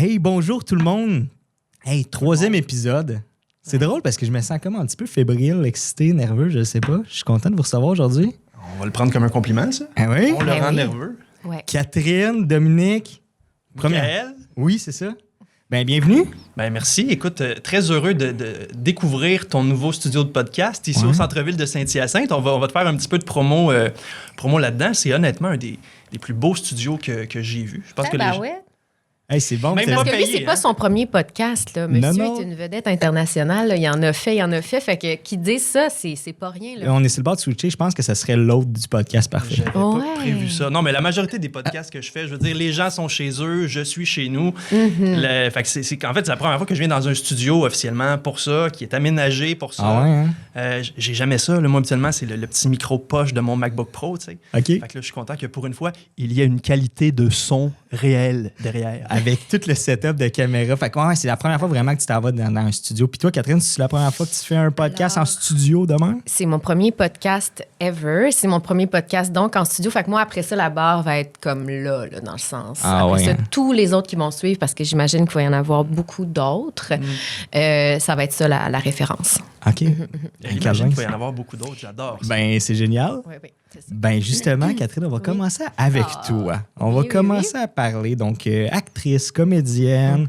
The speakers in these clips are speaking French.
Hey, bonjour tout le monde! Hey, troisième épisode. C'est drôle parce que je me sens comme un petit peu fébrile, excité, nerveux, je sais pas. Je suis content de vous recevoir aujourd'hui. On va le prendre comme un compliment, ça. Ah oui? On le rend oui. nerveux. Ouais. Catherine, Dominique. Michael? Oui, c'est ça. Ben, bienvenue. Ben merci. Écoute, très heureux de découvrir ton nouveau studio de podcast ici au centre-ville de Saint-Hyacinthe. On va te faire un petit peu de promo là-dedans. C'est honnêtement un des plus beaux studios que j'ai vus. Je pense que les gens- ouais. Hey, c'est bon. Même c'est- pas Parce que lui, payé, c'est hein? pas son premier podcast. Là. Monsieur Non. est une vedette internationale. Là. Il en a fait. Fait que qui dit ça, c'est pas rien. Là. On est sur le bord de switcher. Je pense que ça serait l'autre du podcast parfait. J'avais pas Ouais. prévu ça. Non, mais la majorité des podcasts que je fais, je veux dire, les gens sont chez eux, je suis chez nous. Fait que en fait, c'est la première fois que je viens dans un studio officiellement pour ça, qui est aménagé pour ça. Ah ouais, hein? J'ai jamais ça. Là. Moi, habituellement, c'est le petit micro poche de mon MacBook Pro, tu sais. OK. Fait que là, je suis content que pour une fois, il y a une qualité de son réelle derrière. Avec tout le setup de caméra. Fait que ouais, c'est la première fois vraiment que tu t'en vas dans un studio. Puis toi, Catherine, c'est la première fois que tu fais un podcast en studio demain? C'est mon premier podcast ever. C'est mon premier podcast donc en studio. Fait que moi, après ça, la barre va être comme là dans le sens. Ah après ouais, ça, hein? tous les autres qui vont suivre, parce que j'imagine qu'il va y en avoir beaucoup d'autres, ça va être ça la référence. OK. J'imagine qu'il va y en avoir beaucoup d'autres. J'adore ça. Ben, c'est génial. Oui, c'est ça. Ben justement, Catherine, on va commencer avec toi. On va oui, commencer à parler. Donc, actrice, comédienne.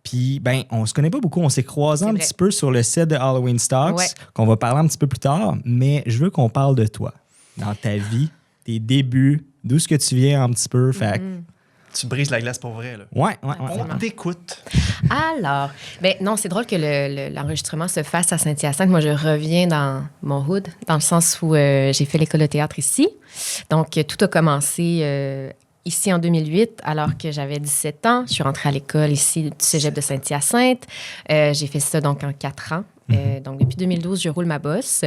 Puis, ben, on se connaît pas beaucoup. On s'est croisés C'est un vrai. petit peu sur le set de Halloween Stocks, Ouais. qu'on va parler un petit peu plus tard. Mais je veux qu'on parle de toi, dans ta vie, tes débuts, d'où ce que tu viens un petit peu. Fait que, Tu brises la glace pour vrai. Là. ouais. On t'écoute. Alors, non, c'est drôle que l'enregistrement se fasse à Saint-Hyacinthe. Moi, je reviens dans mon hood, dans le sens où j'ai fait l'école de théâtre ici. Donc, tout a commencé ici en 2008, alors que j'avais 17 ans. Je suis rentrée à l'école ici du cégep de Saint-Hyacinthe. J'ai fait ça donc en 4 ans. Donc, depuis 2012, je roule ma bosse.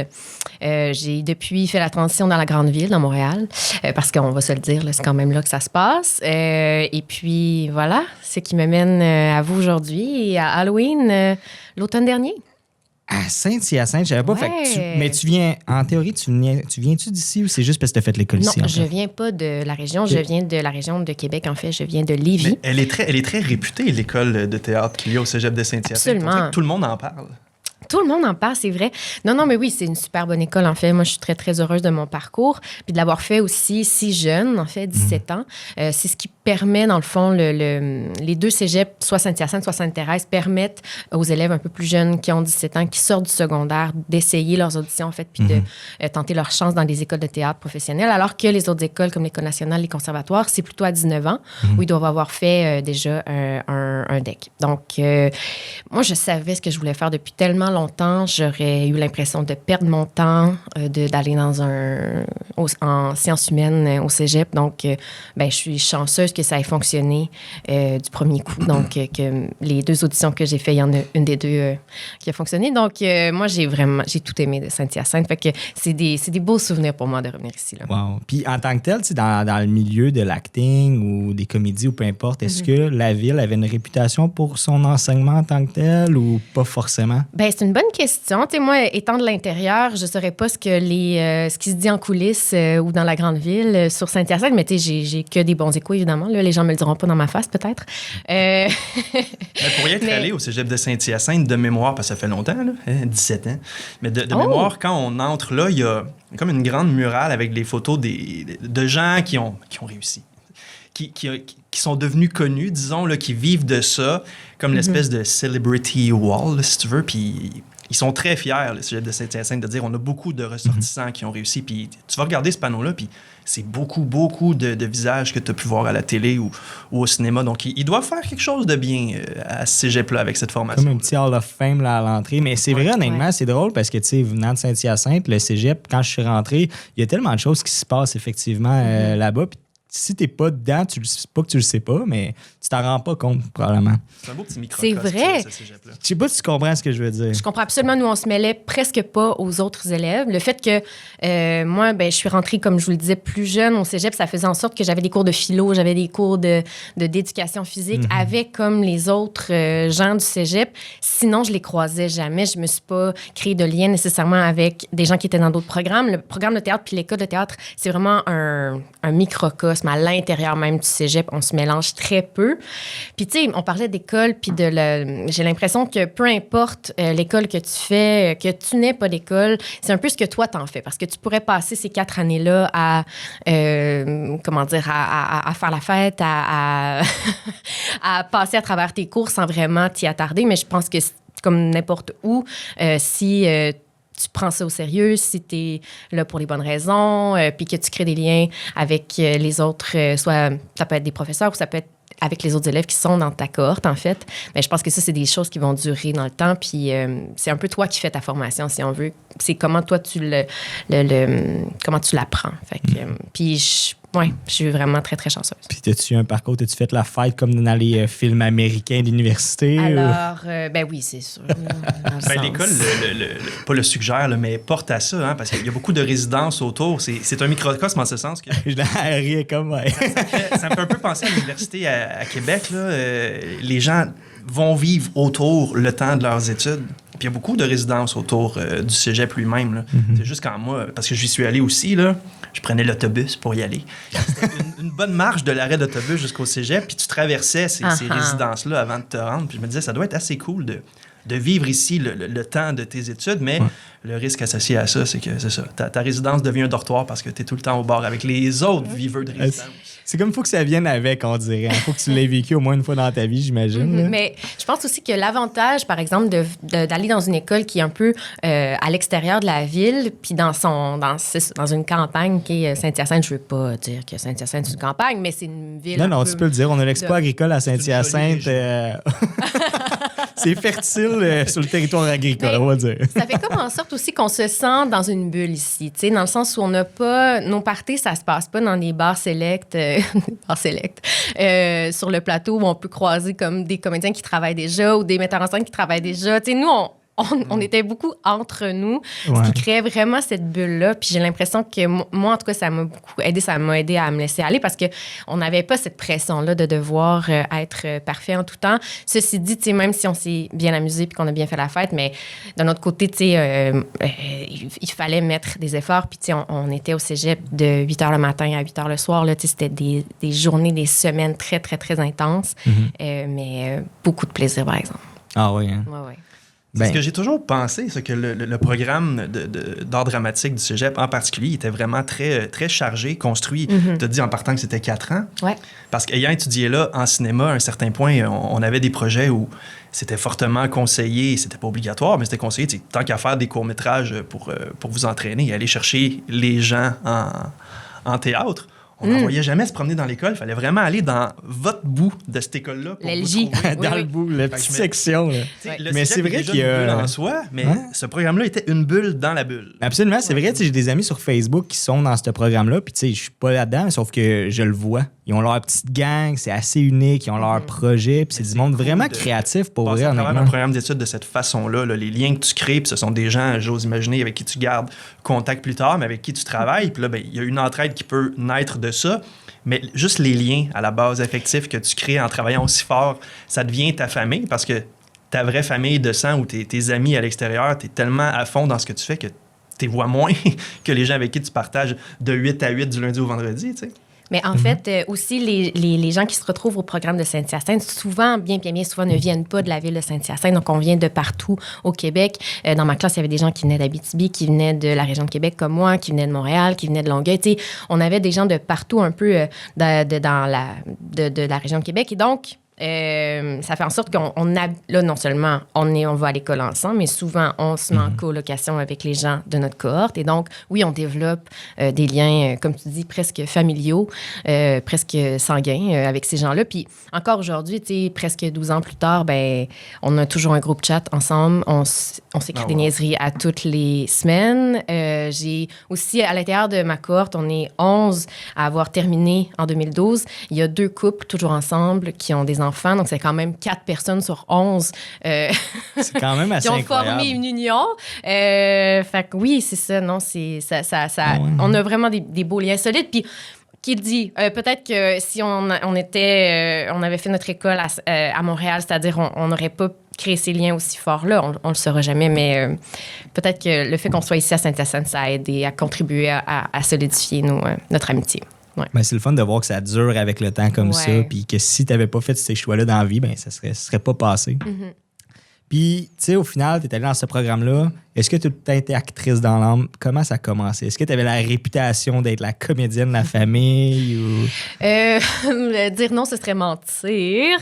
J'ai depuis fait la transition dans la grande ville, dans Montréal, parce qu'on va se le dire, là, c'est quand même là que ça se passe. Et puis, voilà, ce qui me mène à vous aujourd'hui et à Halloween l'automne dernier. À Saint-Hyacinthe, je savais pas. Ouais. Fait que mais tu viens, en théorie, tu viens-tu d'ici ou c'est juste parce que tu as fait l'école Non, ici? en je fait? viens pas de la région. Je viens de la région de Québec, en fait. Je viens de Lévis. Mais elle est très réputée, l'école de théâtre qu'il y a au cégep de Saint-Hyacinthe. Absolument. On dirait que tout le monde en parle. Tout le monde en parle, c'est vrai. Non, mais oui, c'est une super bonne école, en fait. Moi, je suis très, très heureuse de mon parcours. Puis de l'avoir fait aussi si jeune, en fait, 17 ans. C'est ce qui permet, dans le fond, les deux cégeps, soit Saint-Hyacinthe, soit Sainte-Thérèse, permettent aux élèves un peu plus jeunes qui ont 17 ans, qui sortent du secondaire, d'essayer leurs auditions, en fait, puis de tenter leur chance dans des écoles de théâtre professionnelles. Alors que les autres écoles, comme l'École nationale, les conservatoires, c'est plutôt à 19 ans, où ils doivent avoir fait déjà un DEC. Donc, moi, je savais ce que je voulais faire depuis tellement longtemps. J'aurais eu l'impression de perdre mon temps, d'aller en sciences humaines au cégep. Donc, je suis chanceuse que ça ait fonctionné du premier coup. Donc, que les deux auditions que j'ai faites, il y en a une des deux qui a fonctionné. Donc, moi, j'ai tout aimé de Saint-Hyacinthe. Fait que c'est des beaux souvenirs pour moi de revenir ici. Là. Wow. Puis en tant que tel, tu sais, dans le milieu de l'acting ou des comédies ou peu importe, est-ce que la ville avait une réputation pour son enseignement en tant que tel ou pas forcément? Ben c'est une bonne question. Tu sais, moi, étant de l'intérieur, je ne saurais pas ce qui se dit en coulisses ou dans la grande ville sur Saint-Hyacinthe, mais tu sais, j'ai que des bons échos, évidemment. Là, les gens me le diront pas dans ma face, peut-être. Mais pour y être Mais- allé au cégep de Saint-Hyacinthe de mémoire, parce que ça fait longtemps, là, 17 ans, mais de mémoire, quand on entre là, il y a comme une grande murale avec des photos de gens qui ont réussi. Qui sont devenus connus, disons, là, qui vivent de ça, comme l'espèce de celebrity wall, là, si tu veux, puis ils sont très fiers, le cégep de Saint-Hyacinthe, de dire on a beaucoup de ressortissants qui ont réussi, puis tu vas regarder ce panneau-là, puis c'est beaucoup de visages que tu as pu voir à la télé ou au cinéma, donc ils doivent faire quelque chose de bien à ce cégep-là avec cette formation. Comme un petit Hall of Fame là, à l'entrée. Mais c'est vrai, honnêtement, Ouais. c'est drôle parce que, tu sais, venant de Saint-Hyacinthe, le cégep, quand je suis rentré, il y a tellement de choses qui se passent effectivement là-bas. Puis si t'es pas dedans, pas que tu le sais pas, mais tu t'en rends pas compte, probablement. C'est un beau petit micro. C'est vrai. Ce cégep-là. Je sais pas si tu comprends ce que je veux dire. Je comprends absolument. Nous, on se mêlait presque pas aux autres élèves. Le fait que moi, je suis rentrée, comme je vous le disais, plus jeune au cégep, ça faisait en sorte que j'avais des cours de philo, j'avais des cours d'éducation physique avec comme les autres gens du cégep. Sinon, je les croisais jamais. Je me suis pas créé de lien nécessairement avec des gens qui étaient dans d'autres programmes. Le programme de théâtre puis l'école de théâtre, c'est vraiment un microcosme microcosme à l'intérieur même du cégep. On se mélange très peu. Puis, tu sais, on parlait d'école, puis j'ai l'impression que peu importe l'école que tu fais, que tu n'aies pas d'école, c'est un peu ce que toi, t'en fais. Parce que tu pourrais passer ces 4 années-là à faire la fête, à passer à travers tes cours sans vraiment t'y attarder. Mais je pense que comme n'importe où, si tu prends ça au sérieux, si tu es là pour les bonnes raisons, puis que tu crées des liens avec les autres, soit ça peut être des professeurs ou ça peut être avec les autres élèves qui sont dans ta cohorte, en fait. Mais je pense que ça, c'est des choses qui vont durer dans le temps. Puis c'est un peu toi qui fais ta formation, si on veut. C'est comment toi, comment tu l'apprends. Fait que, puis je suis vraiment très, très chanceuse. Puis, as-tu eu un parcours, as-tu fait la fête comme dans les films américains d'université? Alors, ben oui, c'est sûr. L'école, pas le suggère, là, mais porte à ça, hein, parce qu'il y a beaucoup de résidences autour. C'est un microcosme en ce sens que... Je la riais comme... Ouais. Ça me fait un peu penser à l'université à Québec. Là. Les gens vont vivre autour le temps de leurs études. Puis il y a beaucoup de résidences autour du cégep lui-même. Là. C'est juste quand moi, parce que j'y suis allé aussi, là, je prenais l'autobus pour y aller. C'était une bonne marche de l'arrêt d'autobus jusqu'au cégep, puis tu traversais ces résidences-là avant de te rendre. Puis je me disais, ça doit être assez cool de vivre ici le temps de tes études, mais le risque associé à ça, c'est que c'est ça. Ta résidence devient un dortoir parce que tu es tout le temps au bord avec les autres viveux de résidence. C'est comme il faut que ça vienne avec, on dirait. Il faut que tu l'aies vécu au moins une fois dans ta vie, j'imagine. Mais je pense aussi que l'avantage, par exemple, d'aller dans une école qui est un peu à l'extérieur de la ville, puis dans une campagne qui est Saint-Hyacinthe, je veux pas dire que Saint-Hyacinthe c'est une campagne, mais c'est une ville. Non, tu peux le dire. On a l'expo agricole à Saint-Hyacinthe. C'est fertile sur le territoire agricole, on va dire. Ça fait comme en sorte aussi qu'on se sent dans une bulle ici, tu sais, dans le sens où on n'a pas... Nos parties, ça se passe pas dans des bars sélects, sur le plateau où on peut croiser comme des comédiens qui travaillent déjà ou des metteurs en scène qui travaillent déjà. Tu sais, nous, on était beaucoup entre nous, ce qui créait vraiment cette bulle-là. Puis j'ai l'impression que moi, en tout cas, ça m'a beaucoup aidé. Ça m'a aidé à me laisser aller parce qu'on n'avait pas cette pression-là de devoir être parfait en tout temps. Ceci dit, tu sais, même si on s'est bien amusé puis qu'on a bien fait la fête, mais d'un autre côté, tu sais, il fallait mettre des efforts. Puis, tu sais, on était au cégep de 8 h le matin à 8 h le soir. Là, tu sais, c'était des journées, des semaines très, très, très intenses. Mais beaucoup de plaisir, par exemple. Ah oui, hein? Ouais. C'est ce que j'ai toujours pensé, c'est que le programme d'art dramatique du cégep, en particulier, était vraiment très, très chargé, construit. Tu as dit en partant que c'était 4 ans. Ouais. Parce qu'ayant étudié là, en cinéma, à un certain point, on avait des projets où c'était fortement conseillé, c'était pas obligatoire, mais c'était conseillé, tant qu'à faire des courts-métrages pour vous entraîner et aller chercher les gens en théâtre. On n'en voyait jamais se promener dans l'école. Il fallait vraiment aller dans votre bout de cette école-là. L'LJ. Dans le bout, la petite section. Là. Mais c'est vrai qu'il y a une bulle en soi, mais ce programme-là était une bulle dans la bulle. Absolument, c'est vrai. J'ai des amis sur Facebook qui sont dans ce programme-là, puis je suis pas là-dedans, sauf que je le vois. Ils ont leur petite gang, c'est assez unique, ils ont leur projet, puis c'est du monde vraiment créatif pour vrai, honnêtement. Un programme d'études de cette façon-là, les liens que tu crées, puis ce sont des gens, j'ose imaginer, avec qui tu gardes contact plus tard, mais avec qui tu travailles. Puis là, il y a une entraide qui peut naître de ça. Mais juste les liens à la base affectifs que tu crées en travaillant aussi fort, ça devient ta famille parce que ta vraie famille de sang ou tes amis à l'extérieur, tu es tellement à fond dans ce que tu fais que tu les vois moins que les gens avec qui tu partages de 8 à 8 du lundi au vendredi, tu sais. Mais en fait, aussi, les gens qui se retrouvent au programme de Saint-Hyacinthe, souvent, bien souvent, ne viennent pas de la ville de Saint-Hyacinthe. Donc, on vient de partout au Québec. Dans ma classe, il y avait des gens qui venaient d'Abitibi, qui venaient de la région de Québec comme moi, qui venaient de Montréal, qui venaient de Longueuil. Tu sais, on avait des gens de partout un peu de la région de Québec. Et donc, ça fait en sorte qu'on a, là, non seulement on va à l'école ensemble, mais souvent, on se met en colocation avec les gens de notre cohorte. Et donc, oui, on développe des liens, comme tu dis, presque familiaux, presque sanguins avec ces gens-là. Puis encore aujourd'hui, tu sais, presque 12 ans plus tard, ben, on a toujours un groupe chat ensemble. On s'écrit des niaiseries à toutes les semaines. J'ai aussi, à l'intérieur de ma cohorte, on est 11 à avoir terminé en 2012. Il y a 2 couples toujours ensemble qui ont des enfants. Donc, c'est quand même 4 personnes sur 11 c'est quand même assez qui ont incroyable. formé une union. Fait que oui, c'est ça. Non, on a vraiment des beaux liens solides. Puis, qui dit, peut-être que si on avait fait notre école à Montréal, c'est-à-dire on n'aurait pas créé ces liens aussi forts-là, on le saura jamais, mais peut-être que le fait qu'on soit ici à Saint-Hyacinthe, ça a aidé à contribuer à solidifier notre amitié. Ben, c'est le fun de voir que ça dure avec le temps comme ça, puis que si tu n'avais pas fait ces choix-là dans la vie, ben, ça serait pas passé. Mm-hmm. Puis, tu sais, au final, tu es allé dans ce programme-là. Est-ce que tu as été actrice dans l'âme? Comment ça a commencé? Est-ce que tu avais la réputation d'être la comédienne de la famille? Ou... Dire non, ce serait mentir.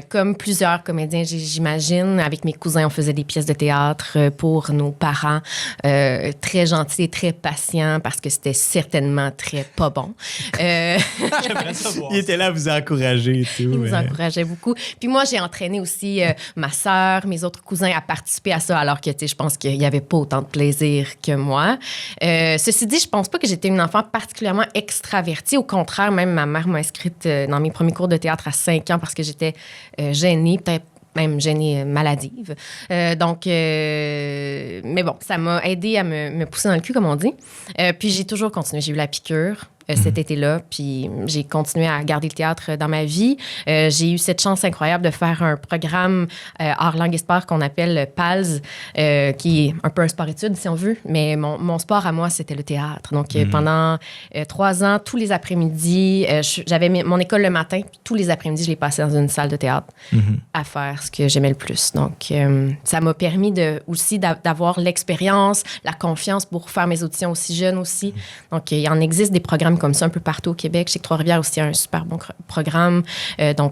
Comme plusieurs comédiens, j'imagine, avec mes cousins, on faisait des pièces de théâtre pour nos parents. Très gentils et très patients parce que c'était certainement très pas bon. Il était là à vous encourager et tout. Il nous encourageait beaucoup. Puis moi, j'ai entraîné aussi ma sœur, mes autres cousins à participer à ça, alors que, tu sais, je pense qu'il n'y avait pas autant de plaisir que moi. Ceci dit, je pense pas que j'étais une enfant particulièrement extravertie. Au contraire, même ma mère m'a inscrite dans mes premiers cours de théâtre à 5 ans parce que j'étais gênée, peut-être même gênée maladive. Mais bon, ça m'a aidé à me pousser dans le cul, comme on dit. Puis j'ai toujours continué. J'ai eu la piqûre cet été-là, puis j'ai continué à garder le théâtre dans ma vie. J'ai eu cette chance incroyable de faire un programme art, langue et sport qu'on appelle PALS, qui est un peu un sport-études, si on veut, mais mon sport à moi, c'était le théâtre. Donc, pendant 3 ans, tous les après-midi, j'avais mon école le matin, puis tous les après-midi, je l'ai passé dans une salle de théâtre à faire ce que j'aimais le plus. Donc, ça m'a permis aussi d'avoir l'expérience, la confiance pour faire mes auditions aussi jeunes aussi. Donc, il en existe des programmes comme ça un peu partout au Québec. Je sais que Trois-Rivières aussi a un super bon programme. Ouais,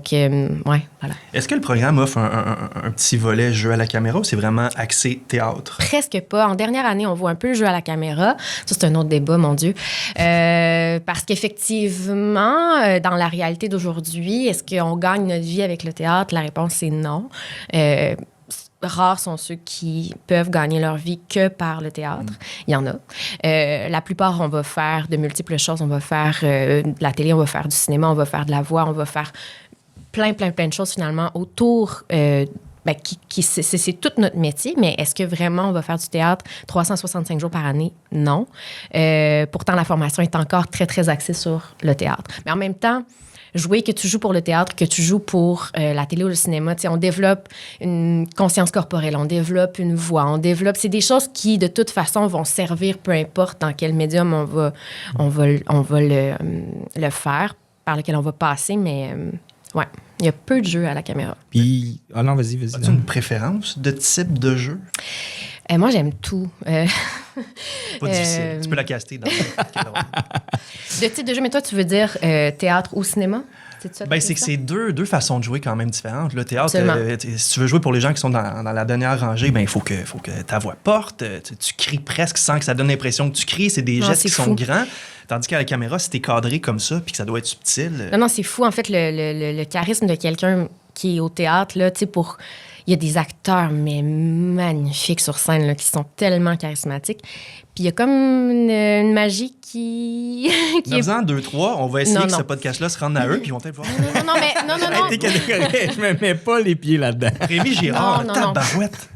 voilà. Est-ce que le programme offre un petit volet jeu à la caméra ou c'est vraiment axé théâtre? Presque pas. En dernière année, on voit un peu le jeu à la caméra. Ça, c'est un autre débat, mon Dieu. Parce qu'effectivement, dans la réalité d'aujourd'hui, est-ce qu'on gagne notre vie avec le théâtre? La réponse est non. Rares sont ceux qui peuvent gagner leur vie que par le théâtre. Il y en a. La plupart, on va faire de multiples choses. On va faire de la télé, on va faire du cinéma, on va faire de la voix, on va faire plein de choses finalement autour. C'est tout notre métier, mais est-ce que vraiment on va faire du théâtre 365 jours par année? Non. Pourtant, la formation est encore très, très axée sur le théâtre. Mais en même temps, jouer, que tu joues pour le théâtre, que tu joues pour la télé ou le cinéma, on développe une conscience corporelle, on développe une voix, c'est des choses qui, de toute façon, vont servir, peu importe dans quel médium on va le faire, par lequel on va passer, mais ouais, il y a peu de jeux à la caméra. Puis, non, vas-y. As-tu une préférence de type de jeu? Moi, j'aime tout. Pas difficile. Tu peux la caster dans de type de jeu, mais toi, tu veux dire théâtre ou cinéma? C'est que c'est deux façons de jouer quand même différentes. Le théâtre, si tu veux jouer pour les gens qui sont dans la dernière rangée, il faut que ta voix porte. Tu cries presque sans que ça donne l'impression que tu cries. C'est des gestes qui sont grands. Tandis qu'à la caméra, si t'es cadré comme ça puis que ça doit être subtil... Non, c'est fou. En fait, le charisme de quelqu'un qui est au théâtre, là, tu sais, pour... Il y a des acteurs, mais magnifiques sur scène, là, qui sont tellement charismatiques. Puis il y a comme une magie qui... En faisant 2-3, on va essayer que ce podcast-là se rende à eux, puis ils vont peut-être voir. Non. Je me mets pas les pieds là-dedans. Rémi Girard, tabarouette.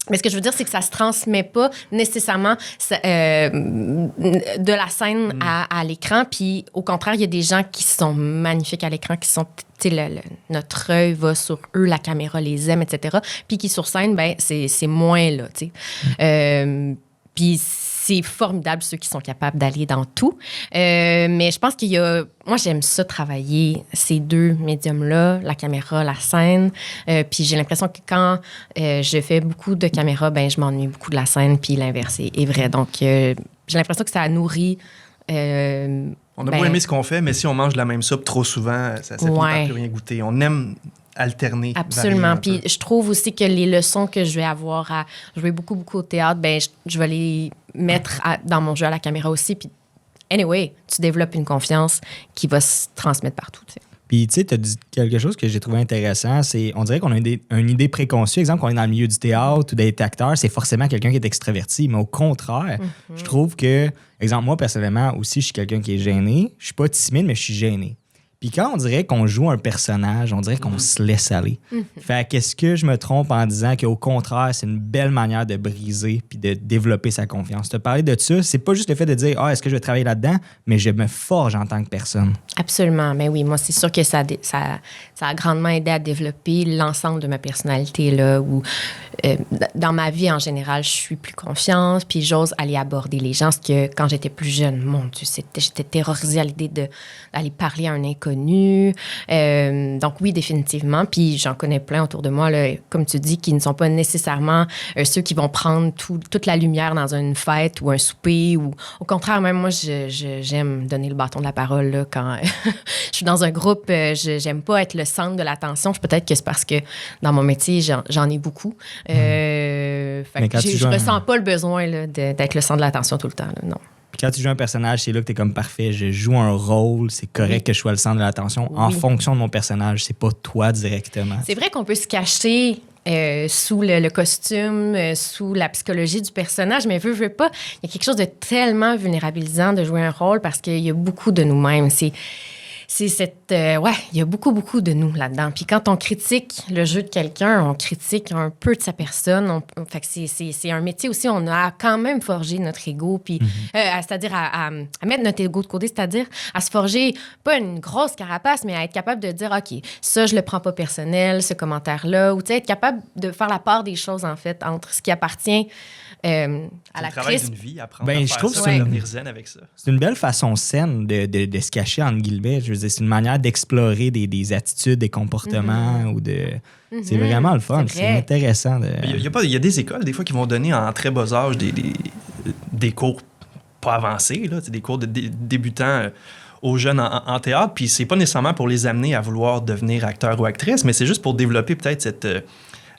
Mais ce que je veux dire, c'est que ça se transmet pas nécessairement de la scène à l'écran. Puis au contraire, il y a des gens qui sont magnifiques à l'écran, qui sont, tu sais, notre œil va sur eux, la caméra les aime, etc. Puis qui sur scène, c'est moins là, tu sais. Puis c'est formidable ceux qui sont capables d'aller dans tout. Mais je pense qu'il y a... Moi, j'aime ça travailler ces deux médiums-là, la caméra, la scène. Puis j'ai l'impression que quand je fais beaucoup de caméra, je m'ennuie beaucoup de la scène, puis l'inverse est vrai. Donc, j'ai l'impression que ça nourrit... on a beau aimer ce qu'on fait, mais si on mange la même soupe trop souvent, ça finit par plus rien goûter. On aime alterner. Absolument. Puis je trouve aussi que les leçons que je vais avoir à jouer beaucoup au théâtre, je vais les mettre dans mon jeu à la caméra aussi. Puis anyway, tu développes une confiance qui va se transmettre partout. Tu sais. Puis, tu sais, tu as dit quelque chose que j'ai trouvé intéressant. C'est, on dirait qu'on a une idée préconçue. Exemple, qu'on est dans le milieu du théâtre ou d'être acteur, c'est forcément quelqu'un qui est extraverti. Mais au contraire, je trouve que, exemple, moi, personnellement, aussi, je suis quelqu'un qui est gêné. Je suis pas timide, mais je suis gêné. Puis quand on dirait qu'on joue un personnage, on dirait qu'on se laisse aller. Fait qu'est-ce que je me trompe en disant qu'au contraire, c'est une belle manière de briser puis de développer sa confiance? Te parler de ça, c'est pas juste le fait de dire « Ah, est-ce que je vais travailler là-dedans? » Mais je me forge en tant que personne. Absolument. Mais oui, moi, c'est sûr que ça a grandement aidé à développer l'ensemble de ma personnalité, là, où dans ma vie, en général, je suis plus confiante, puis j'ose aller aborder les gens. Parce que quand j'étais plus jeune, mon Dieu, j'étais terrorisée à l'idée d'aller parler à un inconnu. Donc oui, définitivement. Puis j'en connais plein autour de moi, là, comme tu dis, qui ne sont pas nécessairement ceux qui vont prendre toute la lumière dans une fête ou un souper. Ou au contraire, même moi, j'aime donner le bâton de la parole là, quand je suis dans un groupe. J'aime pas être le centre de l'attention. Peut-être que c'est parce que dans mon métier, j'en ai beaucoup. Fait que je ressens pas le besoin là, d'être le centre de l'attention tout le temps. Là, non. Puis quand tu joues un personnage, c'est là que t'es comme parfait. Je joue un rôle, c'est correct que je sois le centre de l'attention en fonction de mon personnage. C'est pas toi directement. C'est vrai qu'on peut se cacher sous le costume, sous la psychologie du personnage, mais veux pas, il y a quelque chose de tellement vulnérabilisant de jouer un rôle parce qu'il y a beaucoup de nous-mêmes. C'est cette... il y a beaucoup de nous là-dedans. Puis quand on critique le jeu de quelqu'un, on critique un peu de sa personne. Fait que c'est un métier aussi, on a quand même forgé notre ego, puis c'est-à-dire à mettre notre ego de côté, c'est-à-dire à se forger, pas une grosse carapace, mais à être capable de dire, OK, ça, je le prends pas personnel, ce commentaire-là, ou tu sais, être capable de faire la part des choses, en fait, entre ce qui appartient à l'actrice. Le travail d'une vie, apprendre à je faire trouve ça, que devenir zen avec ça. C'est une belle façon saine de se cacher, entre guillemets. Je veux dire, c'est une manière d'explorer des attitudes, des comportements ou de... C'est vraiment le fun. C'est intéressant. Il y a des écoles, des fois, qui vont donner en très bas âge des cours pas avancés, là, des cours de débutants aux jeunes en théâtre. Puis c'est pas nécessairement pour les amener à vouloir devenir acteur ou actrice, mais c'est juste pour développer peut-être cette...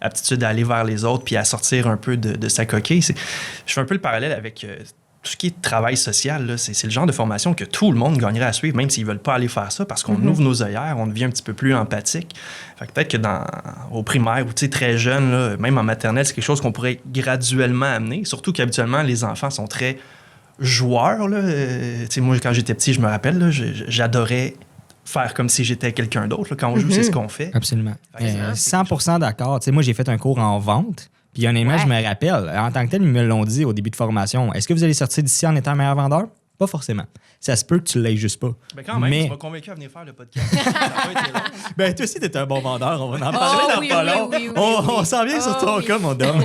aptitude à aller vers les autres puis à sortir un peu de sa coquille. Je fais un peu le parallèle avec tout ce qui est travail social. Là. C'est le genre de formation que tout le monde gagnerait à suivre, même s'ils ne veulent pas aller faire ça, parce qu'on ouvre nos œillères, on devient un petit peu plus empathique. Fait que peut-être que au primaire ou très jeune, là, même en maternelle, c'est quelque chose qu'on pourrait graduellement amener, surtout qu'habituellement, les enfants sont très joueurs. Là. Moi, quand j'étais petit, je me rappelle, là, j'adorais faire comme si j'étais quelqu'un d'autre. Là. Quand on joue, c'est ce qu'on fait. Absolument. 100% d'accord. T'sais, moi, j'ai fait un cours en vente. Puis honnêtement, je me rappelle, en tant que tel, ils me l'ont dit au début de formation. Est-ce que vous allez sortir d'ici en étant un meilleur vendeur? Pas forcément. Ça se peut que tu l'aies juste pas. Mais quand même, tu m'as convaincu à venir faire le podcast. Ça a pas été long. Ben, toi aussi, t'es un bon vendeur. On va en parler dans pas long. On s'en vient sur ton cas, mon dame.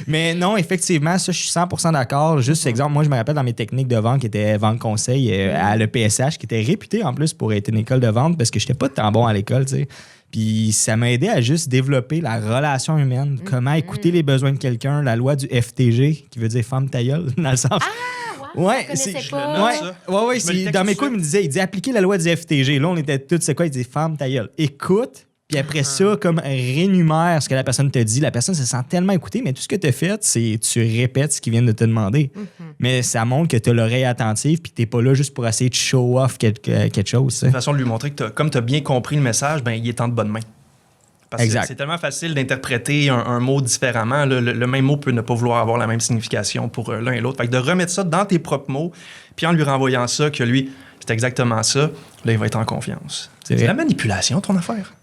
Mais non, effectivement, ça, je suis 100% d'accord. Juste exemple, moi, je me rappelle dans mes techniques de vente qui étaient vente conseil à l'EPSH, qui était réputée en plus pour être une école de vente parce que j'étais pas tant bon à l'école, tu sais. Puis ça m'a aidé à juste développer la relation humaine, comment écouter les besoins de quelqu'un, la loi du FTG, qui veut dire femme ta gueule, dans le sens... Ouais, dans mes cours, il me disait appliquer la loi du FTG. Là, on était tous, c'est quoi? Il disait femme ta gueule. Écoute, puis après ça, comme rénumère ce que la personne te dit. La personne se sent tellement écoutée, mais tout ce que tu as fait, c'est tu répètes ce qu'ils viennent de te demander. Mais ça montre que tu as l'oreille attentive, puis tu n'es pas là juste pour essayer de show off quelque chose. C'est une façon de lui montrer que comme tu as bien compris le message, ben il est en de bonnes mains. Parce que c'est tellement facile d'interpréter un mot différemment. Le même mot peut ne pas vouloir avoir la même signification pour l'un et l'autre. Fait que de remettre ça dans tes propres mots, puis en lui renvoyant ça, que lui, c'est exactement ça, là, il va être en confiance. C'est de la manipulation, ton affaire.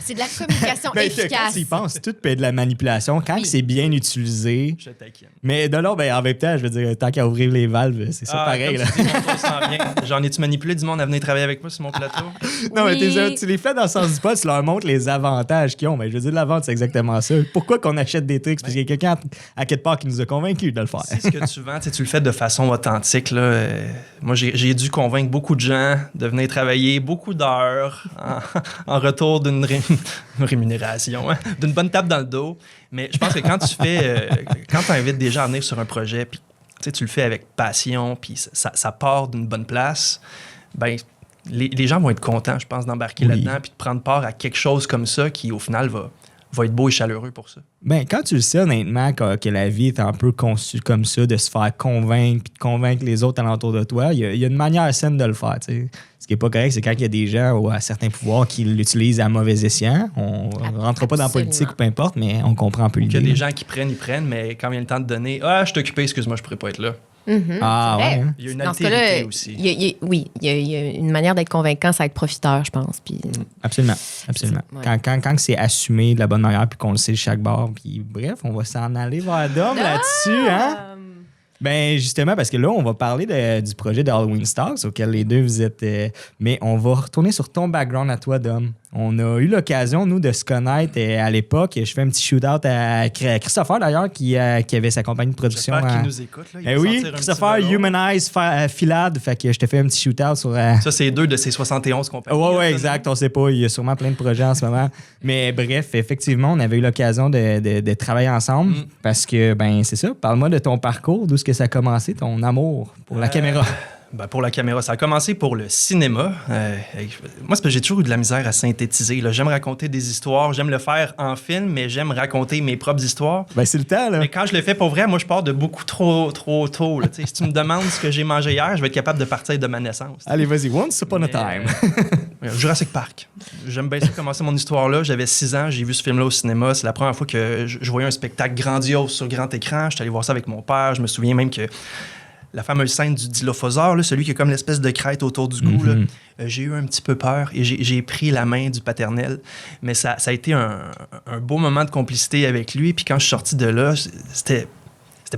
C'est de la communication efficace. Quand tu y penses, tout peut être de la manipulation. Quand c'est bien utilisé. Je t'inquiète. Mais de là, en même temps, je veux dire, tant qu'à ouvrir les valves, c'est ça pareil. Là. J'en ai-tu manipulé du monde à venir travailler avec moi sur mon plateau? Non, mais tu les fais dans le sens du pas, tu leur montres les avantages qu'ils ont. Mais je veux dire, la vente, c'est exactement ça. Pourquoi qu'on achète des trucs? Parce qu'il y a quelqu'un à quelque part qui nous a convaincus de le faire. C'est ce que tu vends, tu le fais de façon authentique. Là. Moi, j'ai dû convaincre beaucoup de gens de venir travailler beaucoup d'heures en retour d'une rémunération, hein, d'une bonne tape dans le dos. Mais je pense que quand tu invites des gens à venir sur un projet, puis tu le fais avec passion, puis ça part d'une bonne place, ben les gens vont être contents, je pense, d'embarquer là-dedans, puis de prendre part à quelque chose comme ça qui, au final, va être beau et chaleureux pour ça. Ben, quand tu le sais, honnêtement, que la vie est un peu conçue comme ça, de se faire convaincre puis de convaincre les autres alentour de toi, il y a une manière saine de le faire. T'sais. Ce qui n'est pas correct, c'est quand il y a des gens ou à certains pouvoirs qui l'utilisent à mauvais escient. On ne rentre pas dans la politique ou peu importe, mais on comprend un peu l'idée. Il y a des gens qui prennent, mais quand vient le temps de donner, je suis occupé, excuse-moi, je ne pourrais pas être là. Ah, ouais. Il y a une Dans ce altérité cas-là, aussi. il y a une manière d'être convaincant, c'est être profiteur, je pense. Puis, Absolument. Ouais. Quand c'est assumé de la bonne manière puis qu'on le sait de chaque bord, puis bref, on va s'en aller vers Dom là-dessus, hein? Ben justement, parce que là, on va parler du projet de Halloween Stars auquel les deux vous êtes... mais on va retourner sur ton background à toi, Dom. On a eu l'occasion, nous, de se connaître à l'époque. Je fais un petit shoot-out à Christopher, d'ailleurs, qui avait sa compagnie de production. J'espère qu'il nous écoute. Là. Il va oui, sentir un Christopher petit melon. Humanize Filade. Fait que je te fais un petit shoot-out sur... Ça, c'est 2 de ces 71 compagnies. Ouais, exact. On sait pas. Il y a sûrement plein de projets en ce moment. Mais bref, effectivement, on avait eu l'occasion de travailler ensemble parce que, ben c'est ça. Parle-moi de ton parcours, d'où est-ce que ça a commencé, ton amour pour la caméra. Ben, pour la caméra, ça a commencé pour le cinéma. Moi, c'est parce que j'ai toujours eu de la misère à synthétiser. Là. J'aime raconter des histoires, j'aime le faire en film, mais j'aime raconter mes propres histoires. Ben c'est le temps, là. Mais quand je le fais pour vrai, moi, je pars de beaucoup trop tôt. Là. Si tu me demandes ce que j'ai mangé hier, je vais être capable de partir de ma naissance. Allez, vas-y. Once upon a time. Jurassic Park. J'aime bien ça commencer mon histoire là. J'avais 6 ans, j'ai vu ce film-là au cinéma. C'est la première fois que je voyais un spectacle grandiose sur grand écran. J'étais allé voir ça avec mon père. Je me souviens même que la fameuse scène du dilophosaure, là, celui qui a comme l'espèce de crête autour du cou, là, j'ai eu un petit peu peur et j'ai pris la main du paternel. Mais ça a été un beau moment de complicité avec lui. Puis quand je suis sorti de là, c'était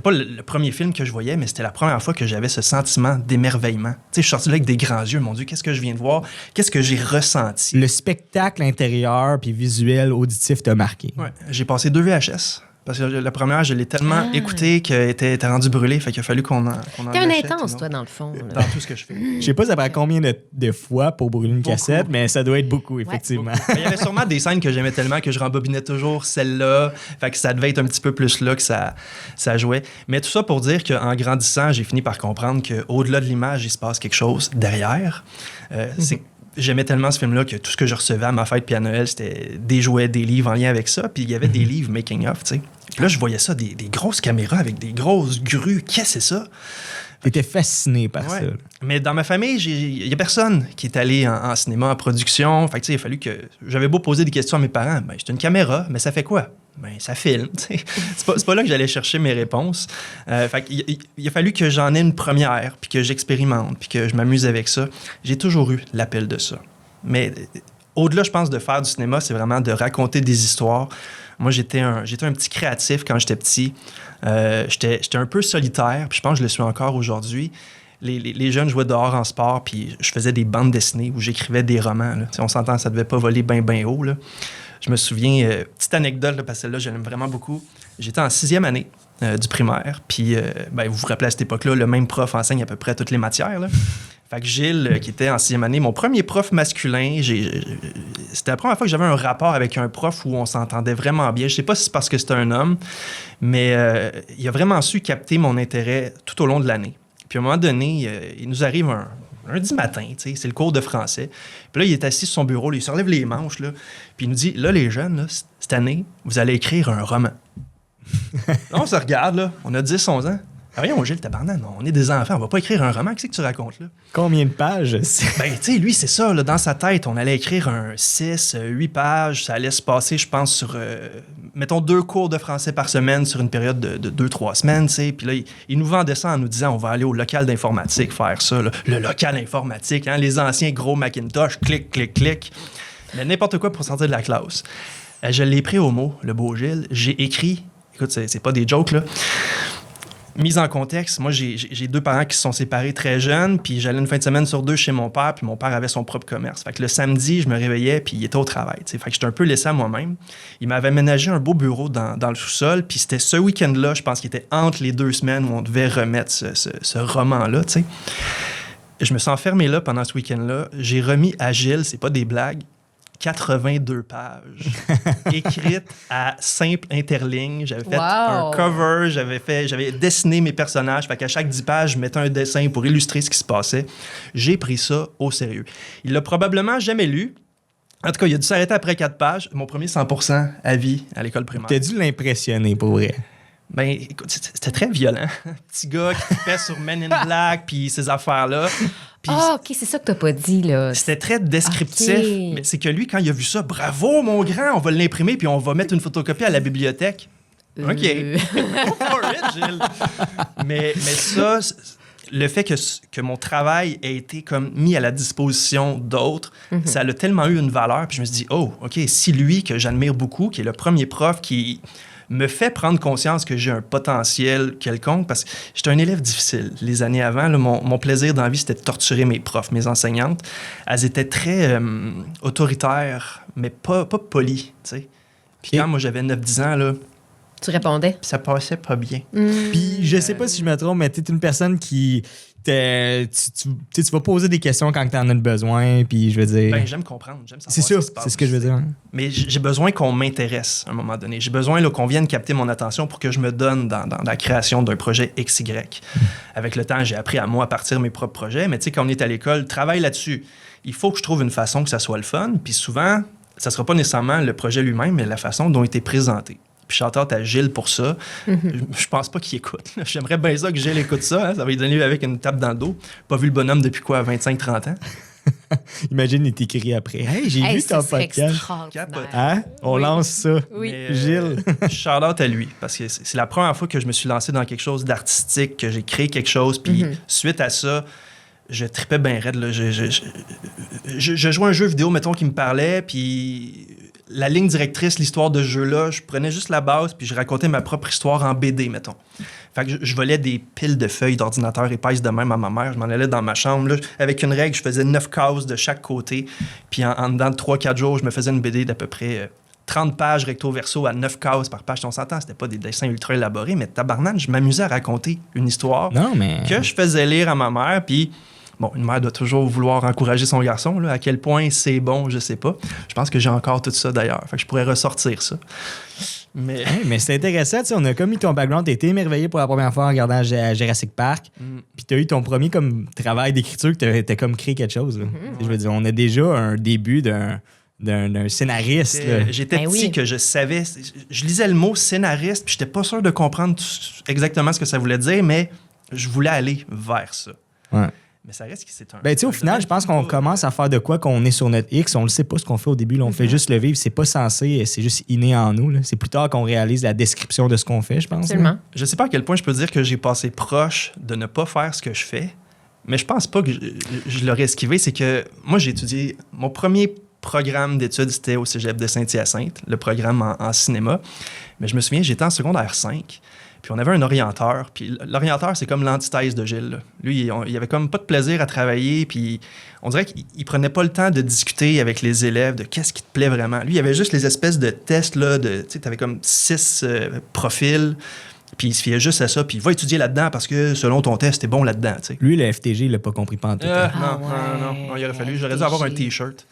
pas le premier film que je voyais, mais c'était la première fois que j'avais ce sentiment d'émerveillement. Tu sais, je suis sorti là avec des grands yeux. Mon Dieu, qu'est-ce que je viens de voir? Qu'est-ce que j'ai ressenti? Le spectacle intérieur puis visuel, auditif t'a marqué. Ouais, j'ai passé 2 VHS. Parce que la première, je l'ai tellement écoutée qu'elle était rendue brûlée. Fait qu'il a fallu qu'on en T'es un achète intense, une toi, autre. dans le fond. Là. Dans tout ce que je fais. Je sais pas ça prend combien de fois pour brûler une Beaucoup. cassette, mais ça doit être beaucoup, effectivement. Il y avait sûrement des scènes que j'aimais tellement que je rembobinais toujours celle-là. Fait que ça devait être un petit peu plus là que ça jouait. Mais tout ça pour dire qu'en grandissant, j'ai fini par comprendre qu'au-delà de l'image, il se passe quelque chose derrière. J'aimais tellement ce film-là que tout ce que je recevais à ma fête puis à Noël, c'était des jouets, des livres en lien avec ça. Puis il y avait des livres making-of, tu sais. Puis là, je voyais ça, des grosses caméras avec des grosses grues. Qu'est-ce que c'est ça? T'étais fasciné par Ouais. ça. Mais dans ma famille, il y a personne qui est allé en cinéma, en production. Fait que, tu sais, il a fallu que... J'avais beau poser des questions à mes parents. Ben, c'est une caméra, mais ça fait quoi? Ben, ça filme. Tu sais. C'est pas là que j'allais chercher mes réponses. Fait qu'il a fallu que j'en ai une première, puis que j'expérimente, puis que je m'amuse avec ça. J'ai toujours eu l'appel de ça. Mais au-delà, je pense, de faire du cinéma, c'est vraiment de raconter des histoires. Moi, j'étais un petit créatif quand j'étais petit. J'étais un peu solitaire, puis je pense que je le suis encore aujourd'hui. Les jeunes jouaient dehors en sport, puis je faisais des bandes dessinées où j'écrivais des romans. Là. On s'entend, ça devait pas voler bien haut. Là. Je me souviens, petite anecdote, là, parce que celle-là, je l'aime vraiment beaucoup. J'étais en 6e année du primaire, puis vous vous rappelez à cette époque-là, le même prof enseigne à peu près toutes les matières. Là. Fait que Gilles, qui était en 6e année, mon premier prof masculin, c'était la première fois que j'avais un rapport avec un prof où on s'entendait vraiment bien. Je sais pas si c'est parce que c'était un homme, mais il a vraiment su capter mon intérêt tout au long de l'année. Puis à un moment donné, il nous arrive un lundi matin, tu sais, c'est le cours de français. Puis là, il est assis sur son bureau, là, il se relève les manches, là, puis il nous dit, là, les jeunes, là, cette année, vous allez écrire un roman. Là, on se regarde, là, on a 10-11 ans. Ah, voyons, Gilles, tabarnak, on est des enfants, on va pas écrire un roman. Qu'est-ce que tu racontes, là? Combien de pages? Ben, tu sais, lui, c'est ça, là, dans sa tête, on allait écrire un 6, 8 pages. Ça allait se passer, je pense, sur, mettons, 2 cours de français par semaine sur une période de 2-3 semaines, tu sais. Puis là, il nous vendait ça en nous disant, on va aller au local d'informatique faire ça, là. Le local informatique, hein, les anciens gros Macintosh, clic, clic, clic. Mais n'importe quoi pour sortir de la classe. Je l'ai pris au mot, le beau Gilles. J'ai écrit, écoute, c'est pas des jokes, là. Mise en contexte, moi, j'ai 2 parents qui se sont séparés très jeunes, puis j'allais une fin de semaine sur 2 chez mon père, puis mon père avait son propre commerce. Fait que le samedi, je me réveillais, puis il était au travail, t'sais. Fait que j'étais un peu laissé à moi-même. Il m'avait aménagé un beau bureau dans le sous-sol, puis c'était ce week-end-là, je pense qu'il était entre les 2 semaines où on devait remettre ce roman-là, tu sais. Je me suis enfermé là pendant ce week-end-là. J'ai remis à Gilles, c'est pas des blagues, 82 pages écrites à simple interligne. J'avais fait un cover, j'avais dessiné mes personnages. Fait qu'à chaque 10 pages, je mettais un dessin pour illustrer ce qui se passait. J'ai pris ça au sérieux. Il l'a probablement jamais lu. En tout cas, il a dû s'arrêter après 4 pages. Mon premier 100% à vie à l'école primaire. T'as dû l'impressionner, pour vrai. Ben, écoute, c'était très violent. Petit gars qui fait sur Men in Black, puis ces affaires-là. OK, c'est ça que t'as pas dit, là. C'était très descriptif. Okay. Mais c'est que lui, quand il a vu ça, bravo, mon grand, on va l'imprimer, puis on va mettre une photocopie à la bibliothèque. OK. Go for it, Gilles. Mais ça, le fait que mon travail ait été comme mis à la disposition d'autres, ça a tellement eu une valeur. Puis je me suis dit, oh, OK, si lui, que j'admire beaucoup, qui est le premier prof qui me fait prendre conscience que j'ai un potentiel quelconque, parce que j'étais un élève difficile. Les années avant, là, mon plaisir dans la vie, c'était de torturer mes profs, mes enseignantes. Elles étaient très autoritaires, mais pas polies, tu sais. Puis quand moi, j'avais 9-10 ans, là, tu répondais? ça passait pas bien. Puis je sais pas si je me trompe, mais t'es une personne qui... Tu vas poser des questions quand t'en as besoin, puis je veux dire... Ben, j'aime comprendre, j'aime savoir c'est sûr, ce qui se passe. c'est ce que je veux dire. Mais j'ai besoin qu'on m'intéresse à un moment donné. J'ai besoin là, qu'on vienne capter mon attention pour que je me donne dans la création d'un projet XY. Avec le temps, j'ai appris à moi à partir mes propres projets, mais tu sais, quand on est à l'école, travaille là-dessus. Il faut que je trouve une façon que ça soit le fun, puis souvent, ça sera pas nécessairement le projet lui-même, mais la façon dont il est présenté. Puis shout-out à Gilles pour ça. Je pense pas qu'il écoute. J'aimerais bien ça que Gilles écoute ça. Hein? Ça va lui donner avec une tape dans le dos. Pas vu le bonhomme depuis quoi, 25-30 ans? Imagine, il t'écrit après. Hey, j'ai vu ton podcast. Hein? On lance ça. Oui. Mais, Gilles. Shout-out à lui. Parce que c'est la première fois que je me suis lancé dans quelque chose d'artistique, que j'ai créé quelque chose. Puis suite à ça, je tripais bien raide. Là. Je jouais un jeu vidéo, mettons, qui me parlait. Puis la ligne directrice, l'histoire de ce jeu-là, je prenais juste la base, puis je racontais ma propre histoire en BD, mettons. Fait que je volais des piles de feuilles d'ordinateur épaisses de même à ma mère. Je m'en allais dans ma chambre. Là, avec une règle, je faisais 9 cases de chaque côté. Puis en dedans de 3-4 jours, je me faisais une BD d'à peu près 30 pages recto-verso à 9 cases par page. On s'entend, c'était pas des dessins ultra élaborés, mais tabarnak, je m'amusais à raconter une histoire que je faisais lire à ma mère, puis... Bon, une mère doit toujours vouloir encourager son garçon. Là. À quel point c'est bon, je sais pas. Je pense que j'ai encore tout ça d'ailleurs. Fait que je pourrais ressortir ça. Mais, mais c'est intéressant. On a comme eu ton background. Tu as été émerveillé pour la première fois en regardant Jurassic Park. Puis tu as eu ton premier comme, travail d'écriture que tu as comme créé quelque chose. Là. Je veux dire, on a déjà un début d'un scénariste. J'étais petit que je savais... Je lisais le mot scénariste, puis j'étais pas sûr de comprendre exactement ce que ça voulait dire, mais je voulais aller vers ça. Ouais. Mais ça reste que c'est un... Ben, tu sais, au final, je pense qu'on commence à faire de quoi qu'on est sur notre X. On le sait pas ce qu'on fait au début. Là, on fait juste le vivre. C'est pas censé, c'est juste inné en nous. Là. C'est plus tard qu'on réalise la description de ce qu'on fait, je pense. Absolument. Là. Je sais pas à quel point je peux dire que j'ai passé proche de ne pas faire ce que je fais, mais je pense pas que je l'aurais esquivé. C'est que moi, j'ai étudié... Mon premier programme d'études, c'était au cégep de Saint-Hyacinthe, le programme en cinéma. Mais je me souviens, j'étais en secondaire 5. Puis on avait un orienteur. Puis l'orienteur, c'est comme l'antithèse de Gilles. Là. Lui, il avait comme pas de plaisir à travailler. Puis on dirait qu'il prenait pas le temps de discuter avec les élèves de qu'est-ce qui te plaît vraiment. Lui, il y avait juste les espèces de tests. Là, tu sais, t'avais comme 6 profils. Puis il se fiait juste à ça. Puis il va étudier là-dedans parce que selon ton test, t'es bon là-dedans. T'sais. Lui, le FTG, il l'a pas compris pantoute. Non, il aurait fallu. J'aurais dû avoir un T-shirt.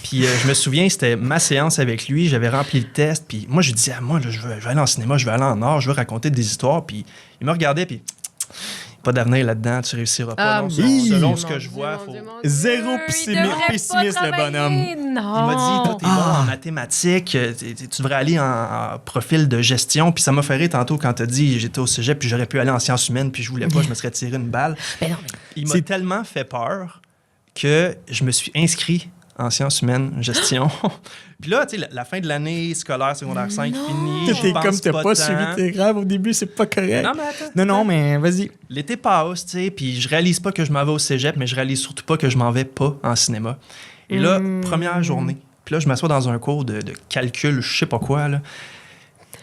Puis je me souviens, c'était ma séance avec lui, j'avais rempli le test, puis moi, je disais, moi, là, je veux aller en cinéma, je veux aller en art, je veux raconter des histoires, puis il me regardait, puis pas d'avenir là-dedans, tu réussiras pas. Non, selon ce que je vois, faut... Zéro pessimiste, le bonhomme. Non. Il m'a dit, toi, t'es bon en mathématiques, tu devrais aller en profil de gestion, puis ça m'a fait rire tantôt quand t'as dit, j'étais au cégep, puis j'aurais pu aller en sciences humaines, puis je voulais pas, je me serais tiré une balle. Ben non, Il m'a tellement fait peur que je me suis inscrit en sciences humaines, gestion. Puis là, tu sais, la fin de l'année scolaire secondaire 5 finie. T'es comme t'as pas suivi tes rêves au début, c'est pas correct. Non, mais attends. Non, mais vas-y. L'été passe, tu sais, puis je réalise pas que je m'en vais au cégep, mais je réalise surtout pas que je m'en vais pas en cinéma. Et là, première journée, puis là, je m'assois dans un cours de calcul, je sais pas quoi, là.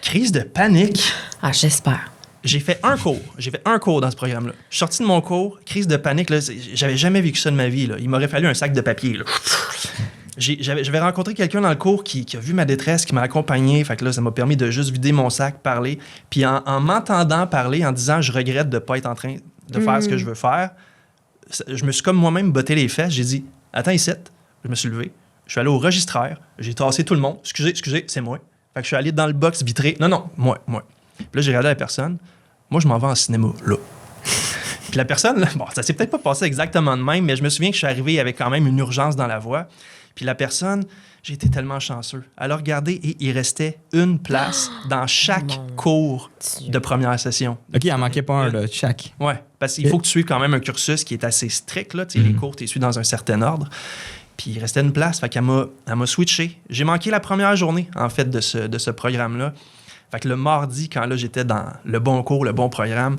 Crise de panique. Ah, j'espère. J'ai fait un cours dans ce programme-là. Je suis sorti de mon cours, crise de panique, là, j'avais jamais vécu ça de ma vie, là. Il m'aurait fallu un sac de papier, là. J'avais rencontré quelqu'un dans le cours qui a vu ma détresse, qui m'a accompagné. Fait que là, ça m'a permis de juste vider mon sac, parler. Puis en m'entendant parler, en disant « je regrette de ne pas être en train de faire ce que je veux faire », je me suis comme moi-même botté les fesses. J'ai dit « attends ici ». Je me suis levé. Je suis allé au registraire. J'ai tassé tout le monde. « Excusez, c'est moi ». Fait que je suis allé dans le box vitré. « Non, moi. » Puis là, j'ai regardé la personne. Moi, je m'en vais en cinéma, là. Puis la personne, là, bon, ça s'est peut-être pas passé exactement de même, mais je me souviens que je suis arrivé avec quand même une urgence dans la voix. Puis la personne, j'ai été tellement chanceux. Elle a regardé et il restait une place dans chaque cours de première session. OK, il en manquait pas un, là, chaque. Oui, parce qu'il faut que tu suives quand même un cursus qui est assez strict, là. Les cours, tu les suis dans un certain ordre. Puis il restait une place, fait qu'elle m'a switché. J'ai manqué la première journée, en fait, de ce programme-là. Fait que le mardi, quand là, j'étais dans le bon cours, le bon programme,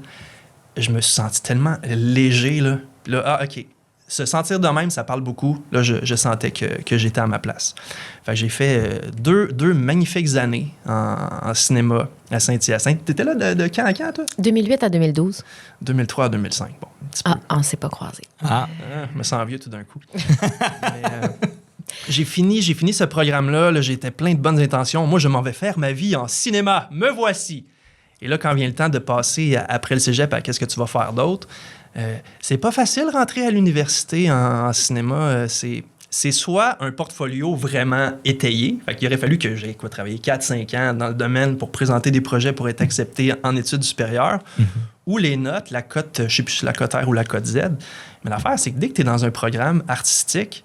je me suis senti tellement léger. Là. Puis là, OK. Se sentir de même, ça parle beaucoup. Là, je sentais que j'étais à ma place. Fait que j'ai fait deux magnifiques années en cinéma à Saint-Hyacinthe. T'étais là de quand à quand, toi? 2008 à 2012. 2003 à 2005. Bon, un petit peu. On ne s'est pas croisés. Je me sens vieux tout d'un coup. Mais, j'ai fini ce programme-là. Là, j'étais plein de bonnes intentions. Moi, je m'en vais faire ma vie en cinéma. Me voici. Et là, quand vient le temps de passer après le cégep à qu'est-ce que tu vas faire d'autre, c'est pas facile rentrer à l'université en cinéma. C'est soit un portfolio vraiment étayé. Fait qu'il aurait fallu que j'aie travaillé 4-5 ans dans le domaine pour présenter des projets pour être accepté en études supérieures, ou les notes, la cote, je sais plus si la cote R ou la cote Z. Mais l'affaire, c'est que dès que tu es dans un programme artistique,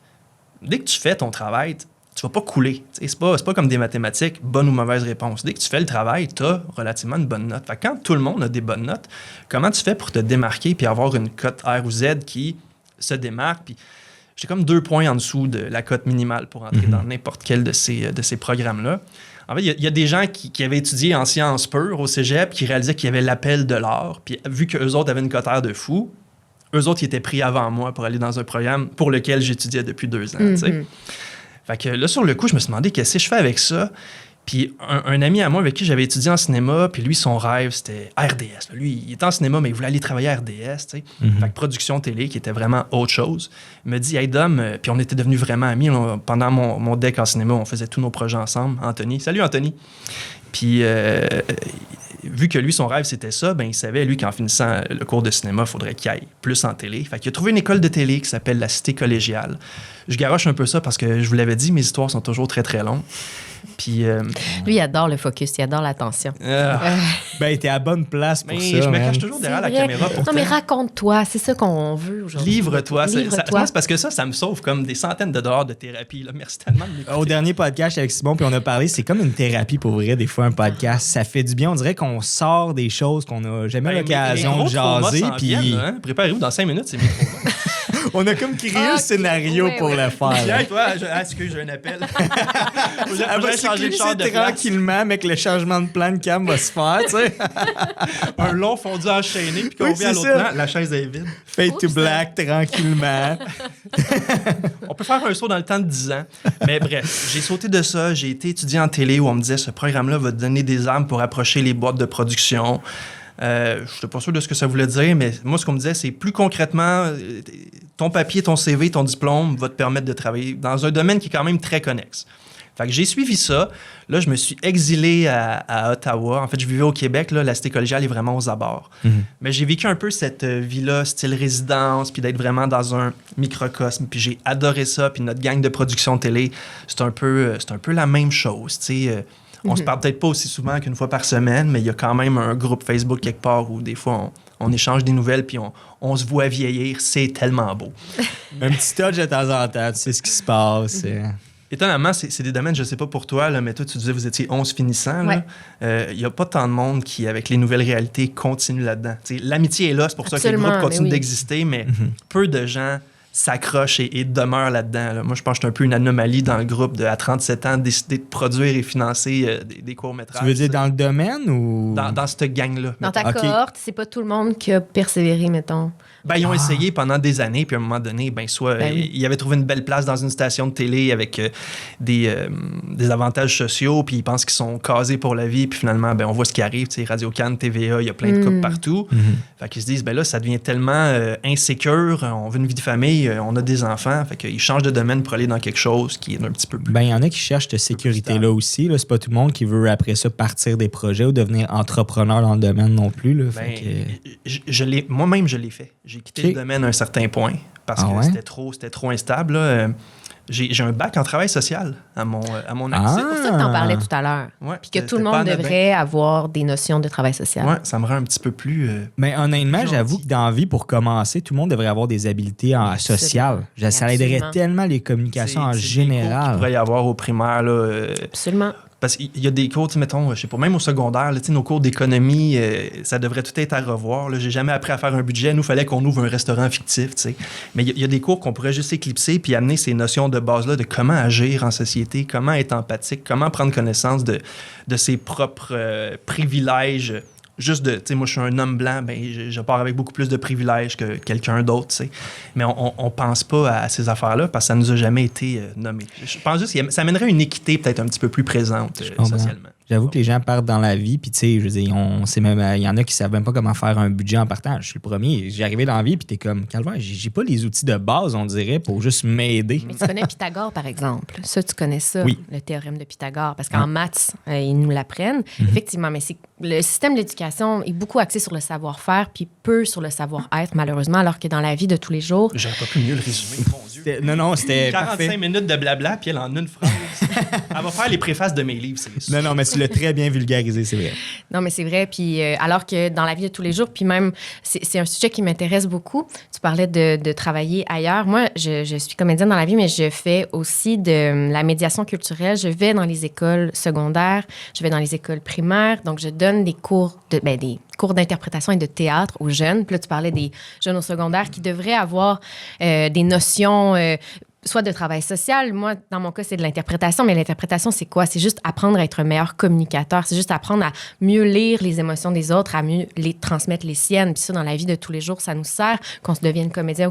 dès que tu fais ton travail, tu vas pas couler. C'est pas comme des mathématiques, bonne ou mauvaise réponse. Dès que tu fais le travail, tu as relativement une bonne note. Fait que quand tout le monde a des bonnes notes, comment tu fais pour te démarquer puis avoir une cote R ou Z qui se démarque? Puis j'ai comme 2 points en dessous de la cote minimale pour entrer dans n'importe quel de ces programmes-là. En fait, il y a des gens qui avaient étudié en sciences pures au cégep qui réalisaient qu'il y avait l'appel de l'art. Puis vu qu'eux autres avaient une cote R de fou, eux autres, ils étaient pris avant moi pour aller dans un programme pour lequel j'étudiais depuis 2 ans. T'sais. Fait que là, sur le coup, je me suis demandé qu'est-ce que je fais avec ça. Puis un ami à moi avec qui j'avais étudié en cinéma, puis lui, son rêve, c'était RDS. Lui, il était en cinéma, mais il voulait aller travailler à RDS. Fait que production télé, qui était vraiment autre chose. Il me dit, hey Dom, puis on était devenus vraiment amis. Pendant mon deck en cinéma, on faisait tous nos projets ensemble. Anthony. Salut, Anthony. Puis vu que lui, son rêve, c'était ça, ben il savait, lui, qu'en finissant le cours de cinéma, il faudrait qu'il aille plus en télé. Fait qu'il a trouvé une école de télé qui s'appelle la Cité collégiale. Je garoche un peu ça parce que je vous l'avais dit, mes histoires sont toujours très, très longues. Puis, lui, il adore le focus, il adore l'attention. Ben, t'es à la bonne place pour ça. Je me cache toujours derrière la caméra. Non, mais raconte-toi, c'est ça qu'on veut aujourd'hui. Livre-toi. C'est parce que ça me sauve comme des centaines de dollars de thérapie. Là. Merci tellement de m'écouter. Au dernier podcast avec Simon, puis on a parlé, c'est comme une thérapie pour vrai, des fois, un podcast. Ça fait du bien. On dirait qu'on sort des choses qu'on n'a jamais l'occasion de jaser. Puis préparez-vous dans 5 minutes, c'est micro. On a comme créé un scénario pour le faire. Tiens, toi, excuse, j'ai un appel. Elle va changer tranquillement, mais que le changement de plan de cam va se faire, tu sais. Un long fondu enchaîné, puis qu'on vient à l'autre plan, la chaise est vide. Fade to black, tranquillement. On peut faire un saut dans le temps de 10 ans. Mais bref, j'ai sauté de ça. J'ai été étudiant en télé où on me disait, ce programme-là va te donner des armes pour approcher les boîtes de production. Je n'étais pas sûr de ce que ça voulait dire, mais moi, ce qu'on me disait, c'est plus concrètement, ton papier, ton CV, ton diplôme va te permettre de travailler dans un domaine qui est quand même très connexe. Fait que j'ai suivi ça. Là, je me suis exilé à Ottawa. En fait, je vivais au Québec. Là, la Cité collégiale est vraiment aux abords. Mais j'ai vécu un peu cette vie-là, style résidence, puis d'être vraiment dans un microcosme. Puis j'ai adoré ça. Puis notre gang de production télé, c'est un peu la même chose, tu sais. On se parle peut-être pas aussi souvent qu'une fois par semaine, mais il y a quand même un groupe Facebook quelque part où des fois on échange des nouvelles puis on se voit vieillir. C'est tellement beau. Un petit touch de temps en temps, tu sais ce qui se passe. Étonnamment, c'est des domaines, je sais pas pour toi, là, mais toi, tu disais vous étiez 11 finissants. Il n'y a pas tant de monde qui, avec les nouvelles réalités, continue là-dedans. T'sais, l'amitié est là, c'est pour ça que le groupe continue d'exister, mais peu de gens s'accrochent et demeurent là-dedans. Là. Moi, je pense que je suis un peu une anomalie dans le groupe à 37 ans, décider de produire et financer des courts-métrages. Tu veux dire dans le domaine ou... Dans cette gang-là. Dans ta cohorte, c'est pas tout le monde qui a persévéré, mettons. Ben, ils ont essayé pendant des années, puis à un moment donné, ils avaient trouvé une belle place dans une station de télé avec des avantages sociaux, puis ils pensent qu'ils sont casés pour la vie, puis finalement, on voit ce qui arrive, tu sais, Radio-Can, TVA, il y a plein de couples partout. Fait qu'ils se disent, là, ça devient tellement insécure, on veut une vie de famille, on a des enfants, fait qu'ils changent de domaine pour aller dans quelque chose qui est un petit peu plus... il y en a qui cherchent cette sécurité-là aussi, là. C'est pas tout le monde qui veut, après ça, partir des projets ou devenir entrepreneur dans le domaine non plus, là. Moi-même, je l'ai fait. J'ai quitté le domaine à un certain point parce que c'était trop instable. Là. J'ai un bac en travail social à mon accès. C'est pour ça que tu en parlais tout à l'heure. Puis que tout le monde devrait avoir des notions de travail social. Oui, ça me rend un petit peu plus... Mais honnêtement, j'avoue que dans la vie, pour commencer, tout le monde devrait avoir des habiletés sociales. Ça aiderait tellement les communications en général. Il pourrait y avoir au primaire. Là, absolument. Parce qu'il y a des cours, mettons, je sais pas, même au secondaire, là, nos cours d'économie, ça devrait tout être à revoir. Là. J'ai jamais appris à faire un budget. Nous, il fallait qu'on ouvre un restaurant fictif. T'sais. Mais il y a des cours qu'on pourrait juste éclipser puis amener ces notions de base-là de comment agir en société, comment être empathique, comment prendre connaissance de ses propres privilèges. Juste de, tu sais, moi, je suis un homme blanc, ben, je pars avec beaucoup plus de privilèges que quelqu'un d'autre, tu sais. Mais on pense pas à ces affaires-là parce que ça nous a jamais été nommé. Je pense juste que ça amènerait une équité peut-être un petit peu plus présente socialement. J'avoue que les gens partent dans la vie, puis tu sais, je veux dire, il y en a qui savent même pas comment faire un budget en partant. Je suis le premier. J'ai arrivé dans la vie, puis t'es comme, calvaire, j'ai pas les outils de base, on dirait, pour juste m'aider. Mais tu connais Pythagore, par exemple. Ça, tu connais ça, oui. Le théorème de Pythagore, parce qu'en maths, ils nous l'apprennent. Effectivement, mais le système d'éducation est beaucoup axé sur le savoir-faire, puis peu sur le savoir-être, malheureusement, alors que dans la vie de tous les jours... J'aurais pas pu mieux le résumer, mon Dieu. Non, c'était 45 parfait. minutes de blabla, puis elle en une phrase. Elle va faire les préfaces de mes livres, c'est sûr. Non, mais tu l'as très bien vulgarisé, c'est vrai. Non, mais c'est vrai. Puis alors que dans la vie de tous les jours, puis même, c'est un sujet qui m'intéresse beaucoup. Tu parlais de travailler ailleurs. Moi, je suis comédienne dans la vie, mais je fais aussi de la médiation culturelle. Je vais dans les écoles secondaires, je vais dans les écoles primaires. Donc, je donne des cours des cours d'interprétation et de théâtre aux jeunes. Puis là, tu parlais des jeunes au secondaire qui devraient avoir des notions... soit de travail social. Moi, dans mon cas, c'est de l'interprétation. Mais l'interprétation, c'est quoi? C'est juste apprendre à être un meilleur communicateur. C'est juste apprendre à mieux lire les émotions des autres, à mieux les transmettre les siennes. Puis ça, dans la vie de tous les jours, ça nous sert, qu'on se devienne comédien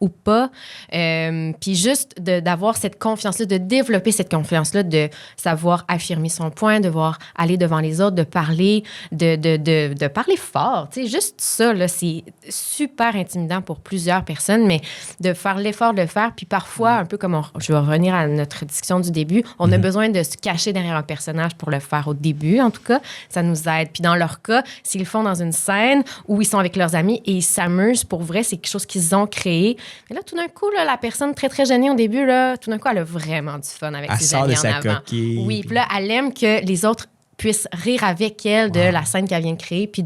ou pas. Puis juste d'avoir cette confiance-là, de développer cette confiance-là, de savoir affirmer son point, de voir aller devant les autres, de parler, de parler fort. Tu sais, juste ça, là, c'est super intimidant pour plusieurs personnes, mais de faire l'effort de le faire, puis parfois, un peu comme je vais revenir à notre discussion du début, on a besoin de se cacher derrière un personnage pour le faire au début, en tout cas. Ça nous aide. Puis dans leur cas, s'ils le font dans une scène où ils sont avec leurs amis et ils s'amusent, pour vrai, c'est quelque chose qu'ils ont créé. Mais là, tout d'un coup, là, la personne très, très gênée au début, là, tout d'un coup, elle a vraiment du fun avec ses amis en avant. Coquille, oui, puis là, elle aime que les autres puissent rire avec elle de la scène qu'elle vient de créer. Puis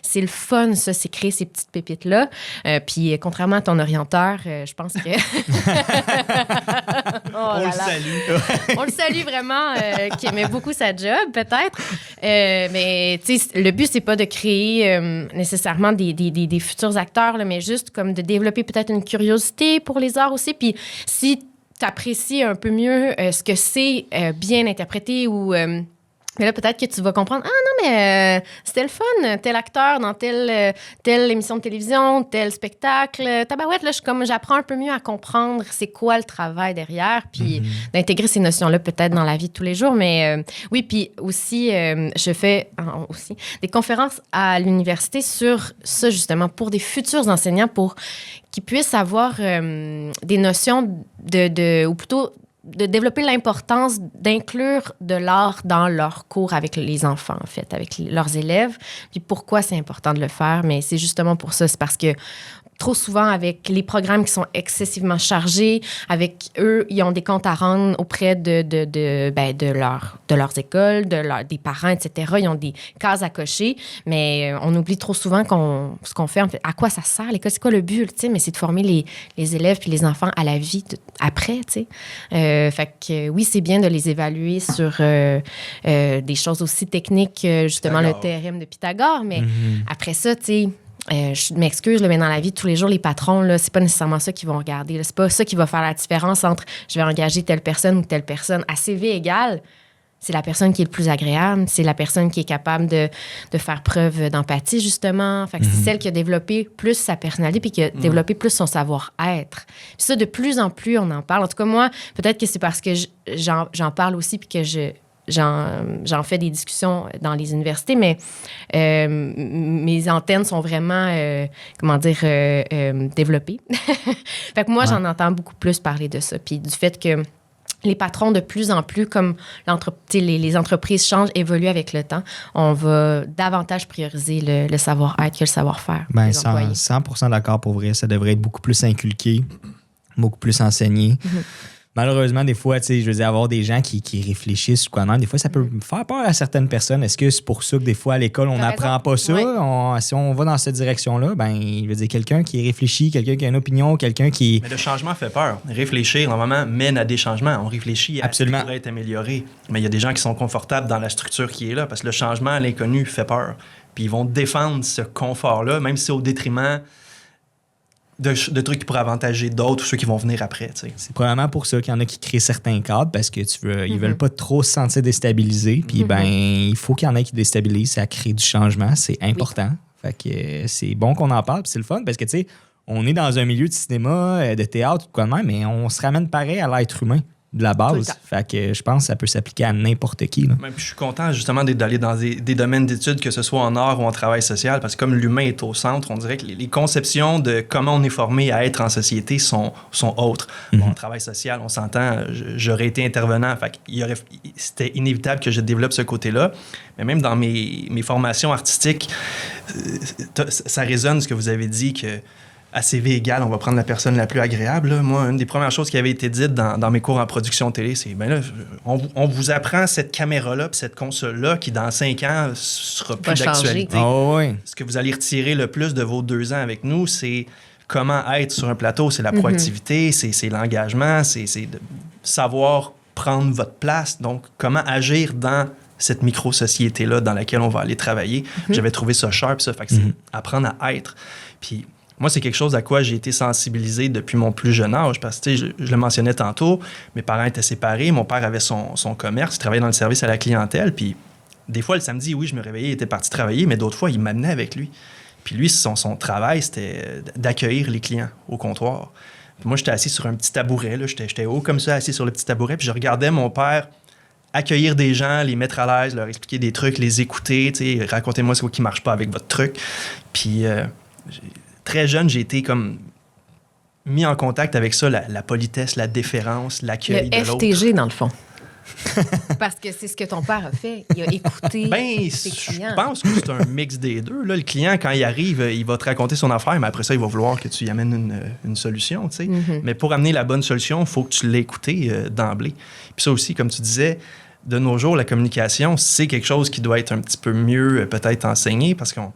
c'est le fun, ça, c'est créer ces petites pépites-là. Puis contrairement à ton orienteur, je pense que... On le salue. On le salue vraiment, qui aimait beaucoup sa job, peut-être. Mais tu sais, le but, c'est pas de créer nécessairement des futurs acteurs, là, mais juste comme de développer peut-être une curiosité pour les arts aussi. Puis si tu apprécies un peu mieux ce que c'est bien interprété ou... mais là, peut-être que tu vas comprendre, ah non, mais c'était le fun, tel acteur dans telle émission de télévision, tel spectacle. Tabarouette, là, j'apprends un peu mieux à comprendre c'est quoi le travail derrière, puis d'intégrer ces notions-là peut-être dans la vie de tous les jours. Mais oui, puis aussi, je fais aussi des conférences à l'université sur ça, justement, pour des futurs enseignants, pour qu'ils puissent avoir des notions ou plutôt de développer l'importance d'inclure de l'art dans leurs cours avec les enfants, en fait, avec leurs élèves. Puis pourquoi c'est important de le faire? Mais c'est justement pour ça. C'est parce que trop souvent, avec les programmes qui sont excessivement chargés, avec eux, ils ont des comptes à rendre auprès de leurs écoles, des parents, etc. Ils ont des cases à cocher, mais on oublie trop souvent ce qu'on fait, en fait. À quoi ça sert l'école? C'est quoi le but ultime? Mais c'est de former les élèves puis les enfants à la vie après, tu sais. Fait que oui, c'est bien de les évaluer sur des choses aussi techniques, justement Pythagore. Le théorème de Pythagore, mais après ça, tu sais, je m'excuse, mais dans la vie de tous les jours, les patrons, là, c'est pas nécessairement ça qu'ils vont regarder. Là. C'est pas ça qui va faire la différence entre je vais engager telle personne ou telle personne. À CV égal, c'est la personne qui est le plus agréable, c'est la personne qui est capable de faire preuve d'empathie, justement. Fait que c'est celle qui a développé plus sa personnalité puis qui a développé plus son savoir-être. Puis ça, de plus en plus, on en parle. En tout cas, moi, peut-être que c'est parce que j'en parle aussi puis que j'en fais des discussions dans les universités, mais mes antennes sont vraiment, développées. Fait que moi, j'en entends beaucoup plus parler de ça. Puis du fait que les patrons, de plus en plus, comme les entreprises changent, évoluent avec le temps, on va davantage prioriser le savoir-être que le savoir-faire. Bien, 100% d'accord pour vrai. Ça devrait être beaucoup plus inculqué, beaucoup plus enseigné. malheureusement, des fois, je veux dire, avoir des gens qui réfléchissent ou quoi même, des fois, ça peut faire peur à certaines personnes. Est-ce que c'est pour ça que des fois, à l'école, on n'apprend pas ça? Ouais. Si on va dans cette direction-là, je veux dire, quelqu'un qui réfléchit, quelqu'un qui a une opinion, quelqu'un qui... Mais le changement fait peur. Réfléchir, normalement, mène à des changements. On réfléchit à ce qui pourrait être amélioré. Mais il y a des gens qui sont confortables dans la structure qui est là, parce que le changement à l'inconnu fait peur. Puis ils vont défendre ce confort-là, même si c'est au détriment de trucs qui pourraient avantager d'autres ou ceux qui vont venir après. T'sais. C'est probablement pour ça qu'il y en a qui créent certains cadres parce que ils veulent pas trop se sentir déstabilisés. Puis il faut qu'il y en ait qui déstabilisent. Ça crée du changement. C'est important. Fait que c'est bon qu'on en parle. Puis c'est le fun parce que on est dans un milieu de cinéma, de théâtre, quoi de même, mais on se ramène pareil à l'être humain. De la base. Fait que je pense que ça peut s'appliquer à n'importe qui. Là. Je suis content justement d'aller dans des domaines d'études, que ce soit en art ou en travail social, parce que comme l'humain est au centre, on dirait que les conceptions de comment on est formé à être en société sont autres. Bon, en travail social, on s'entend, j'aurais été intervenant, fait c'était inévitable que je développe ce côté-là. Mais même dans mes formations artistiques, ça résonne ce que vous avez dit, que à CV égal, on va prendre la personne la plus agréable. Là. Moi, une des premières choses qui avait été dites dans mes cours en production télé, c'est on vous apprend cette caméra-là puis cette console-là qui, dans 5 ans, sera plus d'actualité. Oh, oui. Ce que vous allez retirer le plus de vos 2 ans avec nous, c'est comment être sur un plateau. C'est la proactivité, c'est l'engagement, c'est de savoir prendre votre place. Donc, comment agir dans cette micro-société-là dans laquelle on va aller travailler. J'avais trouvé ça sharp, ça. Fait que c'est apprendre à être. Puis, moi, c'est quelque chose à quoi j'ai été sensibilisé depuis mon plus jeune âge, parce que je le mentionnais tantôt, mes parents étaient séparés, mon père avait son commerce, il travaillait dans le service à la clientèle, puis des fois, le samedi, oui, je me réveillais, il était parti travailler, mais d'autres fois, il m'amenait avec lui. Puis lui, son travail, c'était d'accueillir les clients au comptoir. Puis moi, j'étais assis sur un petit tabouret, là, j'étais haut comme ça, assis sur le petit tabouret, puis je regardais mon père accueillir des gens, les mettre à l'aise, leur expliquer des trucs, les écouter, tu sais, racontez-moi ce qui marche pas avec votre truc. Puis... très jeune, j'ai été comme mis en contact avec ça, la politesse, la déférence, l'accueil de l'autre. Le FTG, dans le fond. Parce que c'est ce que ton père a fait. Il a écouté ses clients. Je pense que c'est un mix des deux. Là, le client, quand il arrive, il va te raconter son affaire, mais après ça, il va vouloir que tu y amènes une solution. Tu sais. Mais pour amener la bonne solution, il faut que tu l'aies écouté d'emblée. Puis ça aussi, comme tu disais, de nos jours, la communication, c'est quelque chose qui doit être un petit peu mieux peut-être enseigné parce qu'on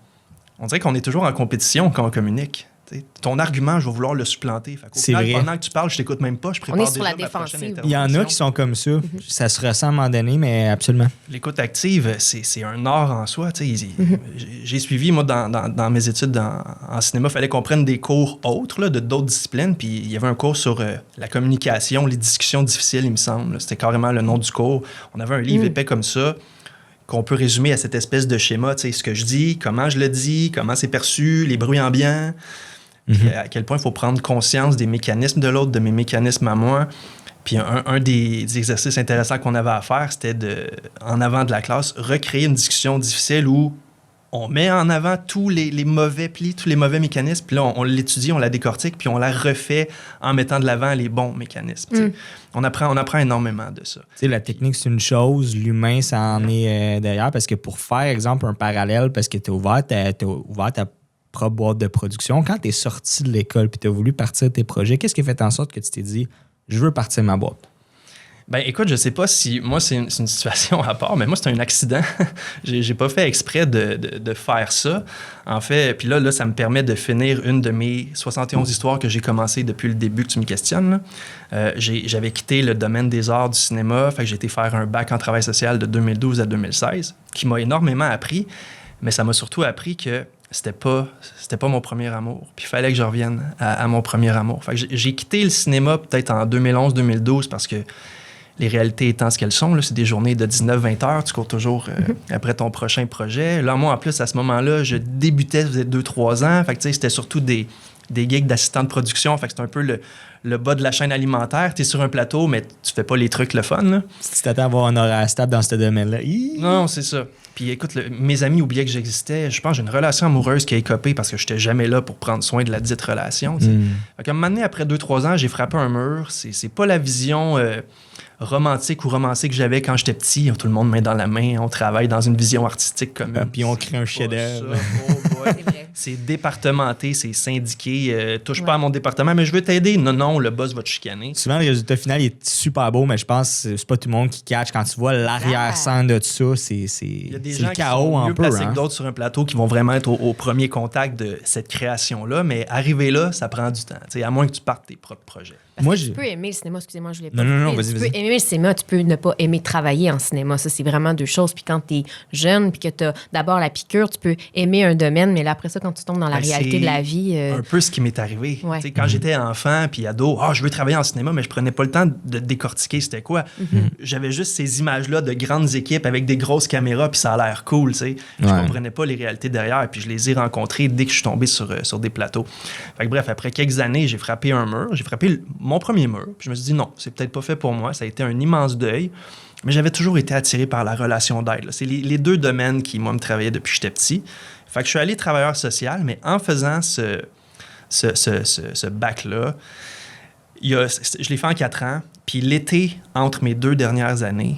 dirait qu'on est toujours en compétition quand on communique. T'sais, ton argument, je vais vouloir le supplanter. C'est vrai. Pendant que tu parles, je t'écoute même pas, je prépare on est sur déjà la défensive. Il y en a qui sont comme ça. Ça se ressent à un moment donné, mais absolument. L'écoute active, c'est un art en soi. J'ai suivi, moi, dans mes études en cinéma, il fallait qu'on prenne des cours autres, là, d'autres disciplines. Puis il y avait un cours sur la communication, les discussions difficiles, il me semble. C'était carrément le nom du cours. On avait un livre épais comme ça, qu'on peut résumer à cette espèce de schéma, tu sais, ce que je dis, comment je le dis, comment c'est perçu, les bruits ambiants, puis à quel point il faut prendre conscience des mécanismes de l'autre, de mes mécanismes à moi. Puis un des exercices intéressants qu'on avait à faire, c'était en avant de la classe, recréer une discussion difficile où on met en avant tous les mauvais plis, tous les mauvais mécanismes, puis là, on l'étudie, on la décortique, puis on la refait en mettant de l'avant les bons mécanismes. On apprend énormément de ça. T'sais, la technique, c'est une chose, l'humain, ça en est derrière, parce que pour faire, exemple, un parallèle, parce que tu as ouvert ta propre boîte de production, quand tu es sorti de l'école puis tu as voulu partir de tes projets, qu'est-ce qui a fait en sorte que tu t'es dit, je veux partir de ma boîte? Ben écoute, je sais pas si... Moi, c'est une situation à part, mais moi, c'est un accident. J'ai pas fait exprès de faire ça. En fait, puis là, ça me permet de finir une de mes 71 histoires que j'ai commencées depuis le début que tu me questionnes. J'avais quitté le domaine des arts du cinéma, fait que j'ai été faire un bac en travail social de 2012 à 2016, qui m'a énormément appris, mais ça m'a surtout appris que c'était pas mon premier amour. Puis il fallait que je revienne à mon premier amour. Fait que j'ai quitté le cinéma peut-être en 2011-2012 parce que les réalités étant ce qu'elles sont, là, c'est des journées de 19-20 heures, tu cours toujours après ton prochain projet. Là, moi, en plus, à ce moment-là, je débutais, ça faisait 2-3 ans. Fait que, tu sais, c'était surtout des gigs d'assistant de production. Fait que c'était un peu le bas de la chaîne alimentaire. Tu es sur un plateau, mais tu fais pas les trucs le fun. Là. Si tu t'attends à avoir un horaire stable dans ce domaine-là. Non, c'est ça. Puis écoute, mes amis oubliaient que j'existais. Je pense que j'ai une relation amoureuse qui a écopé parce que j'étais jamais là pour prendre soin de la dite relation. Fait qu'à un moment donné, après 2-3 ans, j'ai frappé un mur. C'est pas la vision romantique ou romancée que j'avais quand j'étais petit. Tout le monde main dans la main, on travaille dans une vision artistique commune. Puis on crée un chef-d'œuvre. C'est vrai. c'est départementé, c'est syndiqué. Touche pas à mon département, mais je veux t'aider. Non, le boss va te chicaner. Souvent, le résultat final est super beau, mais je pense que c'est pas tout le monde qui catch. Quand tu vois l'arrière-scène de tout ça, c'est le chaos un peu. Il y a des gens qui sont mieux placés que d'autres sur un plateau qui vont vraiment être au premier contact de cette création-là, mais arriver là, ça prend du temps. À moins que tu partes tes propres projets. Tu peux aimer le cinéma, excusez-moi, je voulais pas. Non, vas-y. Tu peux aimer le cinéma, tu peux ne pas aimer travailler en cinéma. Ça, c'est vraiment deux choses. Puis quand tu es jeune, puis que tu as d'abord la piqûre, tu peux aimer un domaine, mais là, après ça, quand tu tombes dans la réalité de la vie. Un peu ce qui m'est arrivé. Ouais. Quand j'étais enfant, puis ado, je veux travailler en cinéma, mais je prenais pas le temps de décortiquer c'était quoi. J'avais juste ces images-là de grandes équipes avec des grosses caméras, puis ça a l'air cool. Je comprenais pas les réalités derrière, puis je les ai rencontrées dès que je suis tombé sur des plateaux. Fait que, bref, après quelques années, j'ai frappé un mur. J'ai frappé mon premier mur. Puis je me suis dit non, c'est peut-être pas fait pour moi. Ça a été un immense deuil. Mais j'avais toujours été attiré par la relation d'aide. C'est les deux domaines qui, moi, me travaillaient depuis que j'étais petit. Fait que je suis allé travailleur social, mais en faisant ce bac-là, je l'ai fait en 4 ans. Puis l'été, entre mes 2 dernières années,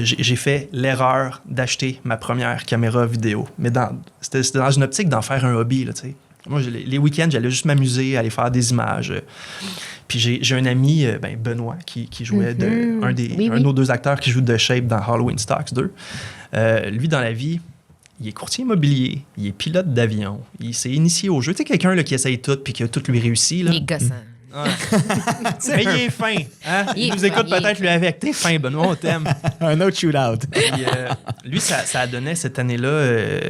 j'ai fait l'erreur d'acheter ma première caméra vidéo. Mais c'était dans une optique d'en faire un hobby, là, tu sais. Moi, les week-ends, j'allais juste m'amuser, aller faire des images. Puis j'ai un ami, Benoît, qui jouait un de nos 2 acteurs qui joue The Shape dans Halloween Stocks 2. Lui, dans la vie, il est courtier immobilier, il est pilote d'avion, il s'est initié au jeu. Tu sais, quelqu'un là, qui essaye tout puis que tout lui réussit. Là. Il est gossant. Mais il est fin. Hein? Il nous écoute peut-être lui avec. T'es fin, Benoît, on t'aime. Un autre shootout. Puis, lui, ça donnait cette année-là...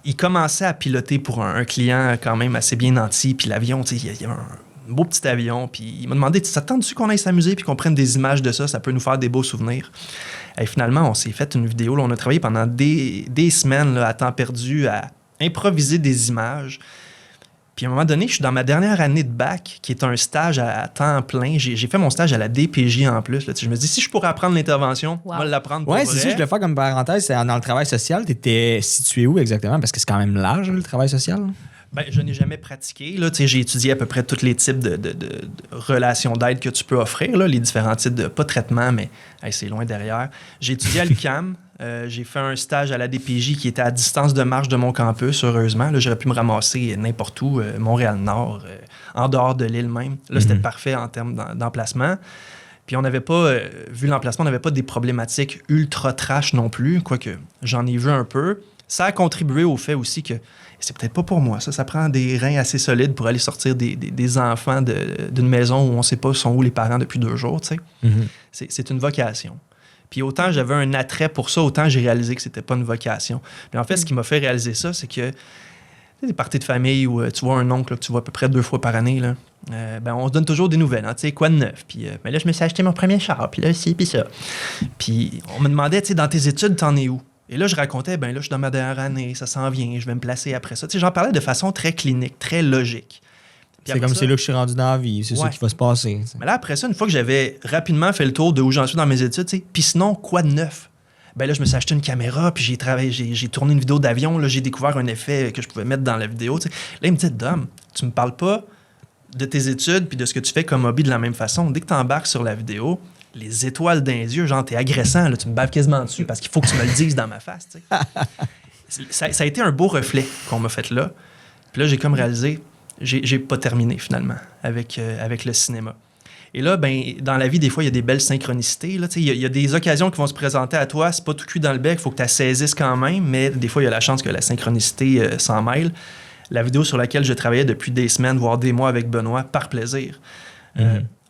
il commençait à piloter pour un client quand même assez bien nanti. Puis l'avion, tu sais, il y a un beau petit avion. Puis il m'a demandé, ça te tente-tu qu'on aille s'amuser puis qu'on prenne des images de ça? Ça peut nous faire des beaux souvenirs. Et finalement, on s'est fait une vidéo. Là, on a travaillé pendant des semaines là, à temps perdu à improviser des images. Puis à un moment donné, je suis dans ma dernière année de bac, qui est un stage à temps plein. J'ai fait mon stage à la DPJ en plus. Là. Je me dis, si je pourrais apprendre l'intervention, on va l'apprendre pour vrai. Oui, c'est ça, je voulais faire comme parenthèse. C'est dans le travail social, tu étais situé où exactement? Parce que c'est quand même large, le travail social. Ben, je n'ai jamais pratiqué. Là. J'ai étudié à peu près tous les types de relations d'aide que tu peux offrir, là, les différents types de, pas traitement, mais c'est loin derrière. J'ai étudié à l'UQAM. J'ai fait un stage à la DPJ qui était à distance de marche de mon campus, heureusement. Là, j'aurais pu me ramasser n'importe où, Montréal-Nord, en dehors de l'île même. Là, c'était parfait en termes d'emplacement. Puis on n'avait pas, vu l'emplacement, on n'avait pas des problématiques ultra trash non plus, quoique j'en ai vu un peu. Ça a contribué au fait aussi que c'est peut-être pas pour moi. Ça prend des reins assez solides pour aller sortir des enfants d'une maison où on ne sait pas sont où les parents depuis 2 jours. Tu sais. C'est une vocation. Puis autant j'avais un attrait pour ça, autant j'ai réalisé que c'était pas une vocation. Mais en fait, ce qui m'a fait réaliser ça, c'est que des parties de famille où tu vois un oncle là, que tu vois à peu près 2 fois par année, là, on se donne toujours des nouvelles. Hein, tu sais, quoi de neuf? Puis là, je me suis acheté mon premier char, puis là, ci, puis ça. Puis on me demandait, tu sais, dans tes études, t'en es où? Et là, je racontais, là, je suis dans ma dernière année, ça s'en vient, je vais me placer après ça. Tu sais, j'en parlais de façon très clinique, très logique. C'est comme c'est là que je suis rendu dans la vie, c'est ça qui va se passer. T'sais. Mais là, après ça, une fois que j'avais rapidement fait le tour de où j'en suis dans mes études, puis sinon, quoi de neuf? Ben là, je me suis acheté une caméra, puis j'ai tourné une vidéo d'avion, là, j'ai découvert un effet que je pouvais mettre dans la vidéo. T'sais. Là, il me dit, Dom, tu me parles pas de tes études puis de ce que tu fais comme hobby de la même façon. Dès que tu embarques sur la vidéo, les étoiles dans les yeux, genre, t'es agressant, là, tu me baves quasiment dessus parce qu'il faut que tu me le dises dans ma face. Ça a été un beau reflet qu'on m'a fait là. Puis là, j'ai comme réalisé, j'ai pas terminé finalement avec le cinéma. Et là, dans la vie, des fois, il y a des belles synchronicités. Il y a des occasions qui vont se présenter à toi. C'est pas tout cul dans le bec, il faut que tu la saisisses quand même, mais des fois, il y a la chance que la synchronicité s'en mêle. La vidéo sur laquelle je travaillais depuis des semaines, voire des mois avec Benoît, par plaisir.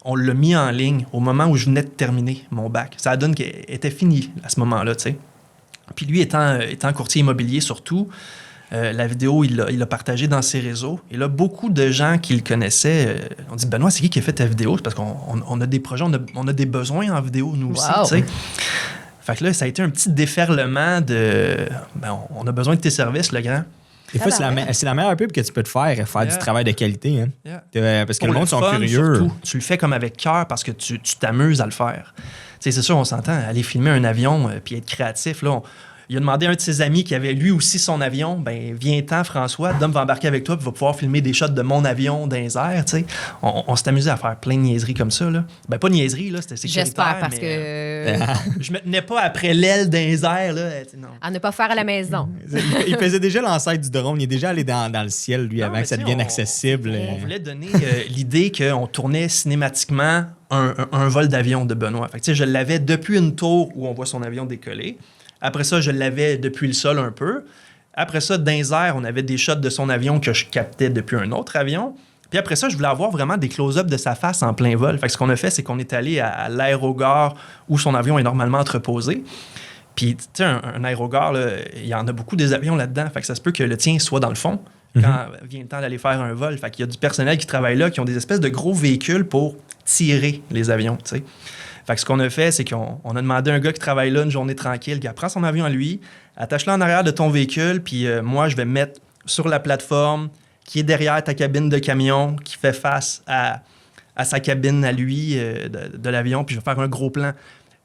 On l'a mis en ligne au moment où je venais de terminer mon bac. Ça donne qu'elle était finie à ce moment-là, tu sais. Puis lui, étant courtier immobilier surtout, la vidéo, il l'a partagée dans ses réseaux. Et là, beaucoup de gens qui le connaissaient ont dit « Benoît, c'est qui a fait ta vidéo? » C'est parce qu'on a des projets, on a des besoins en vidéo, nous aussi, tu sais. Fait que là, ça a été un petit déferlement de « On a besoin de tes services, le grand. » Des fois, c'est la meilleure pub que tu peux te faire du travail de qualité. Hein? Parce que le monde sont curieux. Surtout, tu le fais comme avec cœur parce que tu t'amuses à le faire. C'est sûr, on s'entend, aller filmer un avion puis être créatif, là, il a demandé à un de ses amis qui avait lui aussi son avion, ben viens-t'en François, Dom va embarquer avec toi puis va pouvoir filmer des shots de mon avion dans les airs, tu sais. On s'est amusé à faire plein de niaiseries comme ça, là. Ben pas de niaiseries, là, c'était sécuritaire. J'espère, parce que... je me tenais pas après l'aile dans les airs, là. Non. À ne pas faire à la maison. Il faisait déjà l'ancêtre du drone. Il est déjà allé dans le ciel, lui, avant que ça devienne accessible. On voulait donner l'idée qu'on tournait cinématiquement un vol d'avion de Benoît. Fait que, je l'avais depuis une tour où on voit son avion décoller. Après ça, je l'avais depuis le sol un peu. Après ça, dans les airs, on avait des shots de son avion que je captais depuis un autre avion. Puis après ça, je voulais avoir vraiment des close-ups de sa face en plein vol. Fait que ce qu'on a fait, c'est qu'on est allé à l'aérogare où son avion est normalement entreposé. Puis, tu sais, un aérogare, là, il y en a beaucoup des avions là-dedans. Fait que ça se peut que le tien soit dans le fond quand vient le temps d'aller faire un vol. Fait qu'il y a du personnel qui travaille là, qui ont des espèces de gros véhicules pour tirer les avions, tu sais. Fait que ce qu'on a fait, c'est qu'on a demandé à un gars qui travaille là une journée tranquille, qui prend son avion à lui, attache-le en arrière de ton véhicule, puis moi, je vais me mettre sur la plateforme qui est derrière ta cabine de camion, qui fait face à sa cabine à lui de l'avion, puis je vais faire un gros plan.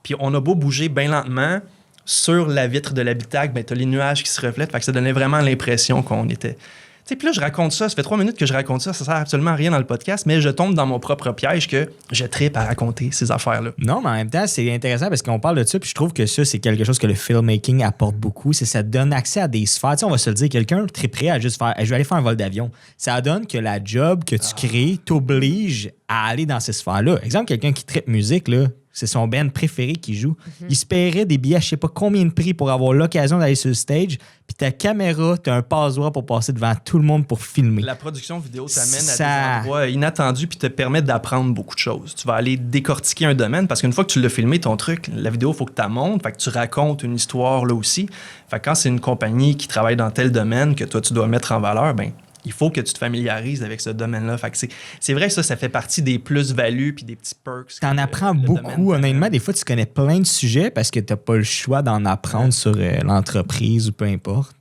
Puis on a beau bouger bien lentement, sur la vitre de l'habitacle, ben, tu as les nuages qui se reflètent, fait que ça donnait vraiment l'impression qu'on était... Tu sais, puis là, je raconte ça, ça fait 3 minutes que je raconte ça sert absolument à rien dans le podcast, mais je tombe dans mon propre piège que je trippe à raconter ces affaires-là. Non, mais en même temps, c'est intéressant parce qu'on parle de ça, puis je trouve que ça, c'est quelque chose que le filmmaking apporte beaucoup, c'est que ça donne accès à des sphères. Tu sais, on va se le dire, quelqu'un tripperait à juste faire « je vais aller faire un vol d'avion ». Ça donne que la job que tu crées t'oblige à aller dans ces sphères-là. Exemple, quelqu'un qui trippe musique, là, c'est son band préféré qui joue. Il se paierait des billets à je sais pas combien de prix pour avoir l'occasion d'aller sur le stage. Puis ta caméra, t'as un passe-droit pour passer devant tout le monde pour filmer. La production vidéo t'amène à des endroits inattendus puis te permet d'apprendre beaucoup de choses. Tu vas aller décortiquer un domaine parce qu'une fois que tu l'as filmé, ton truc, la vidéo, il faut que tu la montes. Fait que tu racontes une histoire là aussi. Fait que quand c'est une compagnie qui travaille dans tel domaine que toi, tu dois mettre en valeur, ben il faut que tu te familiarises avec ce domaine-là. Fait que c'est vrai que ça fait partie des plus-values puis des petits perks. T'en apprends beaucoup. Honnêtement, des fois, tu connais plein de sujets parce que t'as pas le choix d'en apprendre sur l'entreprise ou peu importe.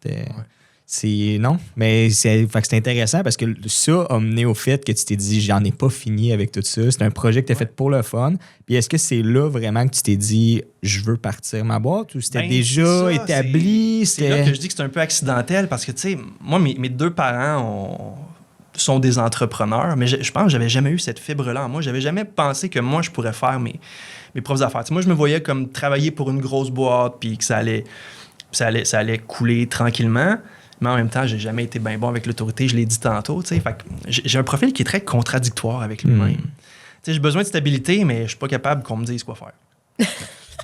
Non, mais c'est intéressant parce que ça a mené au fait que tu t'es dit, j'en ai pas fini avec tout ça. C'est un projet que tu as fait pour le fun. Puis est-ce que c'est là vraiment que tu t'es dit, je veux partir ma boîte ou c'était déjà établi? C'est là que je dis que c'est un peu accidentel parce que, tu sais, moi, mes 2 parents sont des entrepreneurs, mais je pense que j'avais jamais eu cette fibre-là en moi. J'avais jamais pensé que moi, je pourrais faire mes propres affaires. T'sais, moi, je me voyais comme travailler pour une grosse boîte puis que ça allait couler tranquillement. Mais en même temps, j'ai jamais été bien bon avec l'autorité, je l'ai dit tantôt. Fait que j'ai un profil qui est très contradictoire avec lui-même. J'ai besoin de stabilité, mais je suis pas capable qu'on me dise quoi faire.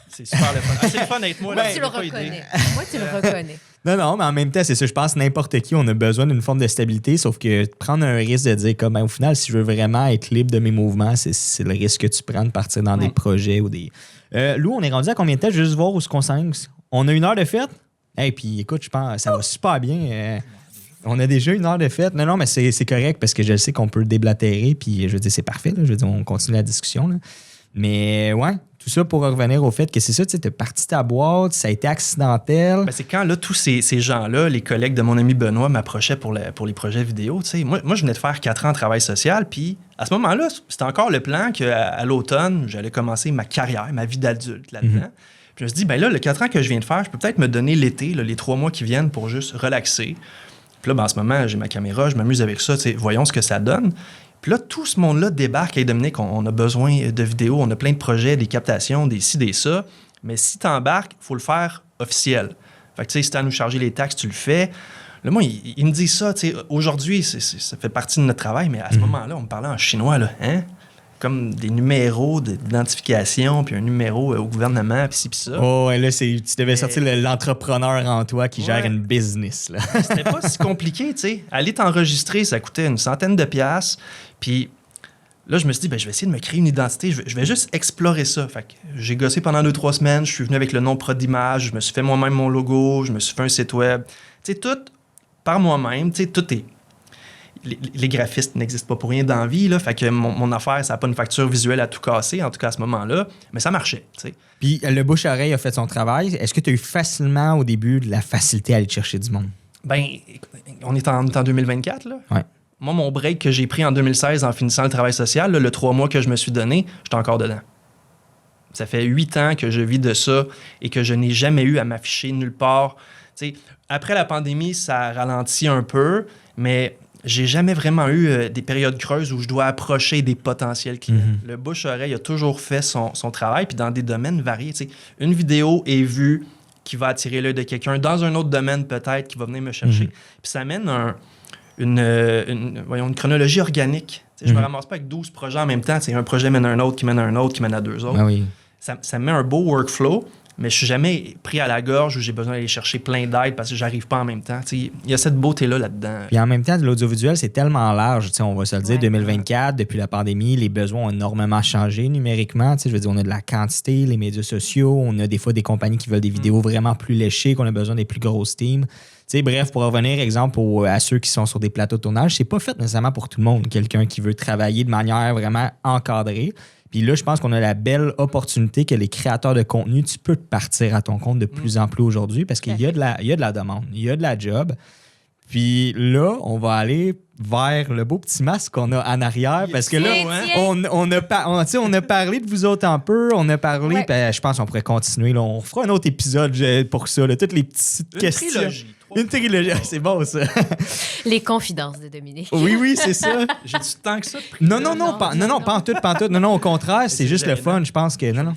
C'est super le fun. C'est le fun d'être moi. Moi, tu le reconnais. Moi, tu le reconnais. Non, mais en même temps, c'est ça. Je pense que n'importe qui, on a besoin d'une forme de stabilité, sauf que prendre un risque de dire, comme, au final, si je veux vraiment être libre de mes mouvements, c'est le risque que tu prends de partir dans des projets ou des... Lou, on est rendu à combien de temps? Juste voir où on s'en... On a 1 heure de fête? Et puis, écoute, je pense ça va super bien. On a déjà 1 heure de fête. Non, mais c'est correct parce que je sais qu'on peut le déblatérer. Puis, je veux dire, c'est parfait. Là. Je veux dire, on continue la discussion. Là. Mais, ouais, tout ça pour revenir au fait que c'est ça, tu sais, t'es parti ta boîte, ça a été accidentel. Ben, c'est quand, là, tous ces gens-là, les collègues de mon ami Benoît, m'approchaient pour les projets vidéo. Tu sais, moi, je venais de faire 4 ans en travail social. Puis, à ce moment-là, c'était encore le plan qu'à l'automne, j'allais commencer ma carrière, ma vie d'adulte là-dedans. Puis je me suis dit, ben là, le 4 ans que je viens de faire, je peux peut-être me donner l'été, là, les 3 mois qui viennent pour juste relaxer. Puis là, ben, en ce moment, j'ai ma caméra, je m'amuse avec ça, voyons ce que ça donne. Puis là, tout ce monde-là débarque. Hey, Dominique, on a besoin de vidéos, on a plein de projets, des captations, des ci, des ça. Mais si tu embarques, il faut le faire officiel. Fait que, tu sais, si tu as à nous charger les taxes, tu le fais. Là, moi, il me dit ça, tu sais, aujourd'hui, ça fait partie de notre travail, mais à ce moment-là, on me parlait en chinois, là, hein? Comme des numéros d'identification, puis un numéro au gouvernement, puis ci, puis ça. Oh, ouais, là, tu devais sortir l'entrepreneur en toi qui gère une business. Là. C'était pas si compliqué, tu sais. Aller t'enregistrer, ça coûtait une centaine de piastres. Puis là, je me suis dit, ben, je vais essayer de me créer une identité. Je vais juste explorer ça. Fait que j'ai gossé pendant 2-3 semaines. Je suis venu avec le nom Prod d'image. Je me suis fait moi-même mon logo. Je me suis fait un site web. Tu sais, tout par moi-même. Tu sais, tout est... Les graphistes n'existent pas pour rien dans la vie, là. Fait que mon affaire, ça n'a pas une facture visuelle à tout casser, en tout cas à ce moment-là. Mais ça marchait, tu sais. Puis le bouche-oreille a fait son travail. Est-ce que tu as eu facilement, au début, de la facilité à aller chercher du monde? Ben, on est en 2024, là. Ouais. Moi, mon break que j'ai pris en 2016 en finissant le travail social, là, le 3 mois que je me suis donné, j'étais encore dedans. Ça fait 8 ans que je vis de ça et que je n'ai jamais eu à m'afficher nulle part. T'sais, après la pandémie, ça a ralenti un peu, mais j'ai jamais vraiment eu des périodes creuses où je dois approcher des potentiels clients. Le bouche-oreille a toujours fait son travail, puis dans des domaines variés. T'sais, une vidéo est vue qui va attirer l'œil de quelqu'un dans un autre domaine peut-être qui va venir me chercher. Puis ça amène une chronologie organique. Je me ramasse pas avec 12 projets en même temps. Un projet mène à un autre, qui mène à un autre, qui mène à 2 autres. Ah oui. Ça me met un beau workflow, mais je suis jamais pris à la gorge où j'ai besoin d'aller chercher plein d'aide parce que j'arrive pas en même temps. Il y a cette beauté-là là-dedans. Puis en même temps, l'audiovisuel, c'est tellement large. On va se le dire, 2024, depuis la pandémie, les besoins ont énormément changé numériquement. Je veux dire, on a de la quantité, les médias sociaux, on a des fois des compagnies qui veulent des vidéos vraiment plus léchées, qu'on a besoin des plus grosses teams. Bref, pour revenir, exemple, à ceux qui sont sur des plateaux de tournage, c'est pas fait nécessairement pour tout le monde. Quelqu'un qui veut travailler de manière vraiment encadrée. Puis là, je pense qu'on a la belle opportunité que les créateurs de contenu, tu peux te partir à ton compte de plus en plus aujourd'hui parce qu'il y a de la demande, il y a de la job. Puis là, on va aller vers le beau petit masque qu'on a en arrière parce que là, on a parlé de vous autres un peu, on a parlé, je pense qu'on pourrait continuer. Là, on fera un autre épisode pour ça, là, toutes les petites questions. Trilogie. Une trilogie, c'est bon ça. Les confidences de Dominique. Oui, c'est ça. J'ai du temps que ça. Non, pas en tout. Non, au contraire, c'est juste le fun, je pense que non.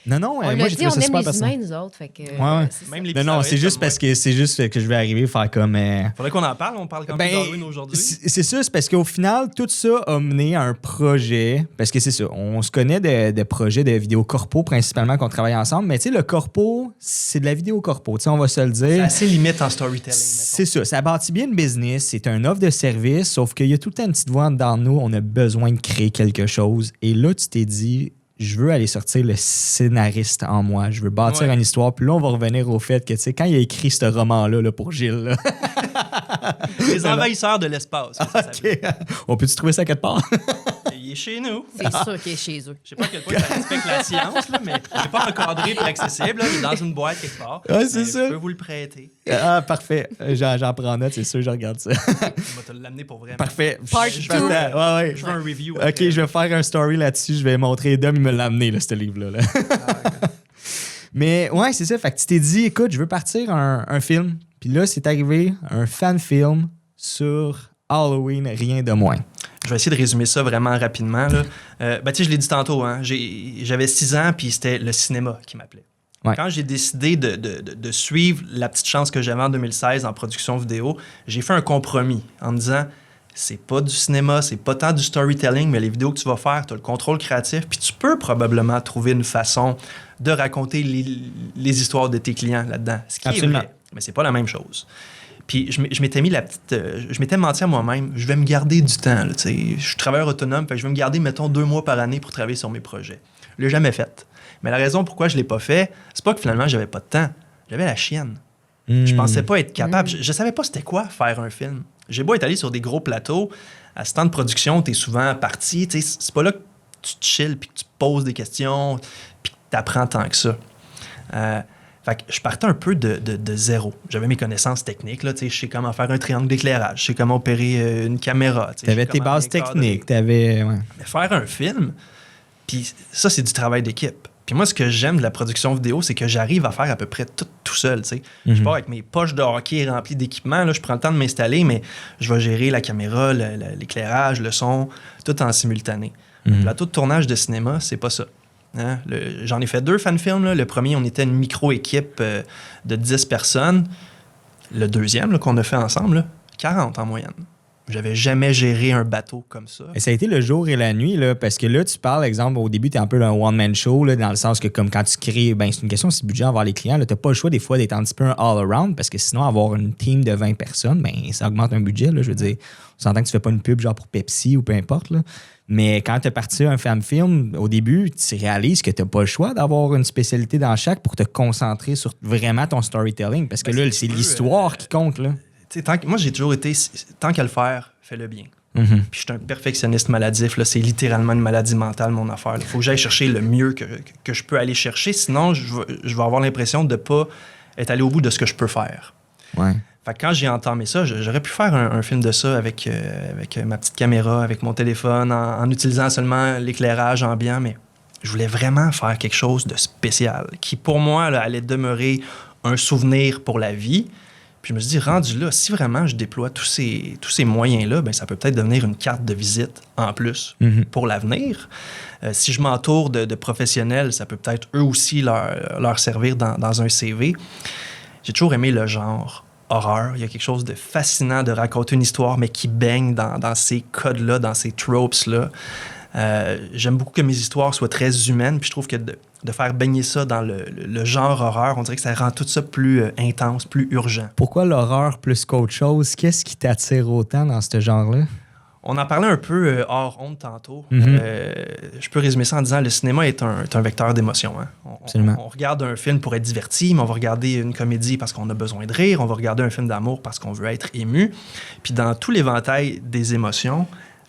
On moi l'a j'ai dit, trouvé on ça aime super les personnel. humains, nous autres. Fait que, Même les non, c'est juste parce que je vais arriver à faire comme. Faudrait qu'on en parle. On parle quand même d'Halloween aujourd'hui. C'est ça, c'est parce qu'au final, tout ça a mené à un projet. Parce que c'est ça, on se connaît de projets de vidéo corpo principalement qu'on travaille ensemble. Mais tu sais, le corpo, c'est de la vidéo corpo. Tu sais, on va se le dire. C'est assez limite en storytelling. C'est ça bâtit bien le business. C'est un offre de service. Sauf qu'il y a tout le temps une petite voix dans nous. On a besoin de créer quelque chose. Et là, tu t'es dit. Je veux aller sortir le scénariste en moi. Je veux bâtir une histoire. Puis là, on va revenir au fait que, tu sais, quand il a écrit ce roman-là là, pour Gilles... Là, les envahisseurs de l'espace. OK. On peut-tu trouver ça quelque part? Il est chez nous. C'est sûr qu'il est chez eux. Je sais pas à quel point ça respecte la science, là, mais il n'est pas encadré et accessible. Là. Il est dans une boîte quelque part. Ouais, c'est ça. Je peux vous le prêter. Ah, parfait. J'en prends note, c'est sûr, je regarde ça. On va te l'amener pour vrai. Parfait. Part Je two. veux un review. OK, je vais faire un story là-dessus. Je vais montrer Dom, il me l'a amené, là, ce livre-là. Là. Mais ouais, c'est ça. Fait que tu t'es dit, écoute, je veux partir un film. Puis là, c'est arrivé un fan-film sur Halloween, rien de moins. Je vais essayer de résumer ça vraiment rapidement. Là. Tu sais, je l'ai dit tantôt, hein, j'avais 6 ans, puis c'était le cinéma qui m'appelait. Ouais. Quand j'ai décidé de suivre la petite chance que j'avais en 2016 en production vidéo, j'ai fait un compromis en me disant, c'est pas du cinéma, c'est pas tant du storytelling, mais les vidéos que tu vas faire, tu as le contrôle créatif, puis tu peux probablement trouver une façon de raconter les histoires de tes clients là-dedans. Ce qui Absolument. est vrai, mais c'est pas la même chose. Puis je m'étais mis je m'étais menti à moi-même, je vais me garder du temps. Là, je suis travailleur autonome, fait que je vais me garder, mettons, 2 mois par année pour travailler sur mes projets. Je l'ai jamais fait. Mais la raison pourquoi je l'ai pas fait, c'est pas que finalement j'avais pas de temps. J'avais la chienne. Je pensais pas être capable. Je savais pas c'était quoi faire un film. J'ai beau être allé sur des gros plateaux, à ce temps de production, t'es souvent parti. C'est pas là que tu te chilles puis que tu te poses des questions puis que t'apprends tant que ça. Fait que je partais un peu de zéro. J'avais mes connaissances techniques. Là, je sais comment faire un triangle d'éclairage. Je sais comment opérer une caméra. Tu avais tes bases techniques. Mais faire un film, puis ça, c'est du travail d'équipe. Puis moi, ce que j'aime de la production vidéo, c'est que j'arrive à faire à peu près tout seul. Je pars avec mes poches de hockey remplies d'équipements. Là, je prends le temps de m'installer, mais je vais gérer la caméra, l'éclairage, le son, tout en simultané. Le plateau de tournage de cinéma, c'est pas ça. Hein? J'en ai fait 2 fan-films. Là. Le premier, on était une micro-équipe de 10 personnes. Le deuxième qu'on a fait ensemble, là, 40 en moyenne. J'avais jamais géré un bateau comme ça. Et ça a été le jour et la nuit, là, parce que là, tu parles, exemple, au début, tu es un peu un one-man show, là, dans le sens que comme quand tu crées, c'est une question aussi de budget envers les clients. Tu n'as pas le choix des fois d'être un petit peu un all-around, parce que sinon, avoir une team de 20 personnes, ça augmente un budget. Là, je veux dire, on s'entend que tu fais pas une pub genre pour Pepsi ou peu importe. Là. Mais quand tu es parti un fan-film, au début, tu réalises que tu n'as pas le choix d'avoir une spécialité dans chaque pour te concentrer sur vraiment ton storytelling, parce que là, c'est l'histoire qui compte. Là. Moi, j'ai toujours été, tant qu'à le faire, fais-le bien. Puis je suis un perfectionniste maladif. Là, c'est littéralement une maladie mentale, mon affaire. Il faut que j'aille chercher le mieux que je peux aller chercher. Sinon, je vais avoir l'impression de ne pas être allé au bout de ce que je peux faire. Ouais. Fait que quand j'ai entamé ça, j'aurais pu faire un film de ça avec ma petite caméra, avec mon téléphone, en utilisant seulement l'éclairage ambiant, mais Je voulais vraiment faire quelque chose de spécial, qui pour moi là, allait demeurer un souvenir pour la vie. Puis je me suis dit, rendu là, si vraiment je déploie tous ces moyens-là, ben ça peut peut-être devenir une carte de visite en plus pour l'avenir. Si je m'entoure de professionnels, ça peut peut-être eux aussi leur servir dans un CV. J'ai toujours aimé le genre horreur. Il y a quelque chose de fascinant de raconter une histoire, mais qui baigne dans ces codes-là, dans ces tropes-là. J'aime beaucoup que mes histoires soient très humaines, puis je trouve que de faire baigner ça dans le genre horreur, on dirait que ça rend tout ça plus intense, plus urgent. Pourquoi l'horreur plus qu'autre chose? Qu'est-ce qui t'attire autant dans ce genre-là? On en parlait un peu hors honte tantôt. Je peux résumer ça en disant que le cinéma est un vecteur d'émotion. Hein? On regarde un film pour être diverti, mais on va regarder une comédie parce qu'on a besoin de rire. On va regarder un film d'amour parce qu'on veut être ému. Puis dans tout l'éventail des émotions,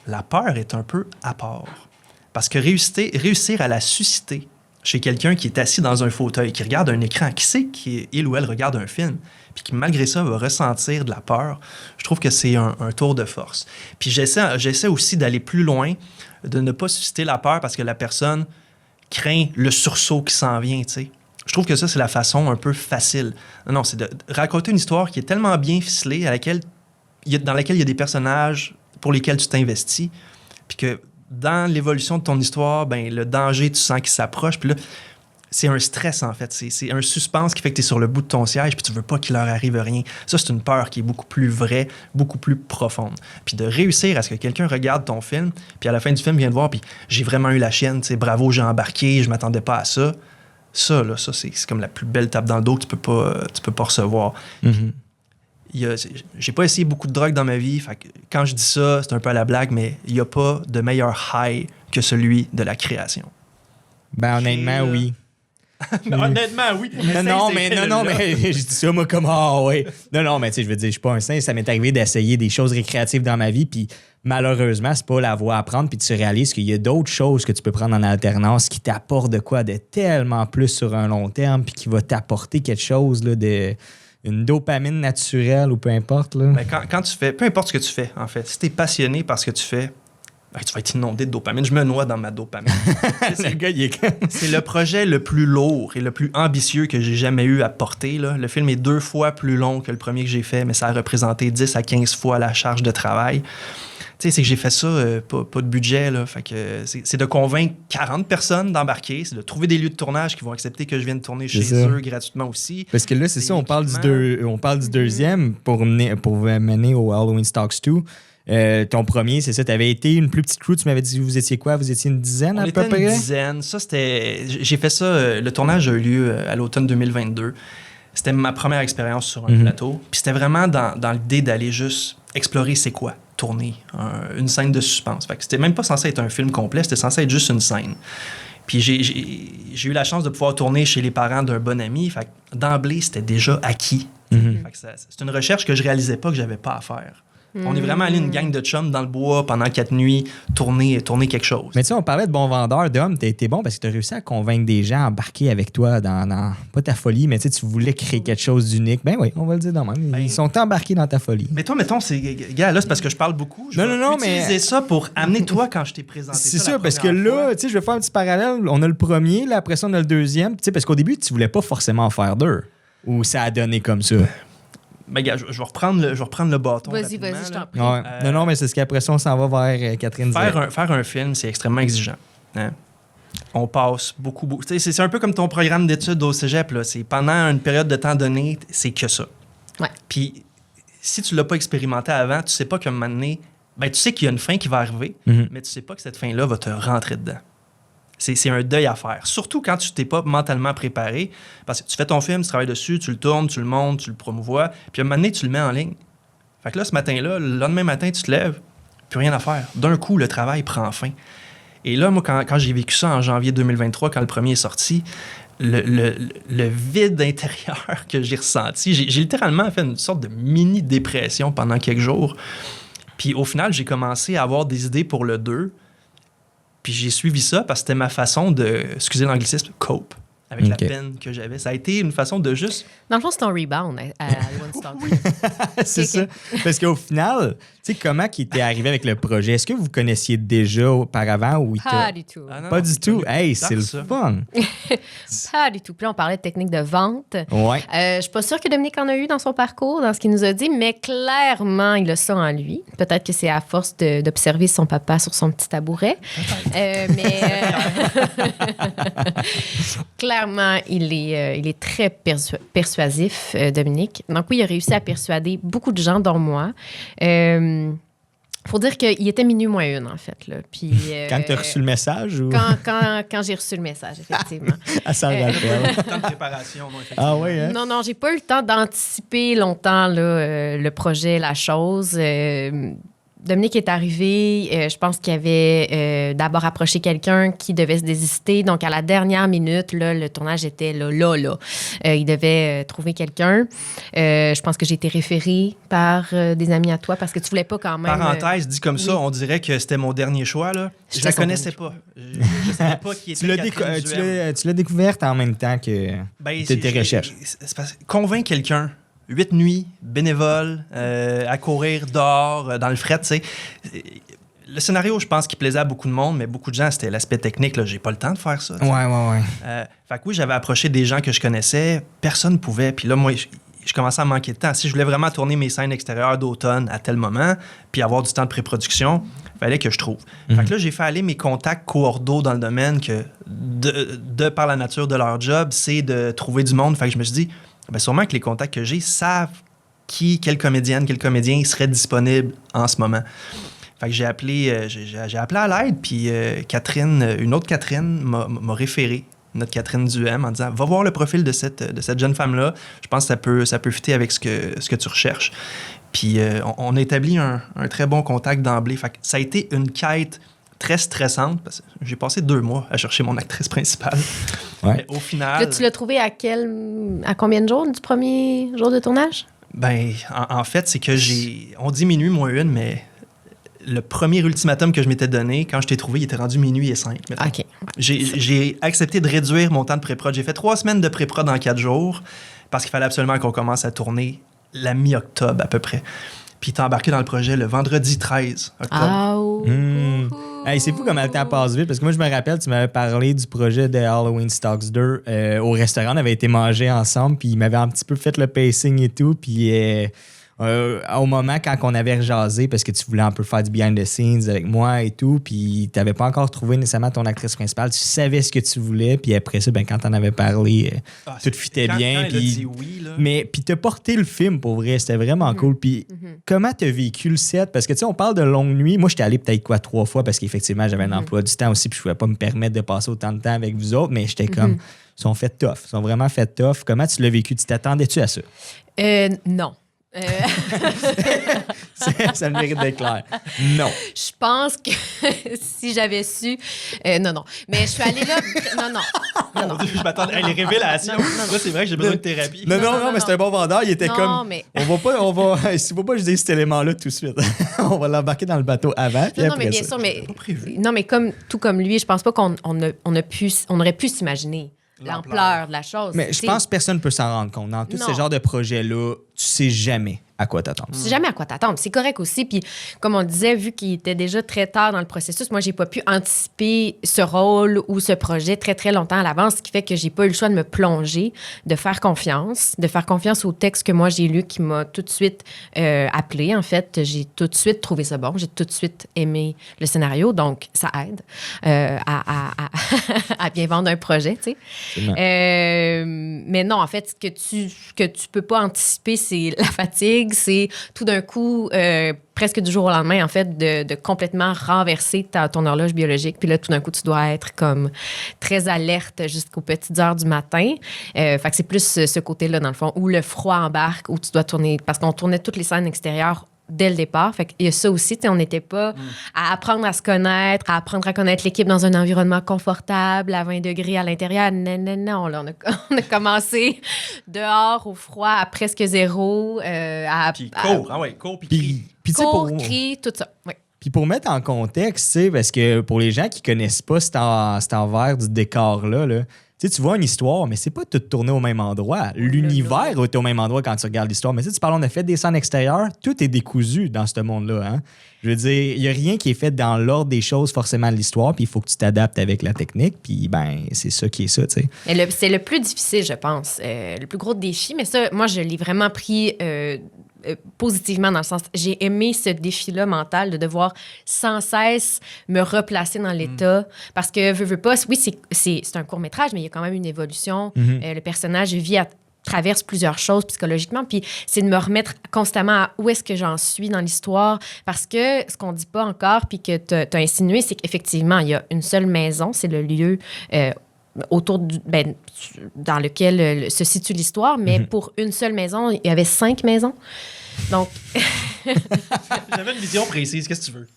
la peur est un peu à part. Parce que réussir à la susciter chez quelqu'un qui est assis dans un fauteuil, qui regarde un écran, qui sait qu'il ou elle regarde un film, puis qui, malgré ça, va ressentir de la peur, je trouve que c'est un tour de force. Puis j'essaie aussi d'aller plus loin, de ne pas susciter la peur parce que la personne craint le sursaut qui s'en vient, tu sais. Je trouve que ça, c'est la façon un peu facile. Non, c'est de raconter une histoire qui est tellement bien ficelée, dans laquelle il y a des personnages pour lesquels tu t'investis, puis que dans l'évolution de ton histoire, ben le danger, tu sens qu'il s'approche, puis là, c'est un stress, en fait. C'est un suspense qui fait que tu es sur le bout de ton siège puis tu veux pas qu'il leur arrive rien. Ça, c'est une peur qui est beaucoup plus vraie, beaucoup plus profonde. Puis de réussir à ce que quelqu'un regarde ton film, puis à la fin du film, vient te voir, puis j'ai vraiment eu la chienne, tu sais, bravo, j'ai embarqué, je m'attendais pas à ça. Ça, là, c'est comme la plus belle tape dans le dos que tu peux pas recevoir. J'ai pas essayé beaucoup de drogue dans ma vie, fait que quand je dis ça, c'est un peu à la blague, mais il n'y a pas de meilleur high que celui de la création. Ben, honnêtement, oui. Honnêtement, oui. Non, mais je dis ça, moi, comme, ouais. Non, mais tu sais, je veux dire, je suis pas un saint. Ça m'est arrivé d'essayer des choses récréatives dans ma vie, puis malheureusement, c'est pas la voie à prendre, puis tu réalises qu'il y a d'autres choses que tu peux prendre en alternance qui t'apportent de quoi de tellement plus sur un long terme, puis qui va t'apporter quelque chose, là, une dopamine naturelle ou peu importe. Là. Ben, quand tu fais, peu importe ce que tu fais, en fait, si tu es passionné par ce que tu fais, ben, tu vas être inondé de dopamine. Je me noie dans ma dopamine. Le gars, il est c'est le projet le plus lourd et le plus ambitieux que j'ai jamais eu à porter. Là. Le film est 2 fois plus long que le premier que j'ai fait, mais ça a représenté 10 à 15 fois la charge de travail. Tu sais, c'est que j'ai fait ça, pas de budget. Là. Fait que c'est de convaincre 40 personnes d'embarquer, c'est de trouver des lieux de tournage qui vont accepter que je vienne tourner chez eux gratuitement aussi. Parce que là, c'est ça, on parle du deuxième pour mener au Halloween Stocks 2. Ton premier, c'est ça, tu avais été une plus petite crew, tu m'avais dit vous étiez quoi? Vous étiez une dizaine à peu près? On était une dizaine. Ça, j'ai fait ça, le tournage a eu lieu à l'automne 2022. C'était ma première expérience sur un plateau. Puis c'était vraiment dans l'idée d'aller juste explorer c'est quoi tourner une scène de suspense. Fait que c'était même pas censé être un film complet, c'était censé être juste une scène. Puis j'ai eu la chance de pouvoir tourner chez les parents d'un bon ami. Fait que d'emblée, c'était déjà acquis. Fait que c'est une recherche que je réalisais pas que j'avais pas à faire. On est vraiment allé une gang de chums dans le bois pendant 4 nuits, tourner quelque chose. Mais tu sais, on parlait de bon vendeur, Dom. T'as été bon parce que t'as réussi à convaincre des gens à embarquer avec toi dans pas ta folie, mais tu voulais créer quelque chose d'unique. Ben oui, on va le dire de même. Ils sont embarqués dans ta folie. Mais toi, mettons, gars, là, c'est parce que je parle beaucoup. Je vais utiliser ça pour amener toi quand je t'ai présenté ça. C'est ça, parce que là, tu sais, je vais faire un petit parallèle. On a le premier, là, après ça, on a le deuxième. Tu sais, parce qu'au début, tu voulais pas forcément en faire 2. Ou ça a donné comme ça. Ben, gars, je vais reprendre le bâton. Vas-y, je t'en prie. Ouais. Non, mais c'est ce qu'après ça, on s'en va vers Catherine. Faire un film, c'est extrêmement exigeant. Hein? On passe beaucoup. C'est un peu comme ton programme d'études au cégep. Là. C'est pendant une période de temps donnée, c'est que ça. Ouais. Puis, si tu l'as pas expérimenté avant, tu sais pas qu'à un moment donné, ben, tu sais qu'il y a une fin qui va arriver, mais tu sais pas que cette fin-là va te rentrer dedans. C'est un deuil à faire. Surtout quand tu t'es pas mentalement préparé. Parce que tu fais ton film, tu travailles dessus, tu le tournes, tu le montes, tu le promouvois. Puis à un moment donné, tu le mets en ligne. Fait que là, ce matin-là, le lendemain matin, tu te lèves, plus rien à faire. D'un coup, le travail prend fin. Et là, moi, quand j'ai vécu ça en janvier 2023, quand le premier est sorti, le vide intérieur que j'ai ressenti, j'ai littéralement fait une sorte de mini-dépression pendant quelques jours. Puis au final, j'ai commencé à avoir des idées pour le 2. Puis j'ai suivi ça parce que c'était ma façon de, excusez l'anglicisme, cope avec la peine que j'avais. Ça a été une façon de juste... Dans le fond, c'est un rebound à One Stock. C'est ça. Parce qu'au final, tu sais, comment il était arrivé avec le projet? Est-ce que vous connaissiez déjà auparavant? Ou Pas du tout. Pas du tout. Hey, c'est le fun. Pas du tout. Puis là, on parlait de technique de vente. Ouais. Je suis pas sûre que Dominique en a eu dans son parcours, dans ce qu'il nous a dit, mais clairement, il a ça en lui. Peut-être que c'est à force d'observer son papa sur son petit tabouret. Clairement, il est très persuasif, Dominique. Donc oui, il a réussi à persuader beaucoup de gens, dont moi. Faut dire qu'il était minuit moins une, en fait. Là. Puis, quand tu as reçu le message? Ou... Quand j'ai reçu le message, effectivement. À s'en rappelle. Temps de préparation, non, effectivement. Ah oui, hein? Non, j'ai pas eu le temps d'anticiper longtemps là, le projet, la chose. Dominique est arrivé, je pense qu'il avait d'abord approché quelqu'un qui devait se désister. Donc, à la dernière minute, là, le tournage était là. Il devait trouver quelqu'un. Je pense que j'ai été référée par des amis à toi parce que tu voulais pas quand même... Parenthèse, dit comme ça, on dirait que c'était mon dernier choix. Là. Je la connaissais pas. Je savais pas qui était Catherine Duhem. Tu l'as découverte en même temps que tes recherches. Convaincre quelqu'un 8 nuits, bénévole, à courir dehors, dans le fret, tu sais. Le scénario, je pense qu'il plaisait à beaucoup de monde, mais beaucoup de gens, c'était l'aspect technique. Là, j'ai pas le temps de faire ça. Ouais. Fait que oui, j'avais approché des gens que je connaissais. Personne ne pouvait. Puis là, moi, je commençais à manquer de temps. Si je voulais vraiment tourner mes scènes extérieures d'automne à tel moment, puis avoir du temps de pré-production, il fallait que je trouve. Fait que là, j'ai fait aller mes contacts coordos dans le domaine que, de par la nature de leur job, c'est de trouver du monde. Fait que je me suis dit... Bien, sûrement que les contacts que j'ai savent quelle comédienne, quel comédien serait disponible en ce moment. Fait que j'ai appelé à l'aide, puis une autre Catherine m'a référé, notre Catherine Duhem, en disant « Va voir le profil de cette jeune femme-là. Je pense que ça peut fitter avec ce que tu recherches. » Puis on a établi un très bon contact d'emblée. Fait que ça a été une quête très stressante parce que j'ai passé 2 mois à chercher mon actrice principale. Ouais. Mais au final... Là, tu l'as trouvé à combien de jours du premier jour de tournage? Ben, en fait, c'est que on dit minuit moins une, mais le premier ultimatum que je m'étais donné, quand je t'ai trouvé, il était rendu minuit et 5. OK. J'ai accepté de réduire mon temps de pré-prod. J'ai fait 3 semaines de pré-prod en 4 jours parce qu'il fallait absolument qu'on commence à tourner la mi-octobre à peu près. Puis t'es embarqué dans le projet le vendredi 13 octobre. Hey, c'est fou comment le temps passe vite, parce que moi, je me rappelle, tu m'avais parlé du projet de Halloween Stocks 2 au restaurant. On avait été manger ensemble, puis il m'avait un petit peu fait le pacing et tout. Puis au moment, quand on avait rejasé, parce que tu voulais un peu faire du behind the scenes avec moi et tout, puis tu n'avais pas encore trouvé nécessairement ton actrice principale, tu savais ce que tu voulais, puis après ça, ben, quand tu en avais parlé, tout fitait bien. Quand elle a dit oui, là. Mais puis t'as porté le film, pour vrai, c'était vraiment cool. Puis comment t'as vécu le set? Parce que tu sais, on parle de longue nuit. Moi, j'étais allé peut-être 3 fois, parce qu'effectivement, j'avais un emploi du temps aussi, puis je pouvais pas me permettre de passer autant de temps avec vous autres, mais j'étais comme, ils sont fait tough, ils sont vraiment fait tough. Comment tu l'as vécu? Tu t'attendais-tu à ça? Non. Ça le mérite d'être clair. Non. Je pense que si j'avais su... non. Mais je suis allée là... Non. Mon Dieu, je m'attendais à les révélations. Là, c'est vrai que j'ai besoin de thérapie. Non, mais c'est un bon vendeur. Il était non, comme... Mais... S'il ne faut pas que je dise cet élément-là tout de suite. On va l'embarquer dans le bateau avant. Non, mais bien sûr, mais... Non, mais tout comme lui, je pense pas qu'on aurait pu s'imaginer l'ampleur de la chose. Mais je pense que personne ne peut s'en rendre compte. Dans tous ces genres de projets-là, tu sais jamais à quoi t'attendre. Tu sais jamais à quoi t'attendre. C'est correct aussi. Puis, comme on disait, vu qu'il était déjà très tard dans le processus, moi, j'ai pas pu anticiper ce rôle ou ce projet très, très longtemps à l'avance, ce qui fait que j'ai pas eu le choix de me plonger, de faire confiance au texte que moi, j'ai lu qui m'a tout de suite appelé. En fait, j'ai tout de suite trouvé ça bon. J'ai tout de suite aimé le scénario. Donc, ça aide à bien vendre un projet, tu sais. Mais non, en fait, ce que tu peux pas anticiper, c'est la fatigue. C'est tout d'un coup, presque du jour au lendemain, en fait, de complètement renverser ton horloge biologique. Puis là, tout d'un coup, tu dois être comme très alerte jusqu'aux petites heures du matin. Fait que c'est plus ce côté-là, dans le fond, où le froid embarque, où tu dois tourner. Parce qu'on tournait toutes les scènes extérieures dès le départ. Fait qu'il y a ça aussi, on n'était pas à apprendre à se connaître, à apprendre à connaître l'équipe dans un environnement confortable, à 20 degrés à l'intérieur. Non. Là, on a commencé dehors, au froid, à presque 0. Puis cours, puis crie. Cours, crie, tout ça. Oui. Puis pour mettre en contexte, parce que pour les gens qui connaissent pas cet envers du décor-là, là, sais, tu vois une histoire, mais c'est pas tout tourné au même endroit. L'univers est au même endroit quand tu regardes l'histoire. Mais tu parles, on a fait des scènes extérieures, tout est décousu dans ce monde-là. Hein? Je veux dire, il n'y a rien qui est fait dans l'ordre des choses forcément de l'histoire, puis il faut que tu t'adaptes avec la technique, puis ben c'est ça qui est ça, tu sais. C'est le plus difficile, je pense. Le plus gros défi, mais ça, moi, je l'ai vraiment pris positivement dans le sens... J'ai aimé ce défi-là mental de devoir sans cesse me replacer dans l'état. Parce que, veux pas, oui, c'est un court-métrage, mais il y a quand même une évolution. Le personnage traverse plusieurs choses psychologiquement, puis c'est de me remettre constamment à où est-ce que j'en suis dans l'histoire, parce que ce qu'on dit pas encore, puis que tu as insinué, c'est qu'effectivement, il y a une seule maison, c'est le lieu dans lequel se situe l'histoire, mais pour une seule maison, il y avait 5 maisons. Donc... J'avais une vision précise. Qu'est-ce que tu veux?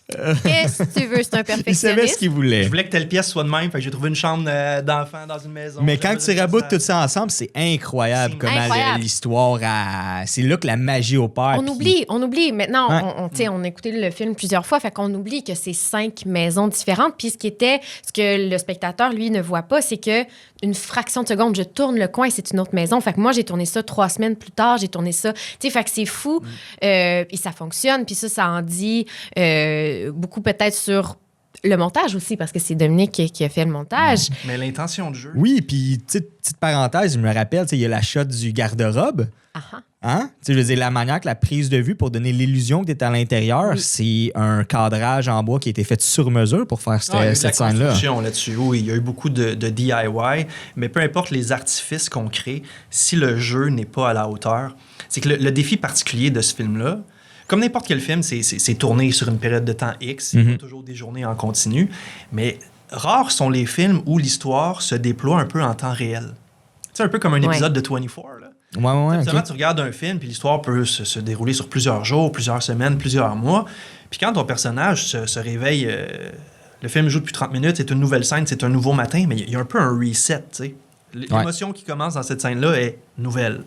Qu'est-ce que tu veux? C'est un perfectionniste. Il savait ce qu'il voulait. Je voulais que telle pièce soit de même, fait que j'ai trouvé une chambre d'enfant dans une maison. Mais quand tu raboutes tout ça ensemble, c'est incroyable comment l'histoire c'est là que la magie opère. On oublie. Maintenant, on a écouté le film plusieurs fois, fait qu'on oublie que c'est 5 maisons différentes. Puis ce que le spectateur, lui, ne voit pas, c'est que une fraction de seconde, je tourne le coin, c'est une autre maison. Fait que moi, j'ai tourné ça 3 semaines plus tard, j'ai tourné ça. Tu sais, fait que c'est fou. Puis ça fonctionne. Puis ça en dit beaucoup peut-être sur le montage aussi, parce que c'est Dominique qui a fait le montage. Mais l'intention du jeu. Oui, puis petite parenthèse, je me rappelle, il y a la shot du garde-robe. Hein? Je veux dire, la manière que la prise de vue pour donner l'illusion que tu es à l'intérieur, c'est un cadrage en bois qui a été fait sur mesure pour faire cette scène-là. Là-dessus. Oui, il y a eu beaucoup de DIY, mais peu importe les artifices qu'on crée, si le jeu n'est pas à la hauteur, c'est que le défi particulier de ce film-là, comme n'importe quel film, c'est tourné sur une période de temps X, il y a toujours des journées en continu, mais rares sont les films où l'histoire se déploie un peu en temps réel. C'est un peu comme un épisode de 24, là. Tu regardes un film, puis l'histoire peut se dérouler sur plusieurs jours, plusieurs semaines, plusieurs mois. Puis quand ton personnage se réveille, le film joue depuis 30 minutes, c'est une nouvelle scène, c'est un nouveau matin, mais il y a un peu un reset, tu sais. L'émotion qui commence dans cette scène-là est nouvelle.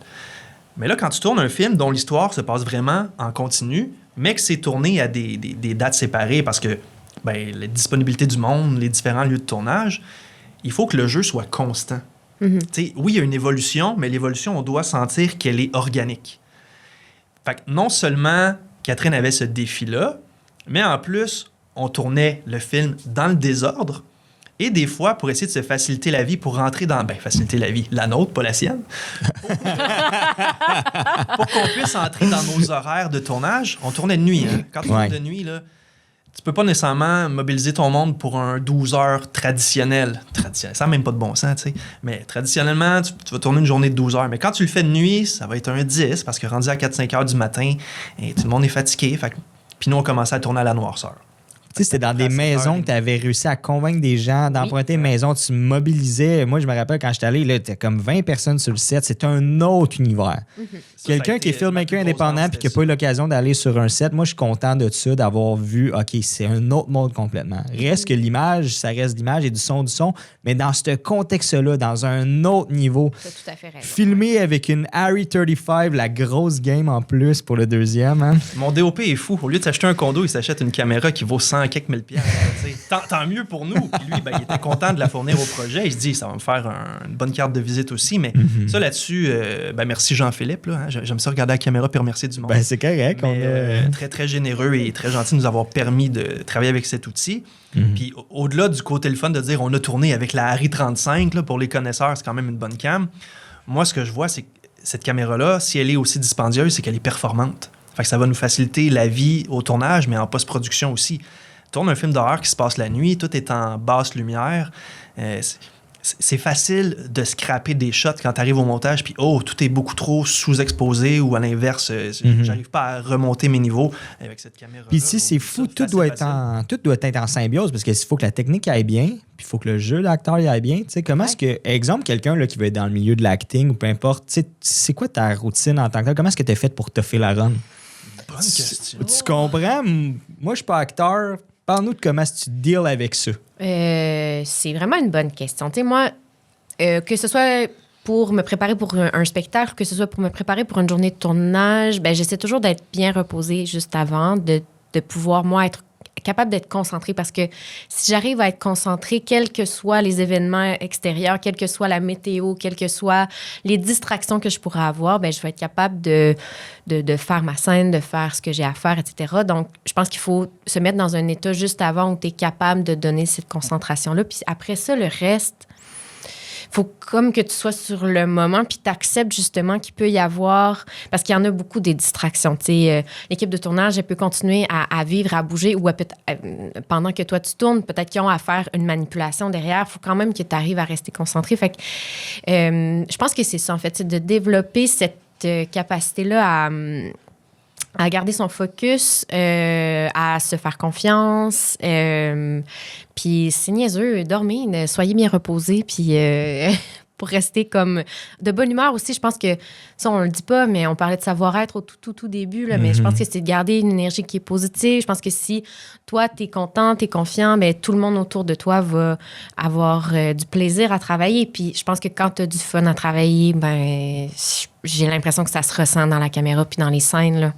Mais là, quand tu tournes un film dont l'histoire se passe vraiment en continu, mais que c'est tourné à des dates séparées parce que la disponibilité du monde, les différents lieux de tournage, il faut que le jeu soit constant. Oui, il y a une évolution, mais l'évolution, on doit sentir qu'elle est organique. Fait que non seulement Catherine avait ce défi-là, mais en plus, on tournait le film dans le désordre. Et des fois, pour essayer de se faciliter la vie, pour rentrer dans... faciliter la vie, la nôtre, pas la sienne. Pour qu'on puisse entrer dans nos horaires de tournage, on tournait de nuit. Hein? Quand tu tournes de nuit, là, tu peux pas nécessairement mobiliser ton monde pour un 12 heures traditionnel. Ça n'a même pas de bon sens, tu sais. Mais traditionnellement, tu vas tourner une journée de 12 heures. Mais quand tu le fais de nuit, ça va être un 10, parce que rendu à 4-5 heures du matin, tout le monde est fatigué. Puis nous, on commençait à tourner à la noirceur. Tu sais, c'était dans des maisons que tu avais réussi à convaincre des gens d'emprunter une maison. Tu mobilisais. Moi, je me rappelle quand j'étais allé, là, t'as comme 20 personnes sur le set. C'est un autre univers. Quelqu'un qui est filmmaker indépendant puis qui n'a pas eu l'occasion d'aller sur un set, moi, je suis content de ça, d'avoir vu, OK, c'est un autre monde complètement. Reste que l'image, ça reste l'image et du son, mais dans ce contexte-là, dans un autre niveau. T'as tout à fait raison. Filmé avec une Arri 35, la grosse game en plus pour le deuxième. Hein? Mon DOP est fou. Au lieu de s'acheter un condo, il s'achète une caméra qui vaut 100 quelques mille piastres. Tant mieux pour nous. Puis lui, il était content de la fournir au projet. Il se dit, ça va me faire une bonne carte de visite aussi. Mais ça, là-dessus, merci Jean-Philippe. Là, hein. J'aime ça regarder la caméra et remercier du monde. C'est correct. Très, très généreux et très gentil de nous avoir permis de travailler avec cet outil. Puis au-delà du côté le fun de dire on a tourné avec la Arri 35, là, pour les connaisseurs, c'est quand même une bonne cam. Moi, ce que je vois, c'est que cette caméra-là, si elle est aussi dispendieuse, c'est qu'elle est performante. Fait que ça va nous faciliter la vie au tournage, mais en post-production aussi. Tourne un film d'horreur qui se passe la nuit, tout est en basse lumière. C'est facile de scraper des shots quand tu arrives au montage, puis tout est beaucoup trop sous-exposé, ou à l'inverse, j'arrive pas à remonter mes niveaux avec cette caméra. Puis ici, c'est fou, tout doit être en symbiose, parce qu'il faut que la technique aille bien, puis il faut que le jeu, l'acteur, y aille bien. Tu sais, comment est-ce que, exemple, quelqu'un là, qui veut être dans le milieu de l'acting, ou peu importe, c'est quoi ta routine en tant que tel? Comment est-ce que tu as fait pour te faire la run? Bonne question. Tu comprends? Moi, je suis pas acteur. Parle-nous de comment tu deals avec ça. C'est vraiment une bonne question. Tu sais, moi, que ce soit pour me préparer pour un spectacle, que ce soit pour me préparer pour une journée de tournage, j'essaie toujours d'être bien reposée juste avant, de pouvoir, moi, être capable d'être concentrée parce que si j'arrive à être concentrée, quels que soient les événements extérieurs, quelle que soit la météo, quelles que soient les distractions que je pourrais avoir, ben je vais être capable de faire ma scène, de faire ce que j'ai à faire, etc. Donc, je pense qu'il faut se mettre dans un état juste avant où tu es capable de donner cette concentration-là. Puis après ça, le reste, il faut comme que tu sois sur le moment puis tu acceptes justement qu'il peut y avoir... Parce qu'il y en a beaucoup des distractions. Tu sais, l'équipe de tournage, elle peut continuer à vivre, à bouger ou pendant que toi, tu tournes, peut-être qu'ils ont à faire une manipulation derrière. Il faut quand même que tu arrives à rester concentré. Fait que je pense que c'est ça, en fait, c'est de développer cette capacité-là à garder son focus, à se faire confiance. Puis c'est niaiseux, dormez, soyez bien reposés, puis pour rester comme de bonne humeur aussi. Je pense que ça, on le dit pas, mais on parlait de savoir-être au tout début, là, mais je pense que c'est de garder une énergie qui est positive. Je pense que si toi, tu es content, tu es confiant, bien, tout le monde autour de toi va avoir du plaisir à travailler. Puis je pense que quand tu as du fun à travailler, ben j'ai l'impression que ça se ressent dans la caméra puis dans les scènes, là.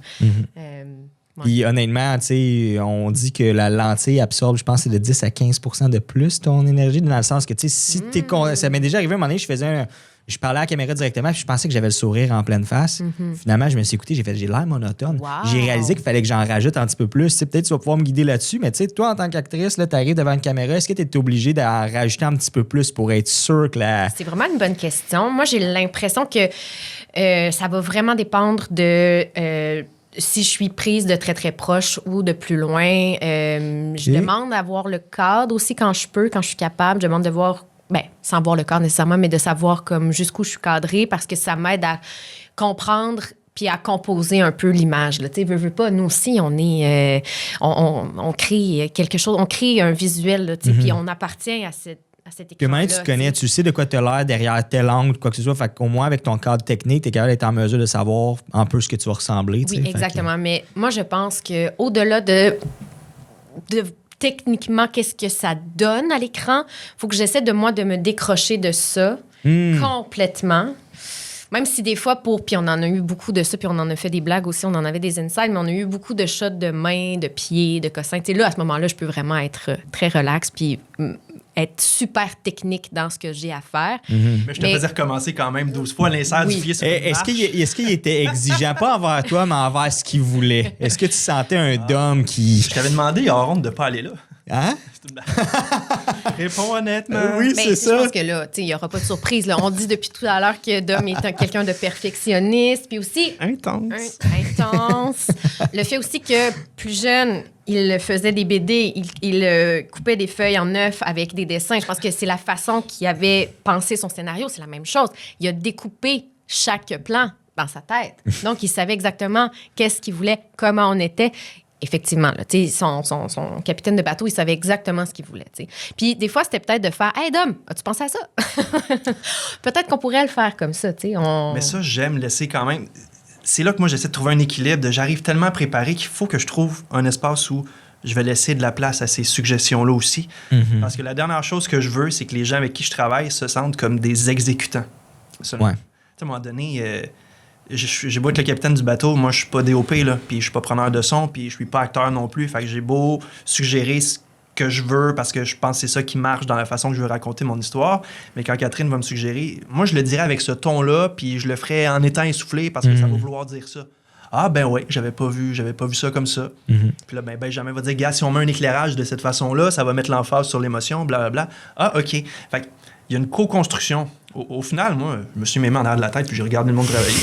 Puis honnêtement, tu sais, on dit que la lentille absorbe, je pense, c'est de 10 à 15 de plus ton énergie, dans le sens que, tu sais, si t'es... Ça m'est déjà arrivé, à un moment donné, je parlais à la caméra directement, puis je pensais que j'avais le sourire en pleine face. Finalement, je me suis écouté, j'ai l'air monotone. Wow. J'ai réalisé qu'il fallait que j'en rajoute un petit peu plus. T'sais, peut-être que tu vas pouvoir me guider là-dessus, mais tu sais, toi, en tant qu'actrice, tu arrives devant une caméra, est-ce que tu es obligé d'en rajouter un petit peu plus pour être sûr que la... C'est vraiment une bonne question. Moi, j'ai l'impression que ça va vraiment dépendre de... si je suis prise de très, très proche ou de plus loin, je demande à voir le cadre aussi quand je peux, quand je suis capable. Je demande de voir, sans voir le cadre nécessairement, mais de savoir comme jusqu'où je suis cadrée parce que ça m'aide à comprendre puis à composer un peu l'image. Tu sais, veux pas, nous aussi, on est... on crée quelque chose, on crée un visuel, puis on appartient à cette Puis maintenant, tu te connais, tu sais de quoi tu as l'air derrière tel angle, quoi que ce soit. Fait qu'au moins, avec ton cadre technique, tu es capable d'être en mesure de savoir un peu ce que tu vas ressembler. Oui, exactement. Mais moi, je pense qu'au-delà de techniquement, qu'est-ce que ça donne à l'écran, il faut que j'essaie de me décrocher de ça complètement. Même si des fois, puis on en a eu beaucoup de ça, puis on en a fait des blagues aussi, on en avait des insides, mais on a eu beaucoup de shots de mains, de pieds, de cossins. Tu sais, là, à ce moment-là, je peux vraiment être très relax, puis être super technique dans ce que j'ai à faire. Mais je te faisais recommencer quand même 12 fois l'insert du pied sur une marche. Est-ce qu'il était exigeant, pas envers toi, mais envers ce qu'il voulait? Est-ce que tu sentais un dom qui... Je t'avais demandé, à honte de ne pas aller là. Hein? C'est une blague. Réponds honnêtement. Oui, c'est ça. Je pense que là, il n'y aura pas de surprise. Là. On dit depuis tout à l'heure que Dom est quelqu'un de perfectionniste, puis aussi... Intense. Intense. Le fait aussi que, plus jeune, il faisait des BD, il coupait des feuilles en neuf avec des dessins. Je pense que c'est la façon qu'il avait pensé son scénario. C'est la même chose. Il a découpé chaque plan dans sa tête. Donc, il savait exactement qu'est-ce qu'il voulait, comment on était. Effectivement, là, son capitaine de bateau, il savait exactement ce qu'il voulait. T'sais. Puis des fois, c'était peut-être de faire « Hey, Dom, as-tu pensé à ça? » Peut-être qu'on pourrait le faire comme ça. Mais ça, j'aime laisser quand même... C'est là que moi, j'essaie de trouver un équilibre. J'arrive tellement préparé qu'il faut que je trouve un espace où je vais laisser de la place à ces suggestions-là aussi. Parce que la dernière chose que je veux, c'est que les gens avec qui je travaille se sentent comme des exécutants. Ouais. À un moment donné... j'ai beau être le capitaine du bateau, moi je suis pas DOP, là, puis je suis pas preneur de son, puis je suis pas acteur non plus. Fait que j'ai beau suggérer ce que je veux parce que je pense que c'est ça qui marche dans la façon que je veux raconter mon histoire. Mais quand Catherine va me suggérer, moi je le dirais avec ce ton-là, puis je le ferais en étant essoufflé parce que ça va vouloir dire ça. Ah ben ouais, j'avais pas vu ça comme ça. Puis là, Benjamin va dire, gars, si on met un éclairage de cette façon-là, ça va mettre l'emphase sur l'émotion, blablabla. Ah, OK. Fait il y a une co-construction. Au final, moi, je me suis même en arrière de la tête puis j'ai regardé le monde travailler.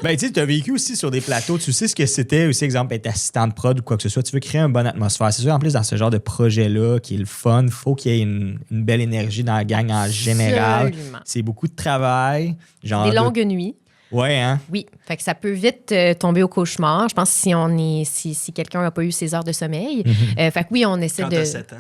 Ben, tu sais, tu as vécu aussi sur des plateaux. Tu sais ce que c'était aussi, exemple, être assistant de prod ou quoi que ce soit. Tu veux créer une bonne atmosphère. C'est sûr, en plus, dans ce genre de projet-là, qui est le fun, il faut qu'il y ait une belle énergie dans la gang en général. Absolument. C'est beaucoup de travail. Des longues nuits. Ouais, hein? Oui. Fait que ça peut vite tomber au cauchemar. Je pense si quelqu'un n'a pas eu ses heures de sommeil. Fait que oui, on essaie Quand de... t'as 7 ans.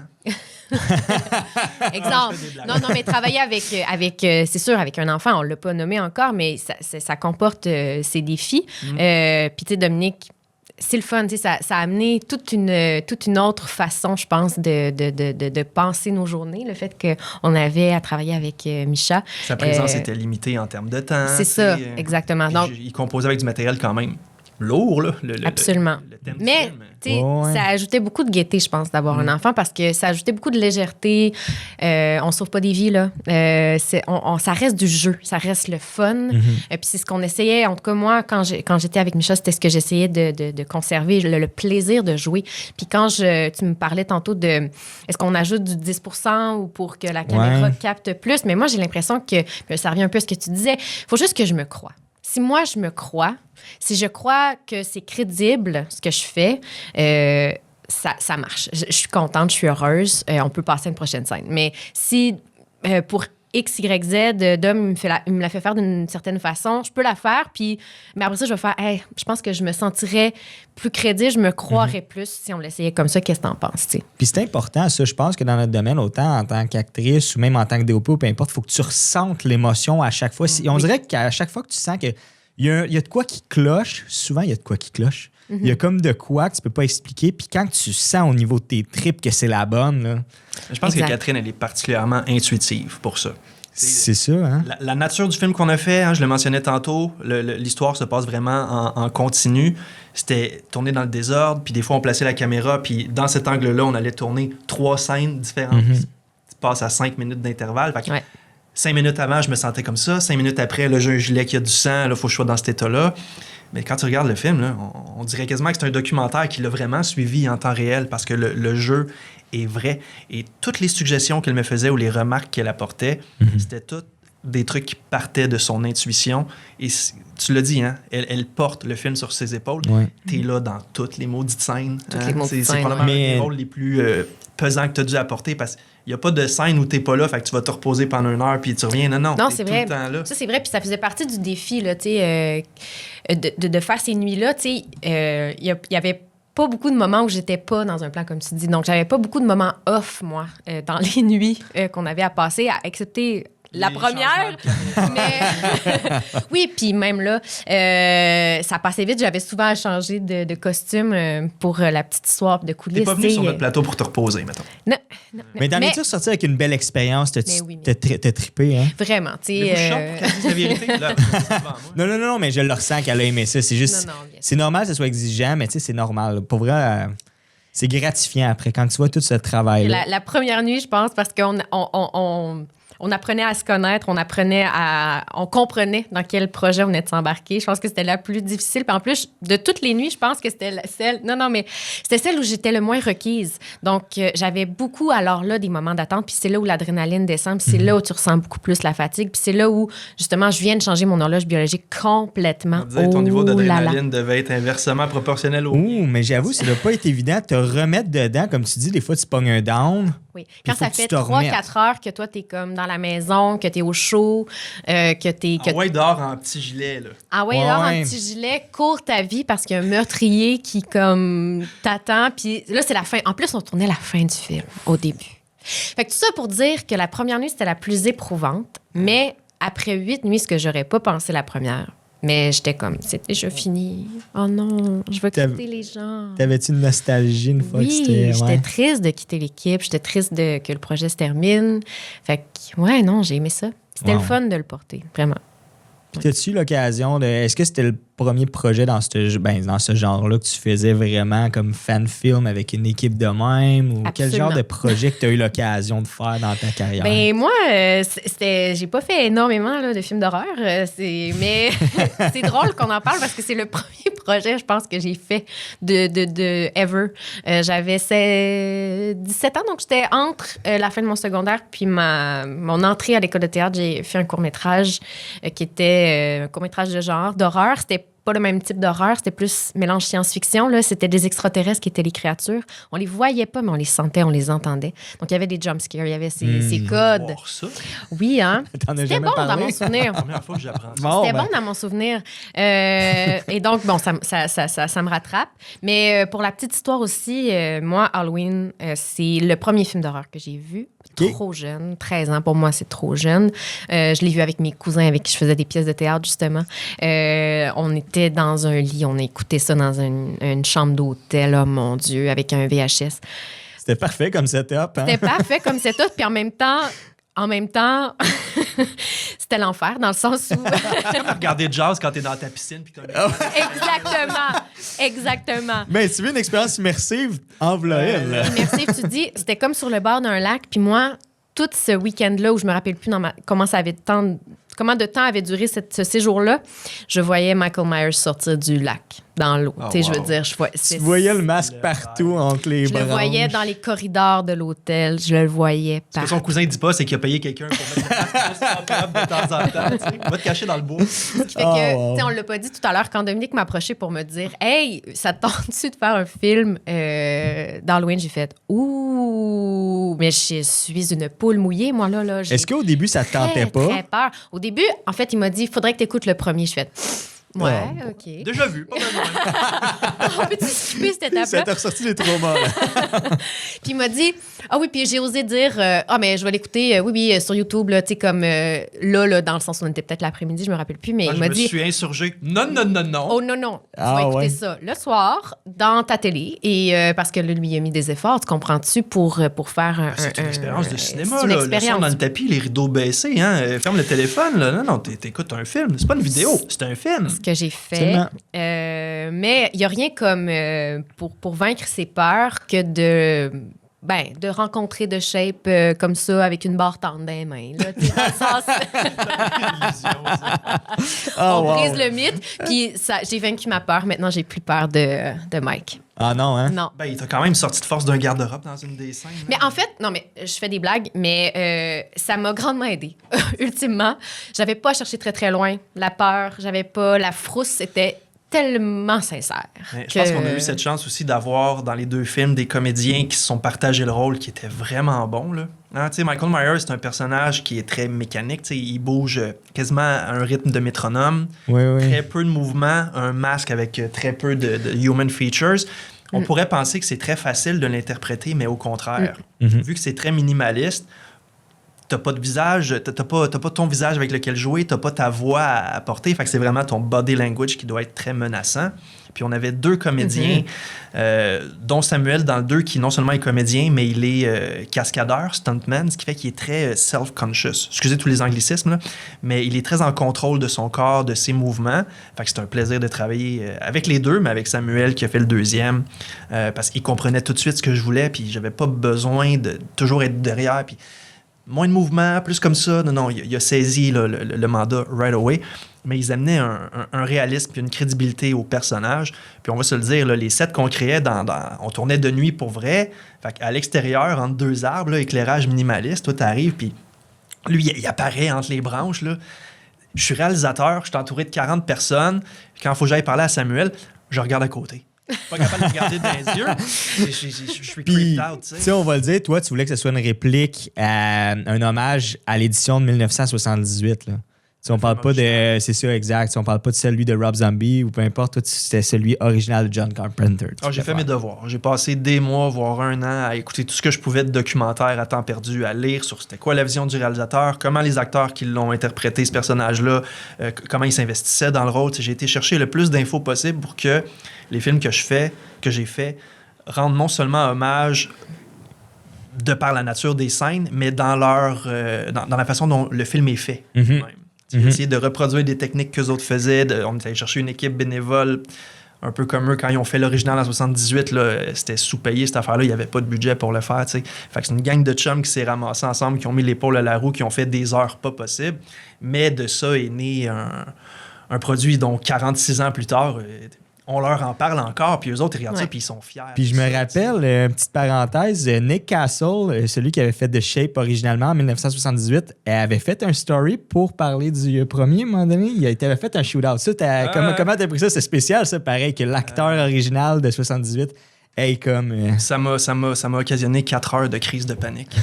Exemple. Non, mais travailler avec c'est sûr, avec un enfant, on ne l'a pas nommé encore, mais ça comporte ses défis. Puis, tu sais, Dominique, c'est le fun. Ça a amené toute une autre façon, je pense, de penser nos journées. Le fait qu'on avait à travailler avec Micha. Sa présence était limitée en termes de temps. C'est ça, exactement. Donc, il composait avec du matériel quand même lourd, là, Absolument. le thème du Mais, film. tu sais, ça ajoutait beaucoup de gaieté, je pense, d'avoir un enfant parce que ça ajoutait beaucoup de légèreté. On sauve pas des vies, là. Ça reste du jeu, ça reste le fun. Puis c'est ce qu'on essayait, en tout cas, moi, quand j'étais avec Micha, c'était ce que j'essayais de conserver, le plaisir de jouer. Puis quand tu me parlais tantôt de est-ce qu'on ajoute du 10% ou pour que la caméra capte plus, mais moi, j'ai l'impression que ça revient un peu à ce que tu disais. Il faut juste que je me croie. Si moi, je me crois, si je crois que c'est crédible ce que je fais, ça marche. Je suis contente, je suis heureuse. On peut passer à une prochaine scène. Mais si pour X, Y, Z, Dom il me la fait faire d'une certaine façon, je peux la faire. Mais après ça, je vais faire, je pense que je me sentirais plus crédible, je me croirais plus si on l'essayait comme ça. Qu'est-ce que t'en penses? T'sais? Puis c'est important, ça, je pense que dans notre domaine, autant en tant qu'actrice ou même en tant que DOP ou peu importe, il faut que tu ressentes l'émotion à chaque fois. On dirait qu'à chaque fois que tu sens qu'il y a de quoi qui cloche, souvent il y a de quoi qui cloche. Il y a comme de quoi que tu peux pas expliquer. Puis quand tu sens au niveau de tes tripes que c'est la bonne, là, je pense que Catherine, elle est particulièrement intuitive pour ça. C'est ça, hein? La nature du film qu'on a fait, je le mentionnais tantôt, l'histoire se passe vraiment en continu. C'était tourné dans le désordre, puis des fois, on plaçait la caméra, puis dans cet angle-là, on allait tourner 3 scènes différentes. Tu passes à 5 minutes d'intervalle. Fait que 5 minutes avant, je me sentais comme ça. 5 minutes après, là, j'ai un gilet qui a du sang, il faut que je sois dans cet état-là. Mais quand tu regardes le film, là, on dirait quasiment que c'est un documentaire qui l'a vraiment suivi en temps réel parce que le jeu est vrai. Et toutes les suggestions qu'elle me faisait ou les remarques qu'elle apportait, c'était toutes des trucs qui partaient de son intuition. Et tu l'as dit, hein, elle porte le film sur ses épaules. T'es là dans toutes les maudites scènes. C'est probablement un des rôles les plus pesants que tu as dû apporter parce qu'il n'y a pas de scène où tu n'es pas là, fait que tu vas te reposer pendant 1 heure puis tu reviens. Non, c'est vrai. Tout le temps là. Ça, c'est vrai. Puis ça faisait partie du défi là, de faire ces nuits-là. Il y avait pas beaucoup de moments où j'étais pas dans un plan, comme tu dis. Donc, j'avais pas beaucoup de moments off, moi, dans les nuits qu'on avait à passer, excepté la première. Mais oui, puis même là, ça passait vite. J'avais souvent à changer de costume pour la petite histoire de coulisses. T'es pas venu sur notre plateau pour te reposer, mettons. Non. Mais t'en es-tu sorti avec une belle expérience? T'as trippé, hein? Vraiment, tu sais. La vérité. Là, non, mais je le ressens qu'elle a aimé ça. C'est juste, c'est normal que ce soit exigeant, mais tu sais, c'est normal. Pour vrai, c'est gratifiant après quand tu vois tout ce travail-là. La première nuit, je pense, parce qu'on on apprenait à se connaître, on comprenait dans quel projet on était s'embarquer. Je pense que c'était la plus difficile. Puis en plus, de toutes les nuits, je pense que c'était celle... Non, mais c'était celle où j'étais le moins requise. Donc, j'avais beaucoup, alors là, des moments d'attente. Puis c'est là où l'adrénaline descend. Puis c'est là où tu ressens beaucoup plus la fatigue. Puis c'est là où, justement, je viens de changer mon horloge biologique complètement. Ton niveau d'adrénaline devait être inversement proportionnel au... mais j'avoue, ça doit pas être évident de te remettre dedans. Comme tu dis, des fois, tu pognes un down. Oui. Quand ça fait 3-4 heures que toi, t'es comme dans la maison, que t'es au chaud, que t'es... dehors en petit gilet, là. Dehors en petit gilet, cours ta vie parce qu'il y a un meurtrier qui, comme, t'attend. Puis là, c'est la fin. En plus, on tournait la fin du film, au début. Fait que tout ça pour dire que la première nuit, c'était la plus éprouvante. Mais après 8 nuits, ce que j'aurais pas pensé la première... Mais j'étais comme, c'est déjà fini. Oh non, je veux quitter les gens. T'avais-tu une nostalgie une fois que c'était... j'étais triste de quitter l'équipe. J'étais triste que le projet se termine. Fait que, non, j'ai aimé ça. C'était le fun de le porter, vraiment. Puis t'as-tu eu l'occasion de... Est-ce que c'était le premier projet dans ce genre-là que tu faisais vraiment comme fan-film avec une équipe de même? Ou quel genre de projet que tu as eu l'occasion de faire dans ta carrière? Ben moi, j'ai pas fait énormément là, de films d'horreur. Mais c'est drôle qu'on en parle parce que c'est le premier projet, je pense, que j'ai fait de ever. J'avais 17 ans, donc j'étais entre la fin de mon secondaire puis mon entrée à l'école de théâtre. J'ai fait un court-métrage qui était un court-métrage de genre, d'horreur. C'était pas le même type d'horreur, c'était plus mélange science-fiction. Là, c'était des extraterrestres qui étaient les créatures. On les voyait pas, mais on les sentait, on les entendait. Donc, il y avait des jumpscares, il y avait ces codes. Ça? Oui, hein? C'était bon dans mon souvenir. C'est la première fois que j'apprends ça. C'était bon dans mon souvenir. Et donc, bon, ça me rattrape. Mais pour la petite histoire aussi, moi, Halloween, c'est le premier film d'horreur que j'ai vu. Trop jeune, 13 ans, pour moi, c'est trop jeune. Je l'ai vu avec mes cousins avec qui je faisais des pièces de théâtre, justement. On était dans un lit, on a écouté ça dans une chambre d'hôtel, oh mon Dieu, avec un VHS. C'était parfait comme setup, hein? C'était parfait comme setup, puis en même temps, c'était l'enfer, dans le sens où... regarder jazz quand t'es dans ta piscine. Puis Exactement. Exactement. Mais tu veux une expérience immersive, enveloppe. Immersive, tu dis, c'était comme sur le bord d'un lac. Puis moi, tout ce week-end-là où je me rappelle plus comment de temps avait duré ce séjour-là, je voyais Michael Myers sortir du lac, dans l'eau. Oh, Tu sais, wow. je veux dire, Tu voyais le masque partout entre les je branches. le voyais dans les corridors de l'hôtel. Je le voyais Ce que partout. son cousin dit pas, c'est qu'il a payé quelqu'un pour mettre le masque de temps en temps. Tu sais. Va te cacher dans le bois. Ce qui fait que, tu sais, on l'a pas dit tout à l'heure, quand Dominique m'approchait pour me dire « Hey, ça te tente-tu de faire un film d'Halloween? » J'ai fait « Ouh, mais je suis une poule mouillée, moi, là. J'ai Est-ce qu'au début, ça te tentait pas? très peur. Au début, en fait, il m'a dit « Faudrait que tu écoutes le premier. » Je fais « Ouais, OK. Déjà vu, pas besoin. On peut-tu skipper cette étape-là? Ça t'a ressorti les traumas. Puis il m'a dit, ah oui, puis j'ai osé dire, mais je vais l'écouter, oui, sur YouTube, là, tu sais, comme là, dans le sens où on était peut-être l'après-midi, je me rappelle plus, mais il m'a dit. Je me suis insurgé. Non. Oh non, tu Ah, vas écouter ouais. ça le soir dans ta télé, et parce que là, lui, il a mis des efforts, tu comprends-tu, pour faire un. C'est une expérience de cinéma, c'est une là. Le son expérience. dans le tapis, les rideaux baissés, hein. Ferme le téléphone, là. Non, t'écoutes un film. C'est pas une vidéo, c'est un film. Ce que j'ai fait. Tellement. Mais il n'y a rien comme pour vaincre ses peurs que de rencontrer de shape comme ça avec une barre tendre dans les mains. Là, tu sais, dans le sens, Ah, on wow. brise le mythe. Puis j'ai vaincu ma peur. Maintenant, j'ai plus peur de Mike. Ah non, hein? Non. Ben, il t'a quand même sorti de force d'un garde-robe dans une des scènes. Mais en fait, non, mais je fais des blagues, mais ça m'a grandement aidé. Ultimement, j'avais pas à chercher très, très loin. La peur, j'avais pas... La frousse, c'était tellement sincère. Mais je pense qu'on a eu cette chance aussi d'avoir dans les deux films des comédiens qui se sont partagés le rôle, qui étaient vraiment bons, là. Hein, tu sais, Michael Myers, c'est un personnage qui est très mécanique. Tu sais, il bouge quasiment à un rythme de métronome. Oui. Très peu de mouvement, un masque avec très peu de human features. On pourrait penser que c'est très facile de l'interpréter, mais au contraire. Vu que c'est très minimaliste, t'as pas de visage, t'as pas ton visage avec lequel jouer, t'as pas ta voix à porter. Fait que c'est vraiment ton body language qui doit être très menaçant. Puis on avait deux comédiens, dont Samuel dans le 2, qui non seulement est comédien, mais il est cascadeur, stuntman, ce qui fait qu'il est très self-conscious. Excusez tous les anglicismes, là, mais il est très en contrôle de son corps, de ses mouvements. Fait que c'est un plaisir de travailler avec les deux, mais avec Samuel qui a fait le deuxième, parce qu'il comprenait tout de suite ce que je voulais, puis j'avais pas besoin de toujours être derrière, puis moins de mouvement, plus comme ça. Non, il a saisi là, le mandat right away. Mais ils amenaient un réalisme et une crédibilité au personnage. Puis on va se le dire, là, les sets qu'on créait, on tournait de nuit pour vrai. Fait qu'à l'extérieur, entre deux arbres, là, éclairage minimaliste, toi, t'arrives, puis lui, il apparaît entre les branches. Là. Je suis réalisateur, je suis entouré de 40 personnes. Puis quand il faut que j'aille parler à Samuel, je regarde à côté. Pas capable de regarder dans les yeux. Je suis Puis, creeped out, tu tu sais. sais, on va le dire, toi, tu voulais que ce soit une réplique, un hommage à l'édition de 1978, là. Tu sais, on parle pas de... C'est ça, exact. Tu sais, on parle pas de celui de Rob Zombie ou peu importe. Toi, c'était celui original de John Carpenter. J'ai fait mes devoirs. J'ai passé des mois, voire un an, à écouter tout ce que je pouvais de documentaires à temps perdu, à lire sur c'était quoi la vision du réalisateur, comment les acteurs qui l'ont interprété, ce personnage-là, comment ils s'investissaient dans le rôle. Tu sais, j'ai été chercher le plus d'infos possible pour que les films que j'ai fait, rendent non seulement hommage de par la nature des scènes, mais dans la façon dont le film est fait. Même. J'ai essayé de reproduire des techniques qu'eux autres faisaient. On est allé chercher une équipe bénévole, un peu comme eux, quand ils ont fait l'original en 78, là, c'était sous-payé cette affaire-là, il n'y avait pas de budget pour le faire. T'sais. Fait que c'est une gang de chums qui s'est ramassée ensemble, qui ont mis l'épaule à la roue, qui ont fait des heures pas possibles. Mais de ça est né un produit dont 46 ans plus tard, on leur en parle encore, puis eux autres, ils regardent ça, puis ils sont fiers. Puis je me rappelle, petite parenthèse, Nick Castle, celui qui avait fait The Shape originalement en 1978, avait fait un story pour parler du premier, à un moment donné. Il avait fait un shootout. Ça, comment t'as pris ça? C'est spécial, ça, pareil, que l'acteur original de 78 est comme... Ça m'a occasionné 4 heures de crise de panique.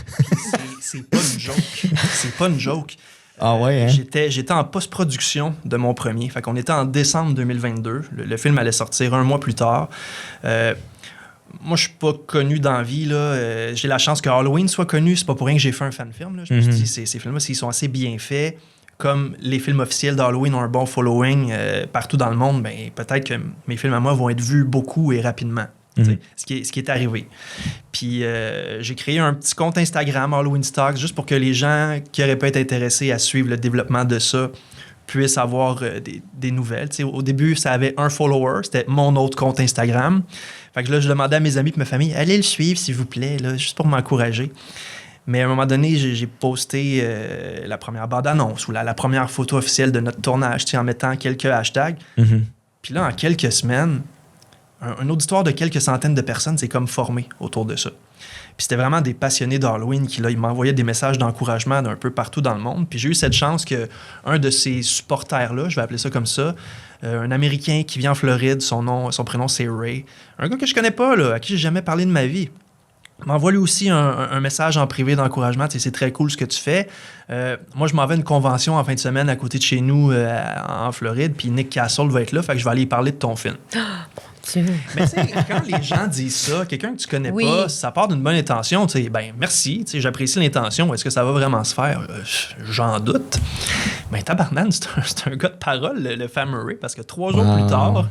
C'est pas une joke. C'est pas une joke. Ah ouais, hein? J'étais en post-production de mon premier. Fait qu'on était en décembre 2022. Le film allait sortir un mois plus tard. Moi, je suis pas connu dans la vie. Là. J'ai la chance que Halloween soit connu. C'est pas pour rien que j'ai fait un fan-film. Là. Je me suis dit, ces films-là, s'ils sont assez bien faits, comme les films officiels d'Halloween ont un bon following partout dans le monde, ben, peut-être que mes films à moi vont être vus beaucoup et rapidement. Ce qui est arrivé. Puis j'ai créé un petit compte Instagram, Halloween Stocks, juste pour que les gens qui auraient pu être intéressés à suivre le développement de ça puisse avoir des nouvelles. T'sais, au début, ça avait 1 follower, c'était mon autre compte Instagram. Fait que là, je demandais à mes amis et ma famille, allez le suivre, s'il vous plaît, là, juste pour m'encourager. Mais à un moment donné, j'ai posté la première bande-annonce ou la première photo officielle de notre tournage, en mettant quelques hashtags. Mm-hmm. Puis là, en quelques semaines, un auditoire de quelques centaines de personnes s'est comme formé autour de ça. Puis c'était vraiment des passionnés d'Halloween qui, là, ils m'envoyaient des messages d'encouragement d'un peu partout dans le monde. Puis j'ai eu cette chance qu'un de ces supporters-là, je vais appeler ça comme ça, un Américain qui vit en Floride, son prénom c'est Ray, un gars que je connais pas, là, à qui j'ai jamais parlé de ma vie, m'envoie lui aussi un message en privé d'encouragement. C'est très cool ce que tu fais. Moi, je m'en vais à une convention en fin de semaine à côté de chez nous en Floride, puis Nick Castle va être là, fait que je vais aller y parler de ton film. Mais tu sais, quand les gens disent ça, quelqu'un que tu connais pas, ça part d'une bonne intention, tu sais, ben merci, tu sais, j'apprécie l'intention. Est-ce que ça va vraiment se faire? J'en doute. Mais tabarnane, c'est un gars de parole, le fameux Ray, parce que 3 jours plus tard,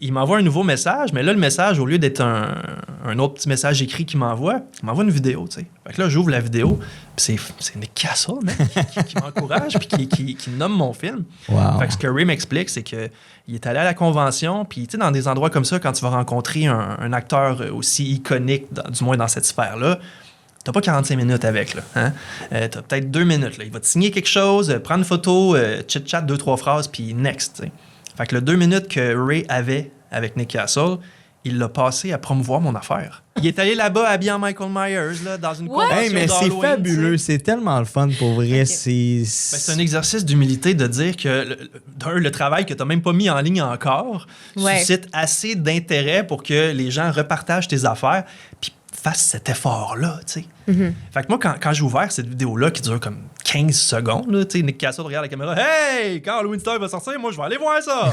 il m'envoie un nouveau message, mais là, le message, au lieu d'être un autre petit message écrit qu'il m'envoie, il m'envoie une vidéo, tu sais. Fait que là, j'ouvre la vidéo, puis c'est Nick Castle, mec, qui m'encourage, puis qui nomme mon film. Wow. Fait que ce que Ray m'explique, c'est qu'il est allé à la convention, puis tu sais, dans des endroits comme ça, quand tu vas rencontrer un acteur aussi iconique, du moins dans cette sphère-là, t'as pas 45 minutes avec, là. Hein? T'as peut-être 2 minutes, là. Il va te signer quelque chose, prendre une photo, chit-chat, 2-3 phrases, puis next, tu sais. Fait que le 2 minutes que Ray avait avec Nick Castle, il l'a passé à promouvoir mon affaire. Il est allé là-bas habillé en Michael Myers, là, dans une convention mais c'est fabuleux, c'est tellement le fun pour vrai. Okay. C'est un exercice d'humilité de dire que le travail que tu n'as même pas mis en ligne encore suscite assez d'intérêt pour que les gens repartagent tes affaires puis fassent cet effort-là, tu sais. Mm-hmm. Fait que moi, quand j'ai ouvert cette vidéo-là qui dure comme 15 secondes, là, tu sais, Nick Castle regarde la caméra, « Hey, quand Halloween Star va sortir, moi, je vais aller voir ça! »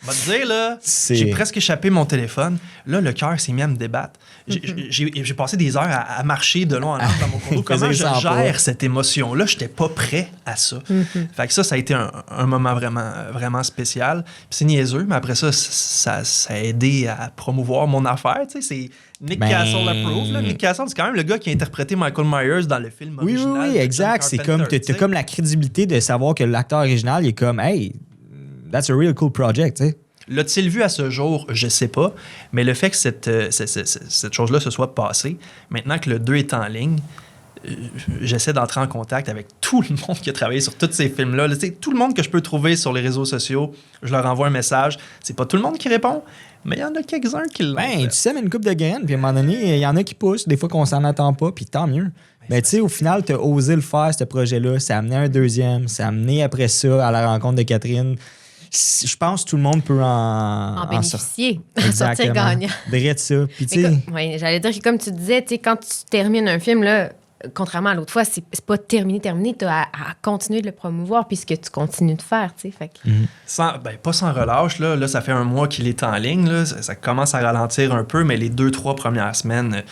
On va te dire, là, j'ai presque échappé mon téléphone. Là, le cœur s'est mis à me débattre. J'ai passé des heures à marcher de long en large dans mon condo. Comment je gère cette émotion-là? Je n'étais pas prêt à ça. Mm-hmm. Fait que ça a été un moment vraiment, vraiment spécial. Puis c'est niaiseux, mais après ça a aidé à promouvoir mon affaire. Tu sais, c'est Nick Castle approved. Là. Nick Castle, c'est quand même le gars qui a interprété Michael Myers dans le film original. Oui, exact. C'est comme, t'as comme la crédibilité de savoir que l'acteur original, il est comme, hey, that's a real cool project, tu sais. L'a-t-il vu à ce jour? Je sais pas. Mais le fait que cette chose-là se soit passée, maintenant que le 2 est en ligne, j'essaie d'entrer en contact avec tout le monde qui a travaillé sur tous ces films-là. Là, tout le monde que je peux trouver sur les réseaux sociaux, je leur envoie un message. C'est pas tout le monde qui répond, mais il y en a quelques-uns qui l'ont fait. Tu sèmes une coupe de graines, puis à un moment donné, il y en a qui poussent, des fois qu'on s'en attend pas, puis tant mieux. Mais tu sais, au final, tu as osé le faire, ce projet-là. Ça a amené un deuxième, ça a amené après ça à la rencontre de Catherine. Je pense que tout le monde peut en bénéficier, en sortir gagnant. Direct ça. Puis, j'allais dire que comme tu disais, quand tu termines un film, là, contrairement à l'autre fois, c'est pas terminé. Tu as à continuer de le promouvoir puisque tu continues de faire. Fait que... pas sans relâche. Là, ça fait 1 mois qu'il est en ligne. Là. Ça commence à ralentir un peu, mais les 2-3 premières semaines...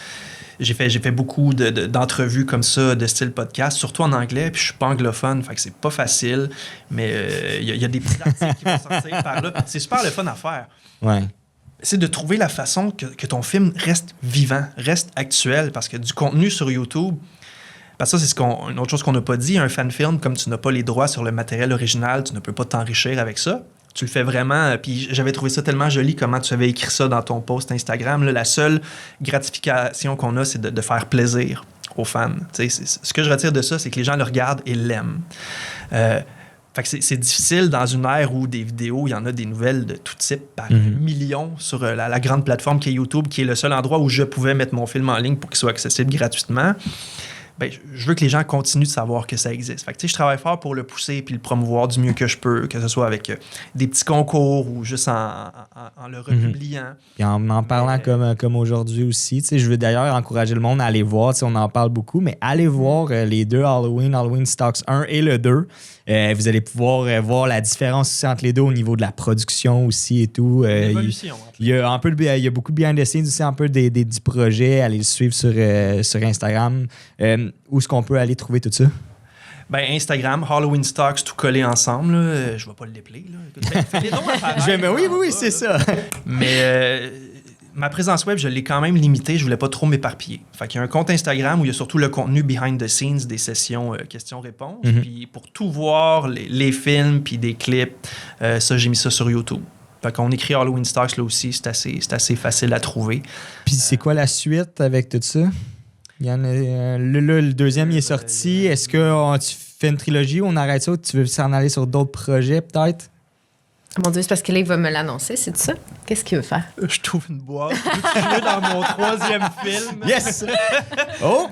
J'ai fait beaucoup d'entrevues comme ça, de style podcast, surtout en anglais, puis je suis pas anglophone, fait que c'est pas facile, mais il y a des petits articles qui vont sortir par là. C'est super le fun à faire. Ouais. C'est de trouver la façon que ton film reste vivant, reste actuel, parce que du contenu sur YouTube, parce que ça, c'est une autre chose qu'on n'a pas dit, un fan film, comme tu n'as pas les droits sur le matériel original, tu ne peux pas t'enrichir avec ça. Tu le fais vraiment, puis j'avais trouvé ça tellement joli comment tu avais écrit ça dans ton post Instagram. Là, la seule gratification qu'on a, c'est de faire plaisir aux fans. Ce que je retire de ça, c'est que les gens le regardent et l'aiment. Fait que c'est difficile dans une ère où des vidéos, il y en a des nouvelles de tout type par millions sur la grande plateforme qui est YouTube, qui est le seul endroit où je pouvais mettre mon film en ligne pour qu'il soit accessible gratuitement. Ben, je veux que les gens continuent de savoir que ça existe. Fait que, je travaille fort pour le pousser puis le promouvoir du mieux que je peux, que ce soit avec des petits concours ou juste en le republiant. Puis en parlant comme aujourd'hui aussi. Je veux d'ailleurs encourager le monde à aller voir. On en parle beaucoup, mais allez voir les 2 Halloween Stocks 1 et le 2. Vous allez pouvoir voir la différence aussi entre les deux au niveau de la production aussi et tout. Il y a beaucoup de behind the scenes aussi, un peu du projet. Allez le suivre sur Instagram. Où est-ce qu'on peut aller trouver tout ça? Ben, Instagram, Halloween Stocks, tout collé ensemble. Je vais pas le déplier. Fais les dons à faire. Oui, c'est ça. Mais ma présence web, je l'ai quand même limitée. Je voulais pas trop m'éparpiller. Fait qu'il y a un compte Instagram où il y a surtout le contenu behind the scenes, des sessions questions-réponses. Puis pour tout voir, les films, puis des clips, ça, j'ai mis ça sur YouTube. Fait qu'on écrit Halloween Stocks, là aussi, c'est assez facile à trouver. Puis c'est quoi la suite avec tout ça? Il y en a, le deuxième, il est sorti. Est-ce que tu fais une trilogie ou on arrête ça ou tu veux s'en aller sur d'autres projets, peut-être? Mon Dieu, c'est parce que là, il va me l'annoncer, c'est ça? Qu'est-ce qu'il veut faire? Je trouve une boîte. Je veux dans mon 3e film. Yes! Oh!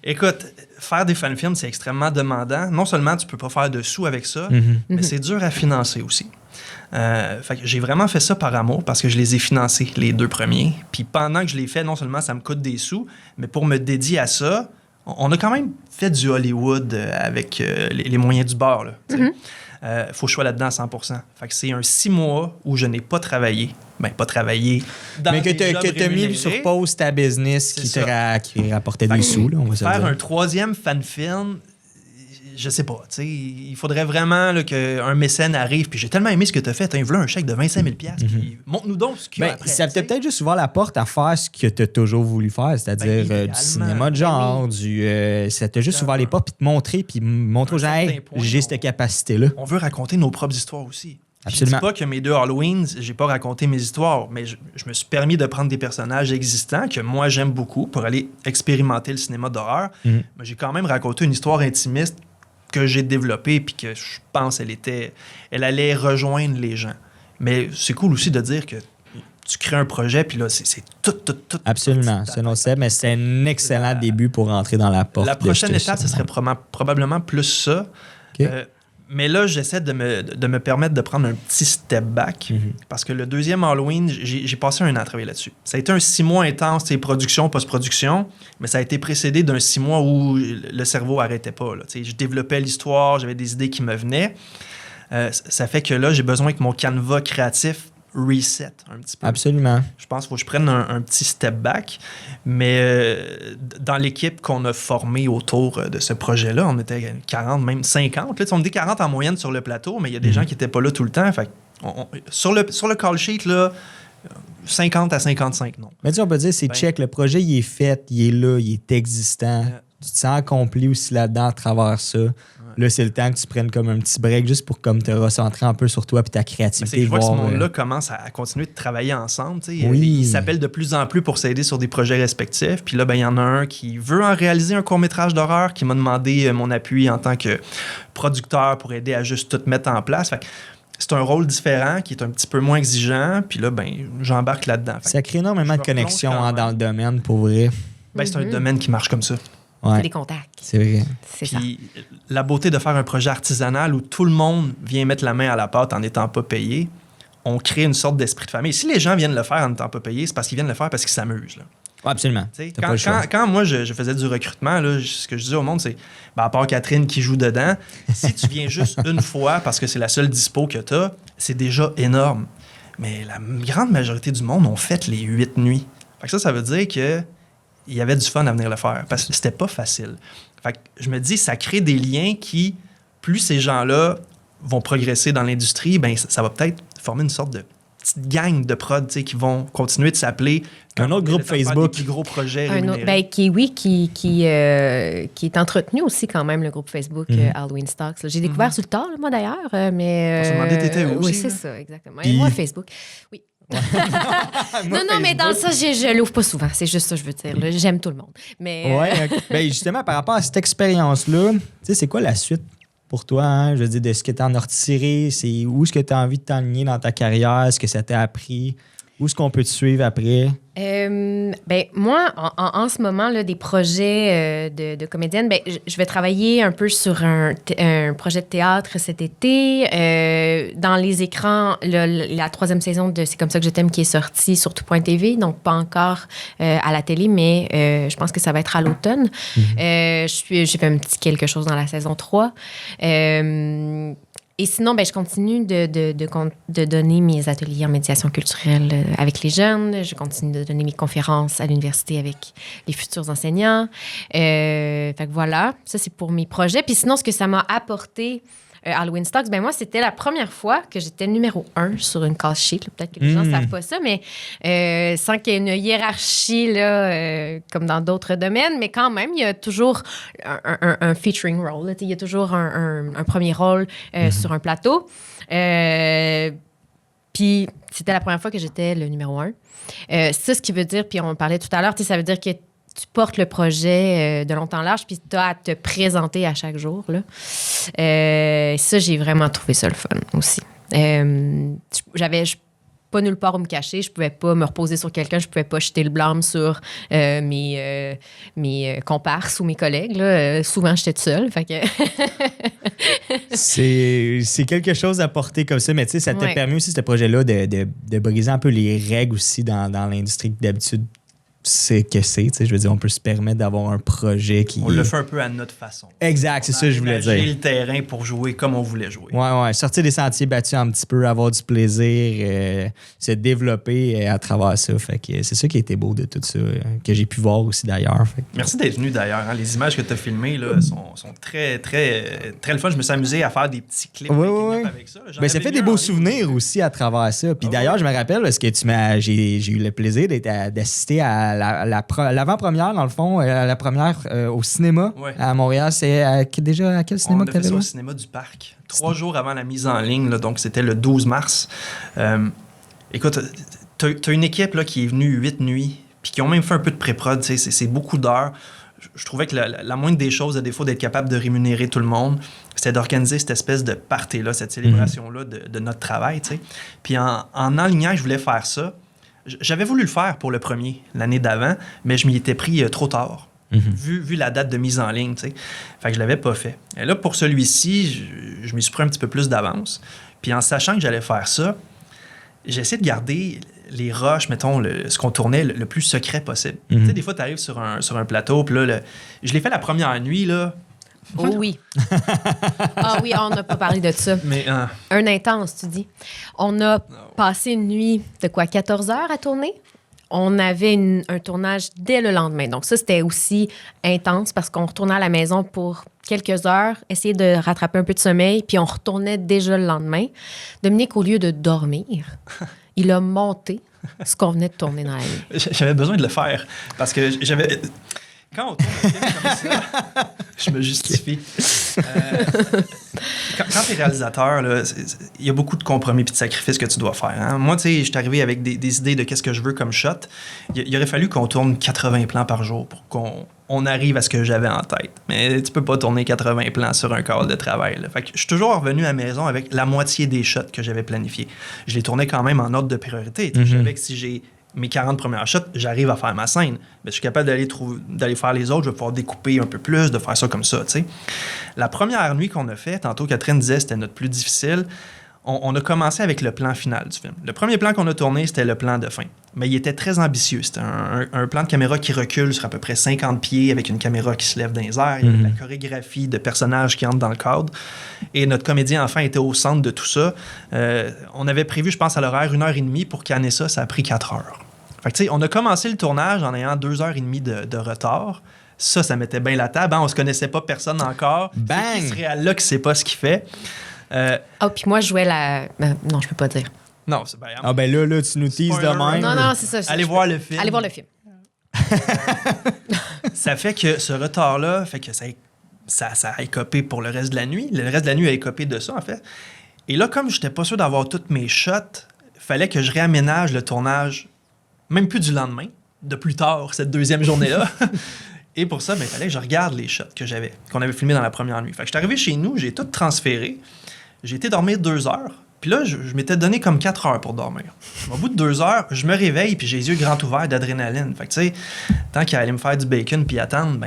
Écoute, faire des fan-films, c'est extrêmement demandant. Non seulement tu peux pas faire de sous avec ça, mais c'est dur à financer aussi. Fait que j'ai vraiment fait ça par amour parce que je les ai financés, les 2 premiers. Puis pendant que je les fais, non seulement ça me coûte des sous, mais pour me dédier à ça, on a quand même fait du Hollywood avec les moyens du bord. Faut que je sois là-dedans à 100%. Fait que c'est un 6 mois où je n'ai pas travaillé. Ben, pas travaillé. Mais que tu as mis sur pause ta business qui rapportait des sous. Là, on va faire un 3e fan-film, je sais pas. Il faudrait vraiment là, qu'un mécène arrive. Puis j'ai tellement aimé ce que tu as fait. Tu as voulu un chèque de 25 000 puis montre-nous donc ce qu'il y a après. Ça peut-être juste ouvert la porte à faire ce que tu as toujours voulu faire, c'est-à-dire du cinéma de genre, ça t'a juste ouvert les portes, puis te montrer aux gens, hey, j'ai cette capacité-là. On veut raconter nos propres histoires aussi. Absolument. Je dis pas que mes 2 Halloween, j'ai pas raconté mes histoires, mais je me suis permis de prendre des personnages existants que moi j'aime beaucoup pour aller expérimenter le cinéma d'horreur. Mais j'ai quand même raconté une histoire intimiste que j'ai développée puis que je pense elle allait rejoindre les gens. Mais c'est cool aussi de dire que tu crées un projet puis là c'est tout. Absolument, mais c'est un excellent début pour rentrer dans la porte. La prochaine étape, ce serait probablement plus ça. Okay. Mais là, j'essaie de me permettre de prendre un petit step back parce que le 2e Halloween, j'ai passé 1 an à travailler là-dessus. Ça a été un 6 mois intense, production, post-production, mais ça a été précédé d'un 6 mois où le cerveau n'arrêtait pas. Là. Je développais l'histoire, j'avais des idées qui me venaient. Ça fait que là, j'ai besoin que mon canevas créatif reset un petit peu. Absolument. Je pense qu'il faut que je prenne un petit step back. Mais dans l'équipe qu'on a formée autour de ce projet-là, on était 40, même 50. Là, on était 40 en moyenne sur le plateau, mais il y a des gens qui n'étaient pas là tout le temps. Fait sur le call sheet, là, 50 à 55, non. Mais tu sais, on peut dire, c'est check. Le projet, il est fait, il est là, il est existant. Tu te sens accompli aussi là-dedans à travers ça. Là, c'est le temps que tu prennes comme un petit break juste pour comme te recentrer un peu sur toi et ta créativité. Je vois que ce monde-là commence à continuer de travailler ensemble. Oui. Ils s'appellent de plus en plus pour s'aider sur des projets respectifs. Puis là, il y en a un qui veut en réaliser un court-métrage d'horreur qui m'a demandé mon appui en tant que producteur pour aider à juste tout mettre en place. Fait que c'est un rôle différent qui est un petit peu moins exigeant. Puis là, j'embarque là-dedans. Ça crée énormément de connexions dans le domaine, pour vrai. C'est un domaine qui marche comme ça. Ouais. C'est des contacts. C'est vrai. C'est ça. La beauté de faire un projet artisanal où tout le monde vient mettre la main à la pâte en n'étant pas payé, on crée une sorte d'esprit de famille. Si les gens viennent le faire en n'étant pas payé, c'est parce qu'ils viennent le faire parce qu'ils s'amusent. Là. Absolument. Quand moi, je faisais du recrutement, là, ce que je disais au monde, c'est, à part Catherine qui joue dedans, si tu viens juste une fois parce que c'est la seule dispo que tu as, c'est déjà énorme. Mais la grande majorité du monde ont fait les 8 nuits. Fait que ça veut dire que il y avait du fun à venir le faire parce que c'était pas facile. Fait que je me dis, ça crée des liens qui, plus ces gens-là vont progresser dans l'industrie, ça va peut-être former une sorte de petite gang de prod qui vont continuer de s'appeler. Un autre groupe Facebook. Des gros projets qui est entretenu aussi quand même, le groupe Facebook Halloween Stocks. J'ai découvert sur le tard, moi d'ailleurs, mais... On se demandait t'étais où aussi. Oui, c'est ça, exactement. Et moi, Facebook, oui. non, mais dans ça, je l'ouvre pas souvent. C'est juste ça que je veux dire. Là. J'aime tout le monde. Mais, justement, par rapport à cette expérience-là, c'est quoi la suite pour toi? Hein? Je veux dire, de ce que tu en as retiré, c'est où est-ce que tu as envie de t'enligner dans ta carrière? Est-ce que ça t'a appris? Où est-ce qu'on peut te suivre après? Moi, en ce moment, là, des projets de comédienne, je vais travailler un peu sur un projet de théâtre cet été. Dans les écrans, la 3e saison de C'est comme ça que je t'aime qui est sortie sur tout.tv, donc pas encore à la télé, mais je pense que ça va être à l'automne. J'ai fait un petit quelque chose dans la saison 3. Et sinon, je continue de donner mes ateliers en médiation culturelle avec les jeunes. Je continue de donner mes conférences à l'université avec les futurs enseignants. Fait que voilà, ça, c'est pour mes projets. Puis sinon, ce que ça m'a apporté Halloween Stocks, ben moi, c'était la première fois que j'étais numéro 1 sur une call sheet. Là. Peut-être que les gens ne savent pas ça, mais sans qu'il y ait une hiérarchie là, comme dans d'autres domaines, mais quand même, il y a toujours un featuring role. Là, il y a toujours un premier rôle sur un plateau. Puis c'était la première fois que j'étais le numéro 1. Ça, ce qui veut dire, puis on parlait tout à l'heure, ça veut dire que tu portes le projet de long en large, puis tu as à te présenter à chaque jour. Là. Ça, j'ai vraiment trouvé ça le fun aussi. J'avais pas nulle part où me cacher, je pouvais pas me reposer sur quelqu'un, je pouvais pas jeter le blâme sur mes comparses ou mes collègues. Là. Souvent, j'étais toute seule. Fait que c'est quelque chose à porter comme ça, mais tu sais, ça t'a permis aussi, ce projet-là, de briser un peu les règles aussi dans l'industrie que d'habitude c'est que c'est, tu sais, je veux dire, on peut se permettre d'avoir un projet qui... On le fait un peu à notre façon. Exact, c'est ça que je voulais dire. Le terrain pour jouer comme on voulait jouer. Ouais, sortir des sentiers battus un petit peu, avoir du plaisir, se développer à travers ça. Fait que c'est ça qui a été beau de tout ça, que j'ai pu voir aussi d'ailleurs. Merci d'être venu d'ailleurs. Hein. Les images que tu as filmées là, sont très, très, très le fun. Je me suis amusé à faire des petits clips avec ça. Ben, ça fait des beaux souvenirs aussi à travers ça. Puis d'ailleurs, je me rappelle, parce que j'ai eu le plaisir d'assister à l'avant-première, dans le fond, la première au cinéma à Montréal. C'est déjà à quel cinéma que tu avais au cinéma du Parc, 3 jours avant la mise en ligne, là, donc c'était le 12 mars. Écoute, t'as une équipe là, qui est venue 8 nuits, puis qui ont même fait un peu de pré-prod, c'est beaucoup d'heures. Je trouvais que la moindre des choses, à défaut d'être capable de rémunérer tout le monde, c'était d'organiser cette espèce de party-là, cette célébration-là de notre travail. T'sais. Puis en enlignant que je voulais faire ça, j'avais voulu le faire pour le premier, l'année d'avant, mais je m'y étais pris trop tard, vu la date de mise en ligne, tu sais. Fait que je l'avais pas fait. Et là, pour celui-ci, je m'y suis pris un petit peu plus d'avance. Puis en sachant que j'allais faire ça, j'ai essayé de garder les rushs, mettons, ce qu'on tournait le plus secret possible. Tu sais, des fois, tu arrives sur un plateau, puis là, je l'ai fait la première nuit, là. Oh oui. Ah oui, on n'a pas parlé de ça. Mais, un intense, tu dis. On a passé une nuit de 14 heures à tourner. On avait un tournage dès le lendemain. Donc ça, c'était aussi intense parce qu'on retournait à la maison pour quelques heures, essayer de rattraper un peu de sommeil, puis on retournait déjà le lendemain. Dominique, au lieu de dormir, il a monté ce qu'on venait de tourner dans la nuit. J'avais besoin de le faire parce que j'avais... Quand on tourne un film comme ça, je me justifie. Quand tu es réalisateur, il y a beaucoup de compromis et de sacrifices que tu dois faire. Hein? Moi, tu sais, je suis arrivé avec des idées de qu'est-ce que je veux comme shot. Il aurait fallu qu'on tourne 80 plans par jour pour qu'on arrive à ce que j'avais en tête. Mais tu peux pas tourner 80 plans sur un call de travail. Là. Fait que je suis toujours revenu à la maison avec la moitié des shots que j'avais planifiés. Je les tournais quand même en ordre de priorité. Je savais que si j'ai mes 40 premières shots, j'arrive à faire ma scène. Mais je suis capable d'aller faire les autres, je vais pouvoir découper un peu plus, de faire ça comme ça, tu sais. La première nuit qu'on a fait, tantôt Catherine disait c'était notre plus difficile, on a commencé avec le plan final du film. Le premier plan qu'on a tourné, c'était le plan de fin. Mais il était très ambitieux. C'était un plan de caméra qui recule sur à peu près 50 pieds avec une caméra qui se lève dans les airs. Il y avait de la chorégraphie de personnages qui entrent dans le cadre. Et notre comédien, enfin, était au centre de tout ça. On avait prévu, je pense, à l'horaire 1h30 pour canner ça. Ça a pris 4 heures. Fait que, tu sais, on a commencé le tournage en ayant 2h30 de retard. Ça mettait bien la table. Hein? On se connaissait pas personne encore. Bang! C'est qui ce réal-là qui sait pas ce qu'il fait. Puis moi, je jouais la... non, je peux pas dire. Non, c'est bien. Ah ben là, tu nous teases de même. Non, c'est ça. Allez voir le film. Allez voir le film. Ça fait que ce retard-là fait que ça a écopé pour le reste de la nuit. Le reste de la nuit a écopé de ça, en fait. Et là, comme j'étais pas sûr d'avoir toutes mes shots, fallait que je réaménage le tournage, même plus du lendemain, de plus tard, cette deuxième journée-là. Et pour ça, il fallait que je regarde les shots qu'on avait filmés dans la première nuit. Fait que je suis arrivé chez nous, j'ai tout transféré. J'ai été dormir 2 heures. Puis là, je m'étais donné comme 4 heures pour dormir. Au bout de 2 heures, je me réveille puis j'ai les yeux grands ouverts d'adrénaline. Fait que tu sais, tant qu'à aller me faire du bacon puis attendre,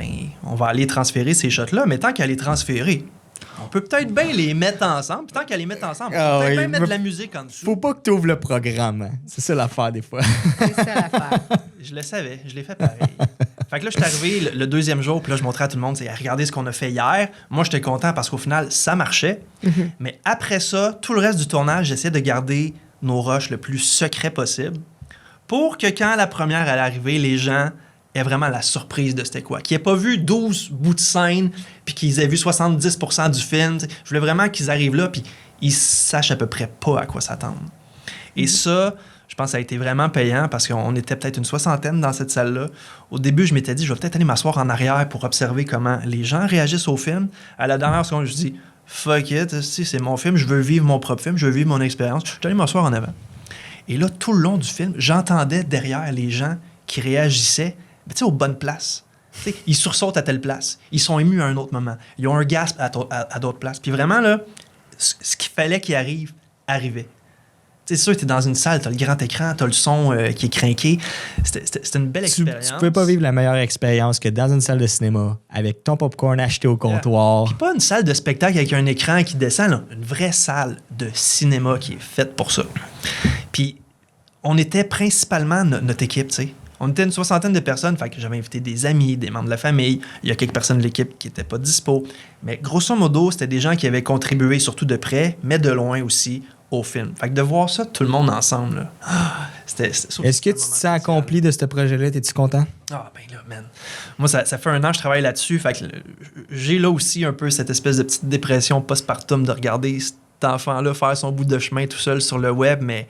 on va aller transférer ces shots-là. Mais tant qu'à les transférer, on peut peut-être bien les mettre ensemble. Puis tant qu'à les mettre ensemble, on peut peut-être bien mettre de la musique en dessous. Faut pas que tu ouvres le programme. Hein. C'est ça l'affaire des fois. C'est ça l'affaire. Je le savais, je l'ai fait pareil. Fait que là, je suis arrivé le deuxième jour, puis là, je montrais à tout le monde, regardez ce qu'on a fait hier. Moi, j'étais content parce qu'au final, ça marchait. Mais après ça, tout le reste du tournage, j'essayais de garder nos rushs le plus secret possible pour que quand la première allait arriver, les gens ait vraiment la surprise de c'était quoi. Qu'ils n'aient pas vu 12 bouts de scène, puis qu'ils aient vu 70% du film. T'sais. Je voulais vraiment qu'ils arrivent là, puis ils sachent à peu près pas à quoi s'attendre. Et ça, je pense que ça a été vraiment payant parce qu'on était peut-être une 60aine dans cette salle-là. Au début, je m'étais dit, je vais peut-être aller m'asseoir en arrière pour observer comment les gens réagissent au film. À la dernière seconde, je dis, fuck it, c'est mon film, je veux vivre mon propre film, je veux vivre mon expérience. Je suis allé m'asseoir en avant. Et là, tout le long du film, j'entendais derrière les gens qui réagissaient, mais tu sais, aux bonnes places. T'sais, ils sursautent à telle place, ils sont émus à un autre moment, ils ont un gasp à d'autres places. Puis vraiment, là, ce qu'il fallait qu'il arrive, arrivait. C'est sûr, tu es dans une salle, tu as le grand écran, tu as le son qui est crinqué. C'était une belle expérience. Tu peux pas vivre la meilleure expérience que dans une salle de cinéma, avec ton popcorn acheté au comptoir. Puis pas une salle de spectacle avec un écran qui descend, là. Une vraie salle de cinéma qui est faite pour ça. Puis on était principalement notre équipe, tu sais. On était une 60aine de personnes, fait que j'avais invité des amis, des membres de la famille. Il y a quelques personnes de l'équipe qui n'étaient pas dispo. Mais grosso modo, c'était des gens qui avaient contribué surtout de près, mais de loin aussi, au film. Fait que de voir ça, tout le monde ensemble, là, c'était Est-ce que tu te sens accompli de ce projet-là? T'es-tu content? Ah, ben là, man. Moi, ça fait 1 an que je travaille là-dessus. Fait que j'ai là aussi un peu cette espèce de petite dépression postpartum de regarder cet enfant-là faire son bout de chemin tout seul sur le web, mais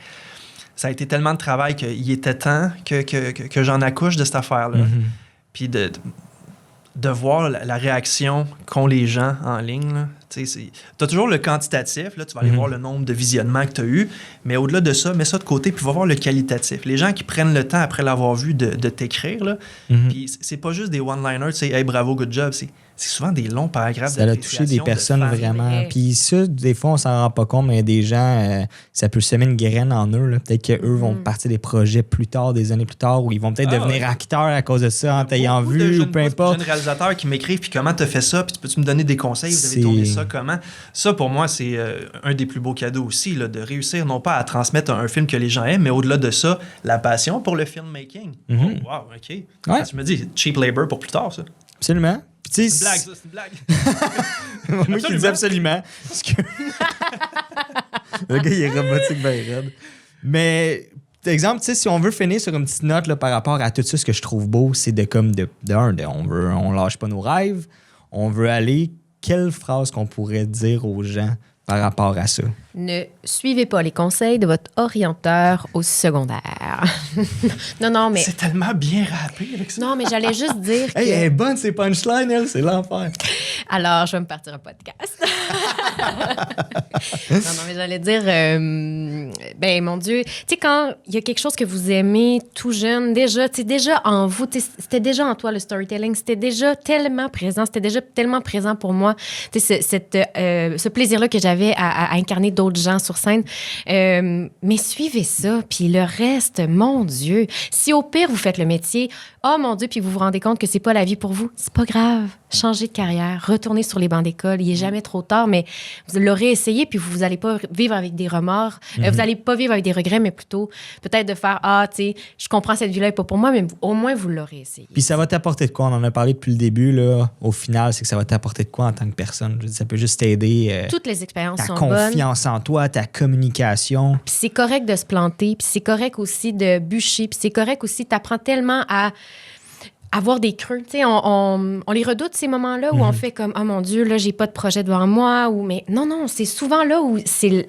ça a été tellement de travail qu'il était temps que j'en accouche de cette affaire-là. Mm-hmm. Puis de voir la réaction qu'ont les gens en ligne. Tu as toujours le quantitatif, là, tu vas aller voir le nombre de visionnements que tu as eu, mais au-delà de ça, mets ça de côté puis va voir le qualitatif. Les gens qui prennent le temps après l'avoir vu de t'écrire, là, puis c'est pas juste des one-liners, tu sais, hey, bravo, good job, c'est souvent des longs paragraphes. Ça a touché des personnes vraiment. Puis ça, des fois, on s'en rend pas compte, mais il y a des gens, ça peut semer une graine en eux. Peut-être qu'eux vont partir des projets plus tard, des années plus tard, où ils vont peut-être devenir acteurs à cause de ça, en t'ayant vu ou peu importe. Jeunes réalisateurs qui m'écrivent, puis comment tu as fait ça, puis peux-tu me donner des conseils, vous avez tourné ça comment? Ça, pour moi, c'est un des plus beaux cadeaux aussi, là, de réussir non pas à transmettre un film que les gens aiment, mais au-delà de ça, la passion pour le filmmaking. Oh, wow, OK. Ouais. Tu me dis, cheap labor pour plus tard, ça. Absolument. C'est une blague, ça, c'est une blague. Moi qui dis absolument. Parce que le gars, il est robotique ben raide. Mais, exemple, si on veut finir sur une petite note là, par rapport à tout ça, ce que je trouve beau, c'est on lâche pas nos rêves, on veut aller. Quelle phrase qu'on pourrait dire aux gens par rapport à ça? Ne suivez pas les conseils de votre orienteur au secondaire. non, mais... C'est tellement bien rappé avec ça. Non, mais j'allais juste dire que... Hey, elle est bonne, ces punchlines, elle, c'est l'enfer. Alors, je vais me partir un podcast. non, mais j'allais dire... ben, mon Dieu, tu sais, quand il y a quelque chose que vous aimez tout jeune, déjà en vous, c'était déjà en toi, le storytelling, c'était déjà tellement présent, c'était déjà tellement présent pour moi. Tu sais, ce plaisir-là que j'avais à incarner d'autres gens sur scène. Mais suivez ça, puis le reste, mon Dieu. Si au pire, vous faites le métier, oh mon Dieu, puis vous vous rendez compte que c'est pas la vie pour vous, c'est pas grave. Changez de carrière, retournez sur les bancs d'école. Il est jamais trop tard, mais vous l'aurez essayé, puis vous allez pas vivre avec des remords. Vous allez pas vivre avec des regrets, mais plutôt peut-être de faire, tu sais, je comprends cette vie-là n'est pas pour moi, mais au moins vous l'aurez essayé. Puis ça va t'apporter de quoi? On en a parlé depuis le début, là. Au final, c'est que ça va t'apporter de quoi en tant que personne? Je veux dire, ça peut juste t'aider. Toutes les expériences sont bonnes. Ta confiance en toi, ta communication. Puis c'est correct de se planter, puis c'est correct aussi de bûcher, puis c'est correct aussi, t'apprends tellement à avoir des creux. Tu sais, on les redoute, ces moments-là, où on fait comme, oh mon Dieu, là, j'ai pas de projet devant moi, mais non, c'est souvent là où c'est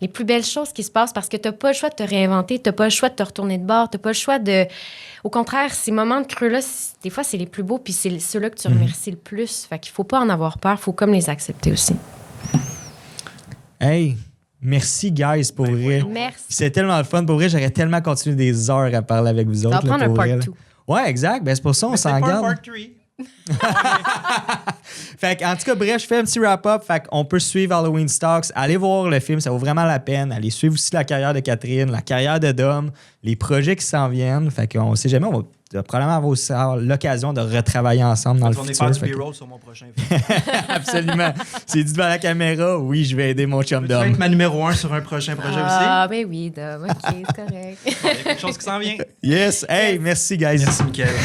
les plus belles choses qui se passent parce que t'as pas le choix de te réinventer, t'as pas le choix de te retourner de bord, t'as pas le choix de... Au contraire, ces moments de creux-là, des fois, c'est les plus beaux, puis c'est ceux-là que tu remercies le plus. Fait qu'il faut pas en avoir peur, faut comme les accepter aussi. Hey! Merci, guys, pour vrai. Merci. C'est tellement le fun. Pour vrai, j'aurais tellement continué des heures à parler avec vous autres. On va prendre un part 2. Ouais, exact. Ben, c'est pour ça qu'on s'en garde. Part 3. Fait en tout cas, bref, je fais un petit wrap-up. Fait qu'on peut suivre Halloween Stocks. Allez voir le film, ça vaut vraiment la peine. Allez suivre aussi la carrière de Catherine, la carrière de Dom, les projets qui s'en viennent. Fait qu'on sait jamais, on va probablement avoir l'occasion de retravailler ensemble dans le futur. On est faire du B-roll sur mon prochain film. Absolument. C'est dit devant la caméra, oui, je vais aider mon chum Dom. Tu vas être ma numéro 1 sur un prochain projet aussi? Ah, ben oui, Dom. OK, c'est correct. Il y a quelque chose qui s'en vient. Yes. Hey, merci, guys. Merci, Mickaël.